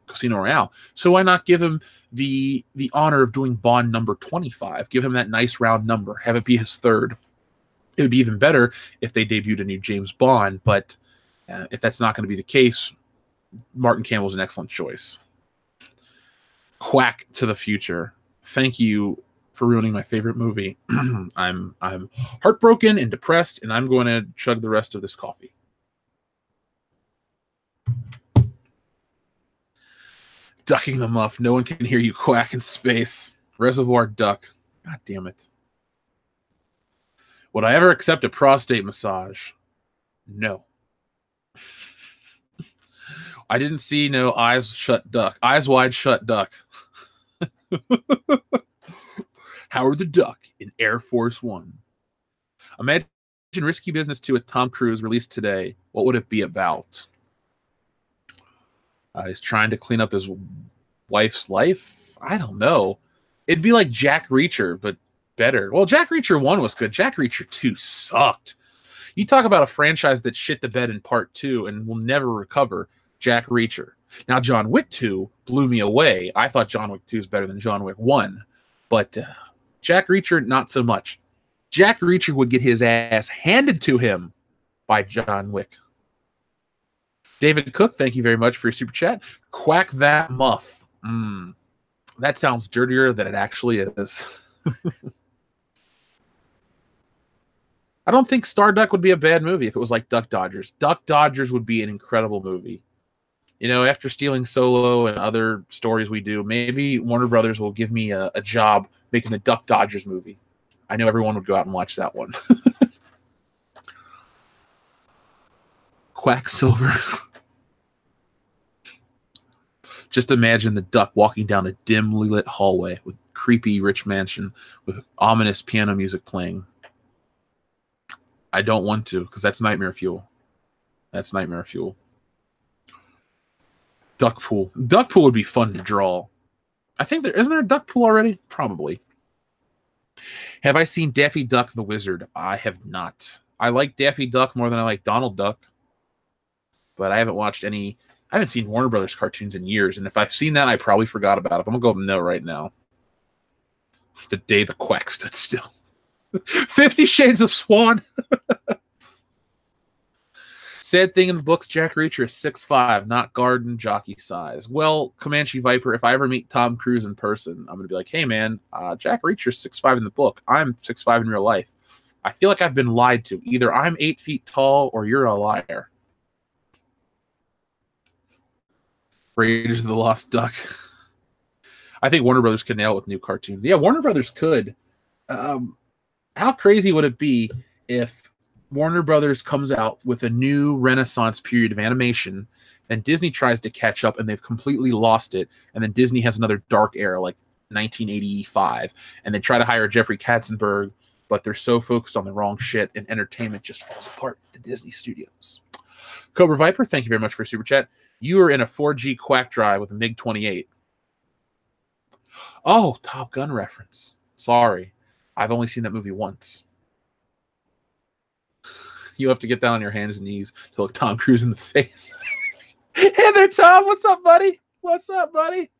Casino Royale. So why not give him the honor of doing Bond number 25? Give him that nice round number. Have it be his third. It would be even better if they debuted a new James Bond, but if that's not going to be the case, Martin Campbell's an excellent choice. Quack to the future. Thank you for ruining my favorite movie. I'm heartbroken and depressed, and I'm going to chug the rest of this coffee. Ducking the muff. No one can hear you quack in space. Reservoir duck. God damn it. Would I ever accept a prostate massage? No. I didn't see no eyes shut duck. Eyes wide shut duck. Howard the Duck in Air Force One. Imagine Risky Business 2 with Tom Cruise released today. What would it be about? He's trying to clean up his wife's life? I don't know. It'd be like Jack Reacher, but better. Well, Jack Reacher 1 was good. Jack Reacher 2 sucked. You talk about a franchise that shit the bed in part 2 and will never recover. Jack Reacher. Now, John Wick 2 blew me away. I thought John Wick 2 is better than John Wick 1. But Jack Reacher, not so much. Jack Reacher would get his ass handed to him by John Wick. David Cook, thank you very much for your super chat. Quack that muff. That sounds dirtier than it actually is. I don't think Starduck would be a bad movie if it was like Duck Dodgers. Duck Dodgers would be an incredible movie. You know, after stealing Solo and other stories we do, maybe Warner Brothers will give me a job making the Duck Dodgers movie. I know everyone would go out and watch that one. Quacksilver. Just imagine the duck walking down a dimly lit hallway with creepy rich mansion with ominous piano music playing. I don't want to, because that's nightmare fuel. That's nightmare fuel. Duck pool. Duck pool would be fun to draw. I think isn't there a duck pool already? Probably. Have I seen Daffy Duck the Wizard? I have not. I like Daffy Duck more than I like Donald Duck. But I haven't watched any. I haven't seen Warner Brothers cartoons in years. And if I've seen that, I probably forgot about it. I'm going to go no right now. The day the quack stood still. 50 Shades of Swan. Sad thing in the books, Jack Reacher is 6'5", not garden jockey size. Well, Comanche Viper, if I ever meet Tom Cruise in person, I'm going to be like, hey, man, Jack Reacher's 6'5" in the book. I'm 6'5" in real life. I feel like I've been lied to. Either I'm 8 feet tall or you're a liar. Raiders of the Lost Duck. I think Warner Brothers could nail it with new cartoons. Yeah, Warner Brothers could. How crazy would it be if Warner Brothers comes out with a new Renaissance period of animation, and Disney tries to catch up, and they've completely lost it, and then Disney has another dark era, like 1985, and they try to hire Jeffrey Katzenberg, but they're so focused on the wrong shit, and entertainment just falls apart at the Disney studios. Cobra Viper, thank you very much for your super chat. You are in a 4G quack drive with a MiG-28. Oh, Top Gun reference. Sorry. I've only seen that movie once. You have to get down on your hands and knees to look Tom Cruise in the face. Hey there, Tom. What's up, buddy? What's up, buddy?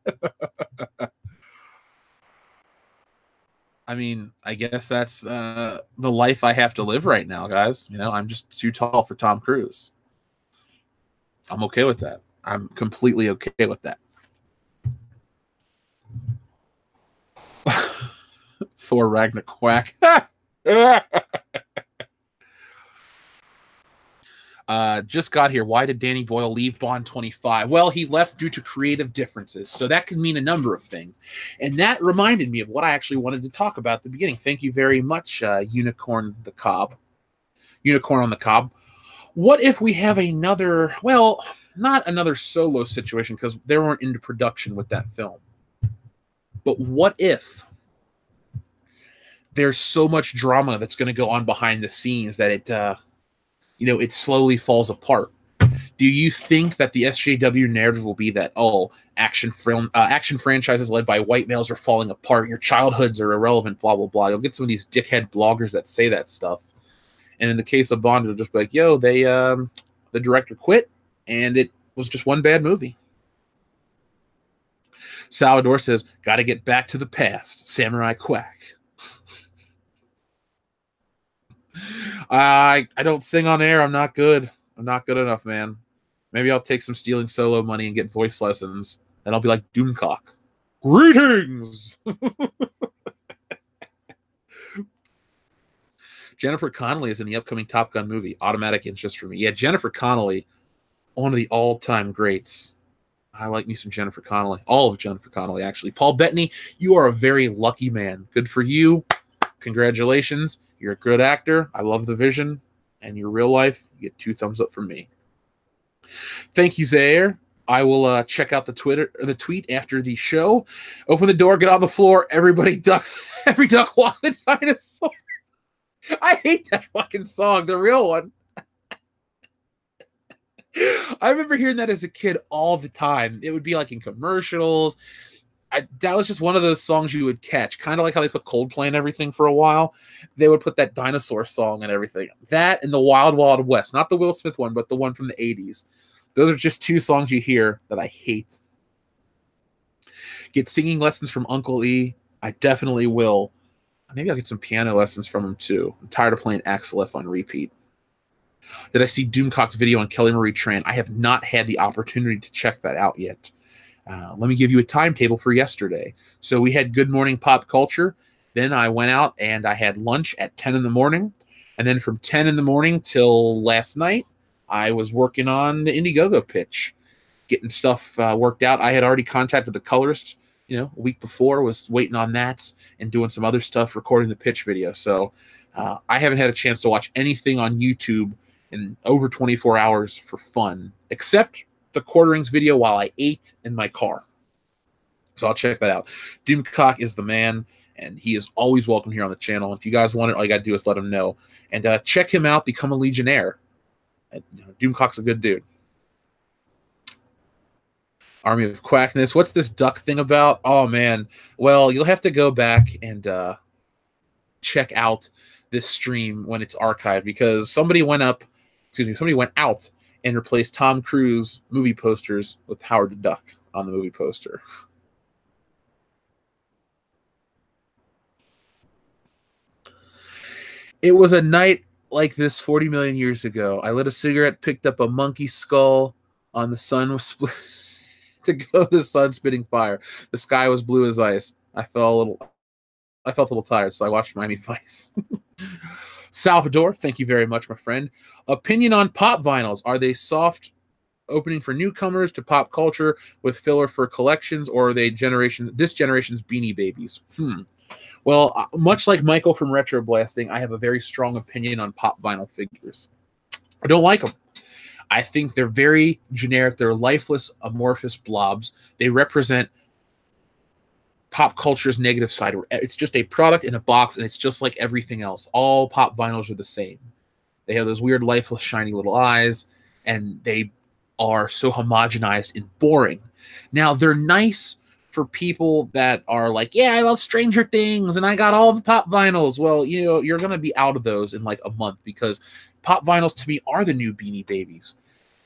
I mean, I guess that's the life I have to live right now, guys. You know, I'm just too tall for Tom Cruise. I'm okay with that. I'm completely okay with that. Thor Ragnarok quack. Just got here. Why did Danny Boyle leave Bond 25? Well, he left due to creative differences. So that could mean a number of things. And that reminded me of what I actually wanted to talk about at the beginning. Thank you very much, Unicorn the Cob. Unicorn on the Cob. What if we have another, well, not another solo situation because they weren't into production with that film. But what if there's so much drama that's going to go on behind the scenes that it, it slowly falls apart? Do you think that the SJW narrative will be that, oh, action franchises led by white males are falling apart, your childhoods are irrelevant, blah, blah, blah? You'll get some of these dickhead bloggers that say that stuff. And in the case of Bond, it'll just be like, yo, the director quit, and it was just one bad movie. Salvador says, got to get back to the past. Samurai Quack. I don't sing on air. I'm not good. I'm not good enough, man. Maybe I'll take some stealing solo money and get voice lessons. Then I'll be like Doomcock. Greetings! Jennifer Connelly is in the upcoming Top Gun movie. Automatic interest for me. Yeah, Jennifer Connelly, one of the all-time greats. I like me some Jennifer Connelly. All of Jennifer Connelly, actually. Paul Bettany, you are a very lucky man. Good for you. Congratulations. You're a good actor. I love the vision. And your real life, you get 2 thumbs up from me. Thank you, Zaire. I will check out the tweet after the show. Open the door, get on the floor. Everybody duck. Every duck walk the dinosaur. I hate that fucking song, the real one. I remember hearing that as a kid all the time. It would be like in commercials. That was just one of those songs you would catch. Kind of like how they put Coldplay and everything for a while. They would put that dinosaur song and everything. That and the Wild Wild West. Not the Will Smith one, but the one from the 80s. Those are just 2 songs you hear that I hate. Get singing lessons from Uncle E. I definitely will. Maybe I'll get some piano lessons from him too. I'm tired of playing Axel F on repeat. Did I see Doomcock's video on Kelly Marie Tran? I have not had the opportunity to check that out yet. Let me give you a timetable for yesterday. So we had Good Morning Pop Culture. Then I went out and I had lunch at 10 in the morning. And then from 10 in the morning till last night, I was working on the Indiegogo pitch, getting stuff worked out. I had already contacted the colorist, a week before, was waiting on that and doing some other stuff, recording the pitch video. So I haven't had a chance to watch anything on YouTube in over 24 hours for fun, except the Quarterings video while I ate in my car. So I'll check that out. Doomcock is the man, and he is always welcome here on the channel. If you guys want it, all you got to do is let him know. And check him out, become a Legionnaire. Doomcock's a good dude. Army of Quackness. What's this duck thing about? Oh, man. Well, you'll have to go back and check out this stream when it's archived, because somebody went out and replaced Tom Cruise movie posters with Howard the Duck on the movie poster. It was a night like this 40 million years ago. I lit a cigarette, picked up a monkey skull on the sun was split to go the sun spitting fire. The sky was blue as ice. I felt a little tired, so I watched Miami Vice. Salvador, thank you very much, my friend. Opinion on pop vinyls. Are they soft opening for newcomers to pop culture with filler for collections, or are they this generation's Beanie Babies? Well, much like Michael from Retro Blasting, I have a very strong opinion on pop vinyl figures. I don't like them. I think they're very generic. They're lifeless, amorphous blobs. They represent pop culture's negative side. It's just a product in a box, and it's just like everything else. All pop vinyls are the same. They have those weird, lifeless, shiny little eyes, and they are so homogenized and boring. Now, they're nice for people that are like, yeah, I love Stranger Things, and I got all the pop vinyls. Well, you're going to be out of those in like a month, because pop vinyls to me are the new Beanie Babies.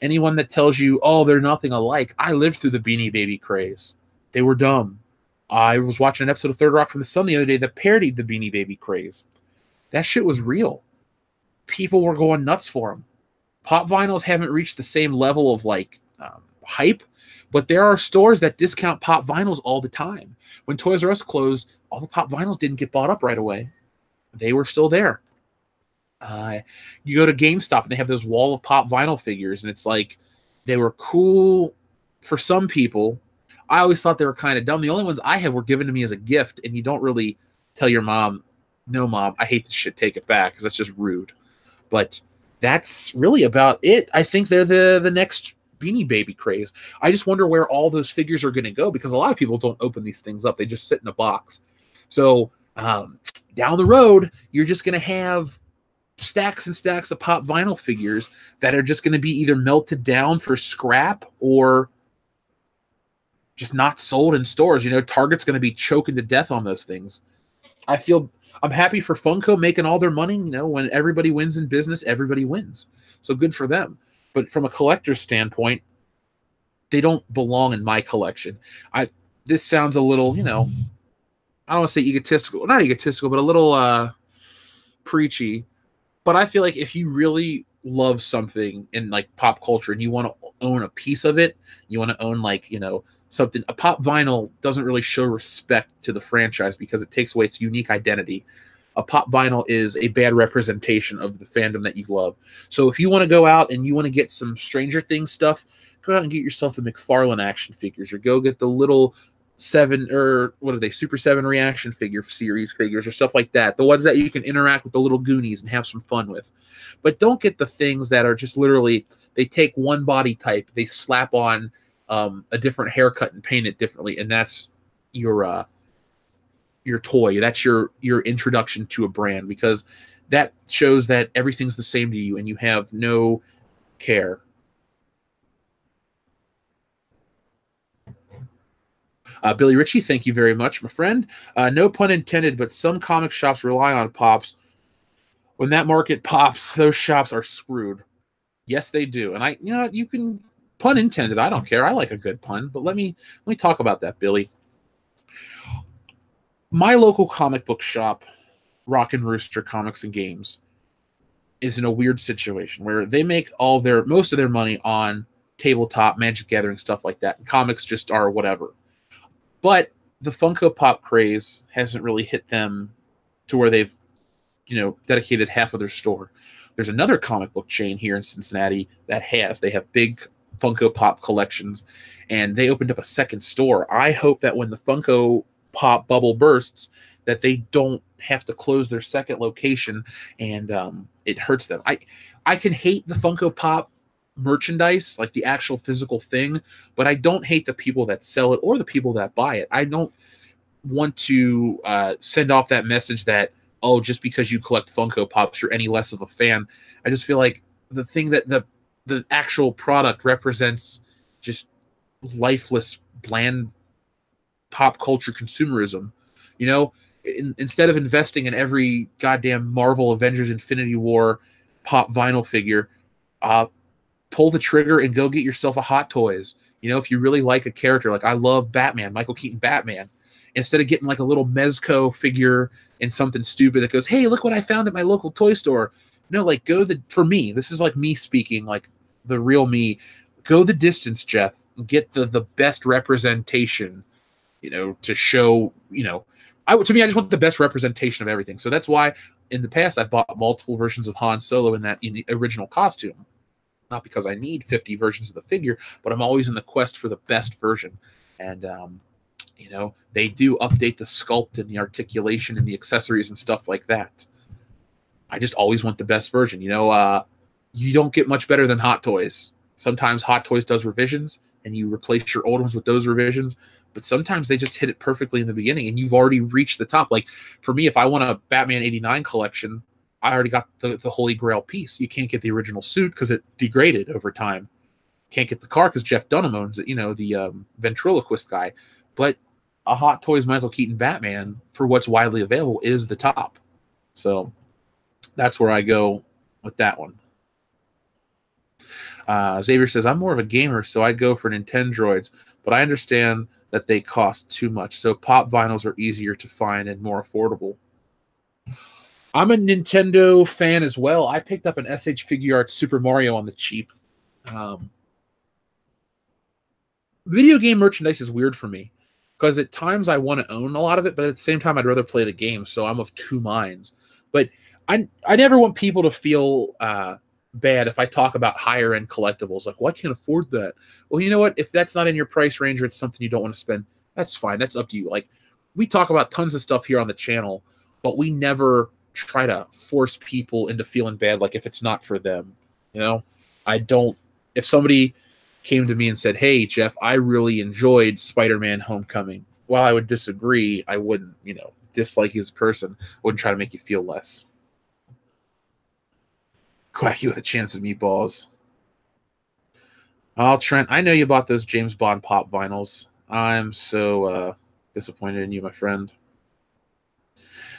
Anyone that tells you, oh, they're nothing alike, I lived through the Beanie Baby craze. They were dumb. I was watching an episode of Third Rock from the Sun the other day that parodied the Beanie Baby craze. That shit was real. People were going nuts for them. Pop vinyls haven't reached the same level of hype, but there are stores that discount pop vinyls all the time. When Toys R Us closed, all the pop vinyls didn't get bought up right away. They were still there. You go to GameStop and they have this wall of pop vinyl figures, and it's like they were cool for some people. I always thought they were kind of dumb. The only ones I had were given to me as a gift, and you don't really tell your mom, no, Mom, I hate this shit, take it back, because that's just rude. But that's really about it. I think they're the next Beanie Baby craze. I just wonder where all those figures are going to go, because a lot of people don't open these things up. They just sit in a box. So down the road, you're just going to have stacks and stacks of Pop Vinyl figures that are just going to be either melted down for scrap or just not sold in stores. Target's going to be choking to death on those things. I'm happy for Funko making all their money. When everybody wins in business, everybody wins. So good for them. But from a collector's standpoint, they don't belong in my collection. This sounds a little, I don't want to say egotistical, not egotistical, but a little preachy. But I feel like if you really love something in like pop culture and you want to own a piece of it, you want to own something, a Pop Vinyl doesn't really show respect to the franchise because it takes away its unique identity. A Pop Vinyl is a bad representation of the fandom that you love. So if you want to go out and you want to get some Stranger Things stuff, go out and get yourself the McFarlane action figures, or go get the little Super 7 reaction figure series figures or stuff like that. The ones that you can interact with the little Goonies and have some fun with. But don't get the things that are just literally, they take one body type, they slap on a different haircut and paint it differently, and that's your toy. That's your introduction to a brand, because that shows that everything's the same to you and you have no care. Billy Ritchie, thank you very much, my friend. No pun intended, but some comic shops rely on Pops. When that market pops, those shops are screwed. Yes, they do. And you can, pun intended, I don't care. I like a good pun, but let me talk about that, Billy. My local comic book shop, Rock and Rooster Comics and Games, is in a weird situation where they make most of their money on tabletop, Magic Gathering, stuff like that. And comics just are whatever. But the Funko Pop craze hasn't really hit them to where they've, dedicated half of their store. There's another comic book chain here in Cincinnati that they have big Funko Pop collections, and they opened up a second store. I hope that when the Funko Pop bubble bursts, that they don't have to close their second location and it hurts them. I can hate the Funko Pop merchandise, like the actual physical thing, but I don't hate the people that sell it or the people that buy it. I don't want to send off that message that, oh, just because you collect Funko Pops, you're any less of a fan. I just feel like the thing that the actual product represents just lifeless, bland pop culture consumerism. Instead of investing in every goddamn Marvel Avengers Infinity War Pop Vinyl figure, pull the trigger and go get yourself a Hot Toys. If you really like a character, like I love Batman, Michael Keaton Batman, instead of getting like a little Mezco figure and something stupid that goes, hey, look what I found at my local toy store. For me, this is like me speaking, like the real me, go the distance, Jeff, and get the best representation, to show, I just want the best representation of everything. So that's why in the past I bought multiple versions of Han Solo in that original costume. Not because I need 50 versions of the figure, but I'm always in the quest for the best version. And, they do update the sculpt and the articulation and the accessories and stuff like that. I just always want the best version. You don't get much better than Hot Toys. Sometimes Hot Toys does revisions and you replace your old ones with those revisions, but sometimes they just hit it perfectly in the beginning and you've already reached the top. Like for me, if I want a Batman 89 collection, I already got the Holy Grail piece. You can't get the original suit because it degraded over time. Can't get the car because Jeff Dunham owns it, the ventriloquist guy. But a Hot Toys Michael Keaton Batman, for what's widely available, is the top. So that's where I go with that one. Xavier says, I'm more of a gamer, so I go for Nintendroids, but I understand that they cost too much. So Pop Vinyls are easier to find and more affordable. I'm a Nintendo fan as well. I picked up an SH Figuarts Super Mario on the cheap. Video game merchandise is weird for me because at times I want to own a lot of it, but at the same time I'd rather play the game, so I'm of two minds. But I never want people to feel bad if I talk about higher end collectibles. Like, well, I can't afford that. Well, you know what? If that's not in your price range or it's something you don't want to spend, that's fine. That's up to you. Like, we talk about tons of stuff here on the channel, but we never try to force people into feeling bad like if it's not for them. If somebody came to me and said, hey, Jeff, I really enjoyed Spider-Man Homecoming, while I would disagree, I wouldn't, dislike you as a person. I wouldn't try to make you feel less. Quacky with a chance of meatballs. Oh, Trent, I know you bought those James Bond pop vinyls. I'm so disappointed in you, my friend.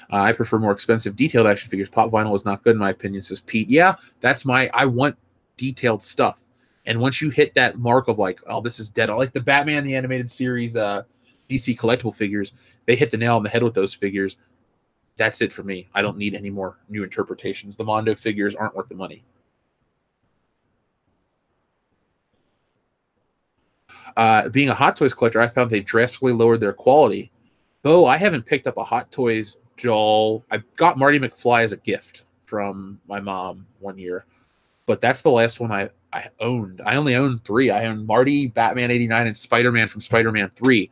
I prefer more expensive detailed action figures. Pop vinyl is not good in my opinion, says Pete. Yeah, I want detailed stuff. And once you hit that mark of like, oh, this is dead. I like the Batman the Animated Series DC collectible figures. They hit the nail on the head with those figures. That's it for me. I don't need any more new interpretations. The Mondo figures aren't worth the money. Being a Hot Toys collector, I found they drastically lowered their quality. Though I haven't picked up a Hot Toys doll. I got Marty McFly as a gift from my mom one year, but that's the last one I owned. I only owned 3. I owned Marty, Batman 89, and Spider-Man from Spider-Man 3.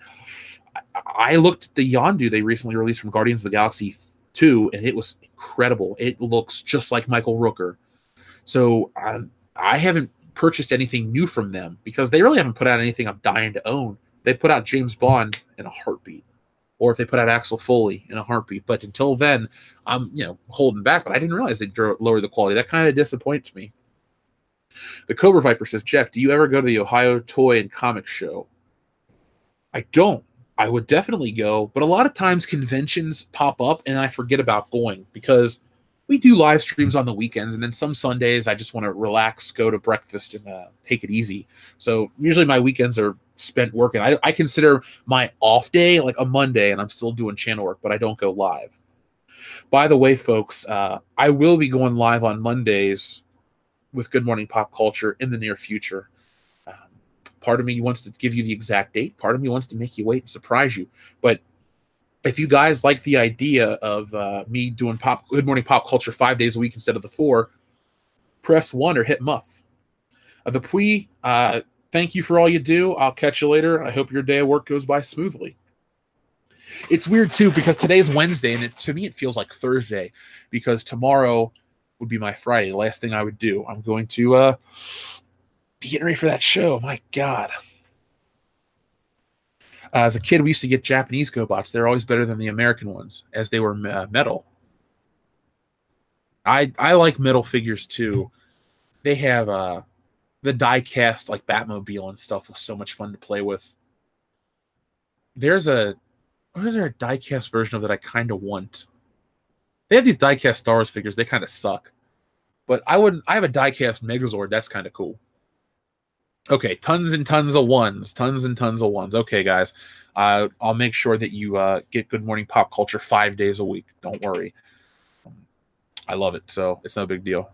I looked at the Yondu they recently released from Guardians of the Galaxy 2, and it was incredible. It looks just like Michael Rooker. So I haven't purchased anything new from them because they really haven't put out anything I'm dying to own. They put out James Bond in a heartbeat, or if they put out Axel Foley in a heartbeat. But until then, I'm holding back. But I didn't realize they'd lower the quality. That kind of disappoints me. The Cobra Viper says, Jeff, do you ever go to the Ohio Toy and Comic Show? I don't. I would definitely go, but a lot of times conventions pop up and I forget about going because we do live streams on the weekends, and then some Sundays I just want to relax, go to breakfast, and take it easy. So usually my weekends are spent working. I consider my off day like a Monday, and I'm still doing channel work, but I don't go live. By the way, folks, I will be going live on Mondays with Good Morning Pop Culture in the near future. Part of me wants to give you the exact date. Part of me wants to make you wait and surprise you. But if you guys like the idea of me doing Good Morning Pop Culture 5 days a week instead of the 4, press 1 or hit muff. The Pui, thank you for all you do. I'll catch you later. I hope your day of work goes by smoothly. It's weird, too, because today's Wednesday, and to me it feels like Thursday, because tomorrow would be my Friday. The last thing I would do. I'm going to be getting ready for that show. My God. As a kid, we used to get Japanese GoBots. They're always better than the American ones, as they were metal. I like metal figures, too. They have the die-cast, like Batmobile and stuff, was so much fun to play with. Is there a die-cast version of that I kind of want? They have these die-cast Star Wars figures. They kind of suck. But I have a die-cast Megazord. That's kind of cool. Okay, tons and tons of ones. Tons and tons of ones. Okay, guys. I'll make sure that you get Good Morning Pop Culture 5 days a week. Don't worry. I love it, so it's no big deal.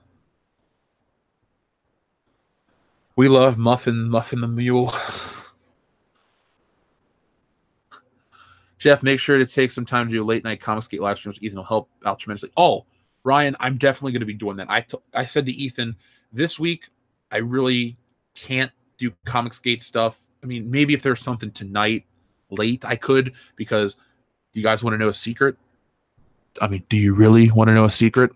We love Muffin the Mule. Jeff, make sure to take some time to do late night Comicsgate live streams. Ethan will help out tremendously. Oh, Ryan, I'm definitely going to be doing that. I said to Ethan, this week, I really can't do Comicsgate stuff. I mean, maybe if there's something tonight late, I could, because do you guys want to know a secret? I mean, do you really want to know a secret?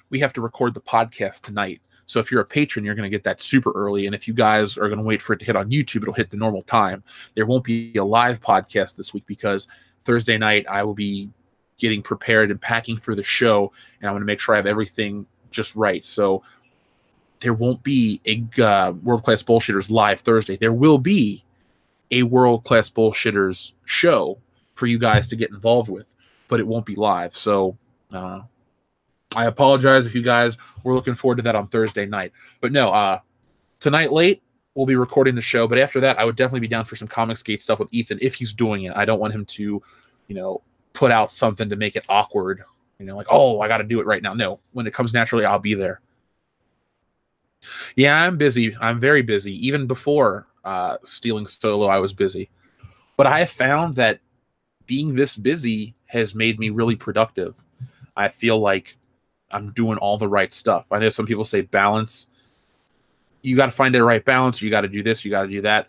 We have to record the podcast tonight. So if you're a patron, you're going to get that super early. And if you guys are going to wait for it to hit on YouTube, it'll hit the normal time. There won't be a live podcast this week because Thursday night I will be getting prepared and packing for the show, and I'm going to make sure I have everything just right. So there won't be a World Class Bullshitters live Thursday. There will be a World Class Bullshitters show for you guys to get involved with, but it won't be live. So I apologize if you guys were looking forward to that on Thursday night. But no, tonight late, we'll be recording the show. But after that, I would definitely be down for some Comicsgate stuff with Ethan if he's doing it. I don't want him to, put out something to make it awkward. Like, oh, I got to do it right now. No, when it comes naturally, I'll be there. Yeah, I'm busy. I'm very busy. Even before Stealing Solo, I was busy. But I have found that being this busy has made me really productive. I feel like I'm doing all the right stuff. I know some people say balance. You got to find the right balance. You got to do this. You got to do that.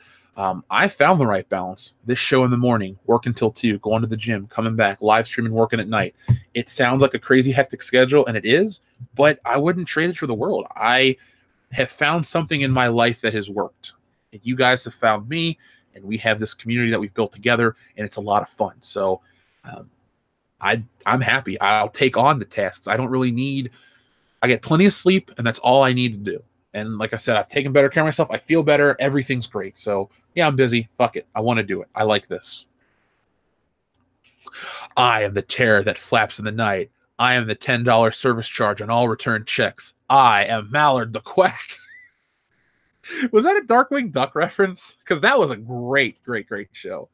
I found the right balance. This show in the morning, work until 2, going to the gym, coming back, live streaming, working at night. It sounds like a crazy hectic schedule, and it is, but I wouldn't trade it for the world. I have found something in my life that has worked. And you guys have found me, and we have this community that we've built together, and it's a lot of fun. So I'm happy. I'll take on the tasks. I don't really need I get plenty of sleep, and that's all I need to do. And like I said, I've taken better care of myself. I feel better. Everything's great. So yeah, I'm busy. Fuck it. I want to do it. I like this. I am the terror that flaps in the night. I am the $10 service charge on all return checks. I am Mallard the Quack. Was that a Darkwing Duck reference? Because that was a great show.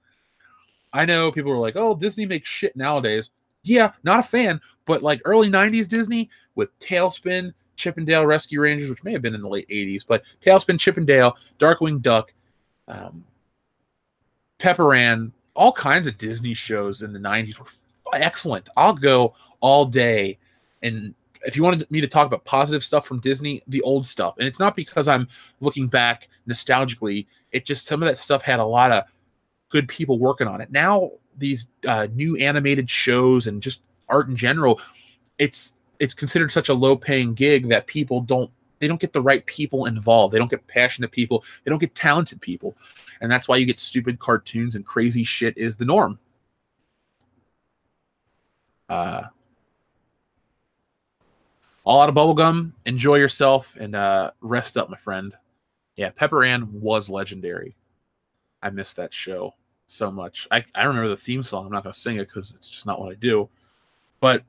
I know people were like, oh, Disney makes shit nowadays. Yeah, not a fan, but like early 90s Disney with Tailspin, Chip and Dale Rescue Rangers, which may have been in the late 80s, but Tailspin, Chip and Dale, Darkwing Duck, Pepper Ann, all kinds of Disney shows in the 90s were excellent. I'll go all day. And if you wanted me to talk about positive stuff from Disney, the old stuff. And it's not because I'm looking back nostalgically. It just, some of that stuff had a lot of good people working on it. Now, these new animated shows and just art in general, it's considered such a low-paying gig that people don't get the right people involved. They don't get passionate people. They don't get talented people. And that's why you get stupid cartoons and crazy shit is the norm. All out of bubblegum. Enjoy yourself and rest up, my friend. Yeah, Pepper Ann was legendary. I miss that show so much. I remember the theme song. I'm not going to sing it because it's just not what I do. But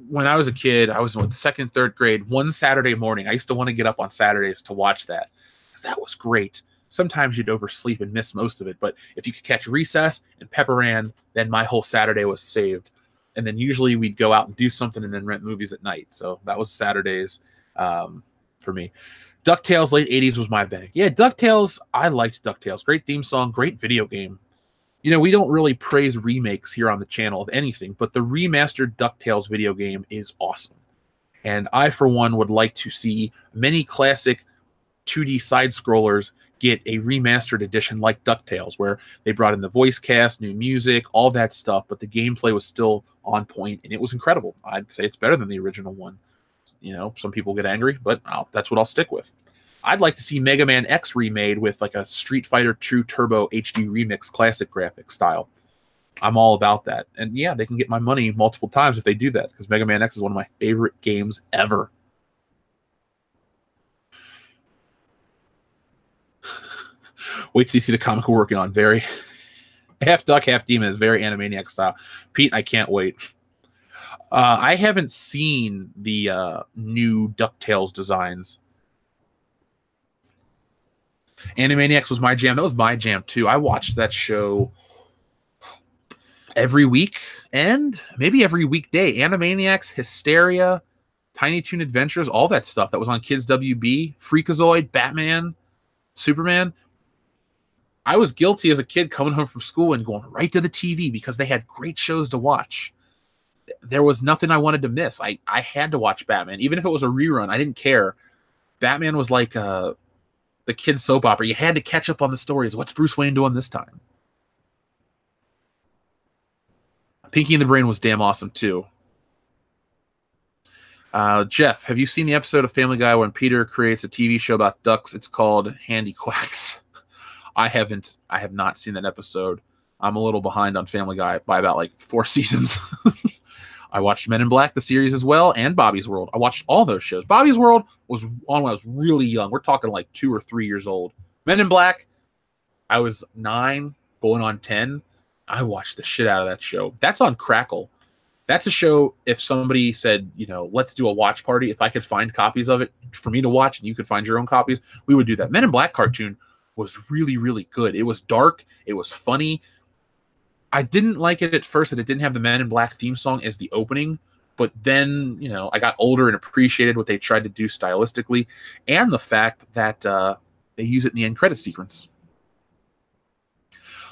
when I was a kid, I was in the second, third grade, one Saturday morning. I used to want to get up on Saturdays to watch that because that was great. Sometimes you'd oversleep and miss most of it. But if you could catch Recess and Pepper Ann, then my whole Saturday was saved. And then usually we'd go out and do something and then rent movies at night. So that was Saturdays for me. DuckTales late 80s was my bag. Yeah, DuckTales, I liked DuckTales. Great theme song, great video game. You know, we don't really praise remakes here on the channel of anything, but the remastered DuckTales video game is awesome. And I, for one, would like to see many classic 2D side-scrollers get a remastered edition like DuckTales, where they brought in the voice cast, new music, all that stuff, but the gameplay was still on point, and it was incredible. I'd say it's better than the original one. You know, some people get angry, but that's what I'll stick with. I'd like to see Mega Man X remade with like a Street Fighter 2 Turbo HD Remix classic graphic style. I'm all about that. And yeah, they can get my money multiple times if they do that, because Mega Man X is one of my favorite games ever. Wait till you see the comic we're working on. Very half duck, half demon is very Animaniac style. Pete, I can't wait. I haven't seen the new DuckTales designs. Animaniacs was my jam. That was my jam too. I watched that show every week and maybe every weekday. Animaniacs, Hysteria, Tiny Toon Adventures, all that stuff that was on Kids WB, Freakazoid, Batman, Superman. I was guilty as a kid coming home from school and going right to the TV because they had great shows to watch. There was nothing I wanted to miss. I had to watch Batman. Even if it was a rerun, I didn't care. Batman was like the kid soap opera. You had to catch up on the stories. What's Bruce Wayne doing this time? Pinky and the Brain was damn awesome too. Jeff, have you seen the episode of Family Guy when Peter creates a TV show about ducks? It's called Handy Quacks. I haven't. I have not seen that episode. I'm a little behind on Family Guy by about like 4 seasons. I watched Men in Black, the series as well, and Bobby's World. I watched all those shows. Bobby's World was on when I was really young. We're talking like 2 or 3 years old. Men in Black, I was 9, going on 10. I watched the shit out of that show. That's on Crackle. That's a show, if somebody said, you know, let's do a watch party, if I could find copies of it for me to watch and you could find your own copies, we would do that. Men in Black cartoon was really, really good. It was dark. It was funny. I didn't like it at first that it didn't have the Men in Black theme song as the opening, but then, you know, I got older and appreciated what they tried to do stylistically and the fact that they use it in the end credit sequence.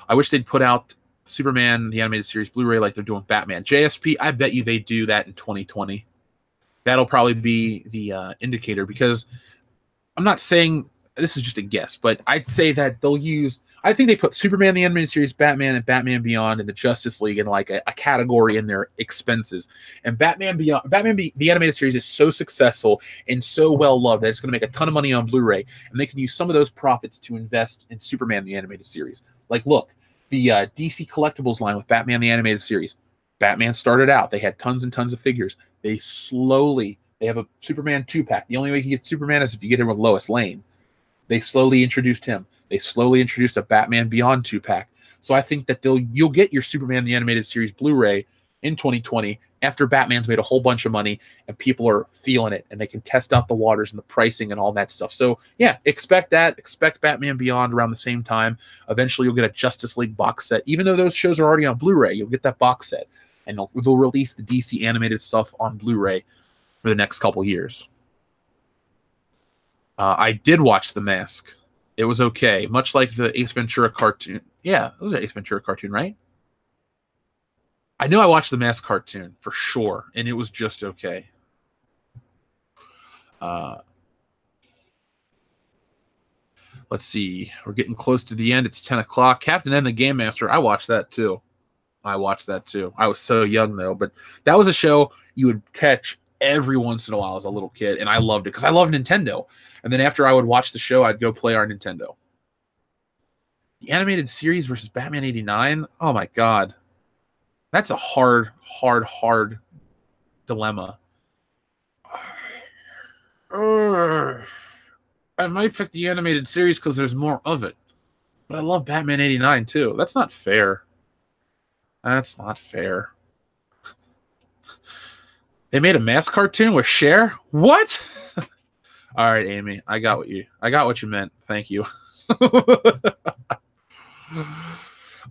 I wish they'd put out Superman, the animated series Blu-ray like they're doing Batman. JSP, I bet you they do that in 2020. That'll probably be the indicator, because I'm not saying, this is just a guess, but I'd say that they'll use, I think they put Superman, the animated series, Batman, and Batman Beyond, and the Justice League in like a category in their expenses. And Batman Beyond, the animated series is so successful and so well loved that it's going to make a ton of money on Blu-ray, and they can use some of those profits to invest in Superman, the animated series. Like, look, the DC collectibles line with Batman, the animated series. Batman started out, they had tons and tons of figures. They slowly They have a Superman 2-pack. The only way you can get Superman is if you get him with Lois Lane. They slowly introduced him. They slowly introduced a Batman Beyond 2-pack. So I think that you'll get your Superman the Animated Series Blu-ray in 2020 after Batman's made a whole bunch of money and people are feeling it and they can test out the waters and the pricing and all that stuff. So yeah, expect that. Expect Batman Beyond around the same time. Eventually you'll get a Justice League box set. Even though those shows are already on Blu-ray, you'll get that box set. And they'll release the DC animated stuff on Blu-ray for the next couple years. I did watch The Mask. It was okay. Much like the Ace Ventura cartoon. Yeah, it was an Ace Ventura cartoon, right? I know I watched the Mask cartoon for sure, and it was just okay. Let's see. We're getting close to the end. It's 10 o'clock. Captain and the Game Master. I watched that too. I was so young, though, but that was a show you would catch every once in a while as a little kid, and I loved it because I love Nintendo. And then after I would watch the show, I'd go play our Nintendo. The animated series versus Batman 89? Oh, my God. That's a hard dilemma. I might pick the animated series because there's more of it. But I love Batman 89, too. That's not fair. That's not fair. They made a Mask cartoon with Cher? What? All right, Amy. I got what you meant. Thank you.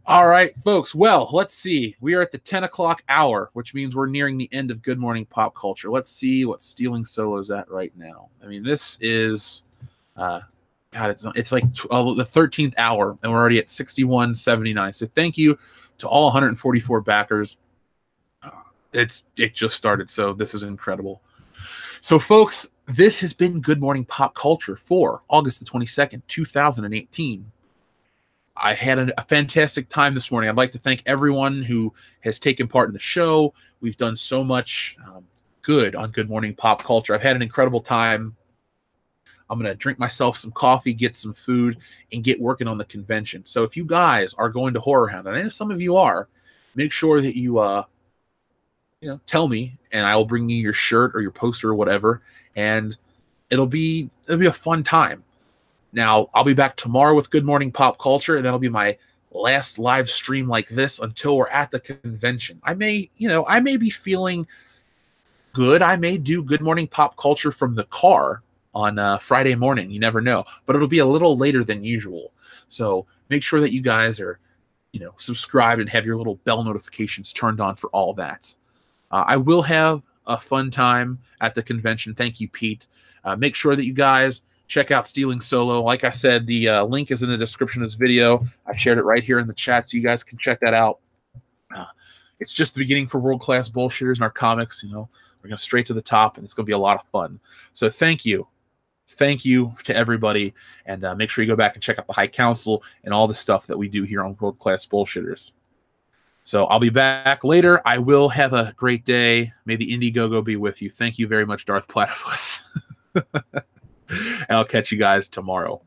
All right, folks. Well, let's see. We are at the 10 o'clock hour, which means we're nearing the end of Good Morning Pop Culture. Let's see what Stealing Solo's at right now. I mean, this is, God, it's like the 13th hour, and we're already at 61.79. So thank you to all 144 backers. It just started, so this is incredible. So, folks, this has been Good Morning Pop Culture for August the 22nd, 2018. I had a fantastic time this morning. I'd like to thank everyone who has taken part in the show. We've done so much good on Good Morning Pop Culture. I've had an incredible time. I'm going to drink myself some coffee, get some food, and get working on the convention. So if you guys are going to Horror Hound, and I know some of you are, make sure that you tell me, and I will bring you your shirt or your poster or whatever, and it'll be a fun time. Now, I'll be back tomorrow with Good Morning Pop Culture, and that'll be my last live stream like this until we're at the convention. I may be feeling good. I may do Good Morning Pop Culture from the car on Friday morning. You never know. But it'll be a little later than usual. So make sure that you guys are, subscribed and have your little bell notifications turned on for all that. I will have a fun time at the convention. Thank you, Pete. Make sure that you guys check out Stealing Solo. Like I said, the link is in the description of this video. I shared it right here in the chat, so you guys can check that out. It's just the beginning for world-class bullshitters in our comics. We're going straight to the top, and it's going to be a lot of fun. So thank you. Thank you to everybody, and make sure you go back and check out the High Council and all the stuff that we do here on World-Class Bullshitters. So I'll be back later. I will have a great day. May the Indiegogo be with you. Thank you very much, Darth Platypus. And I'll catch you guys tomorrow.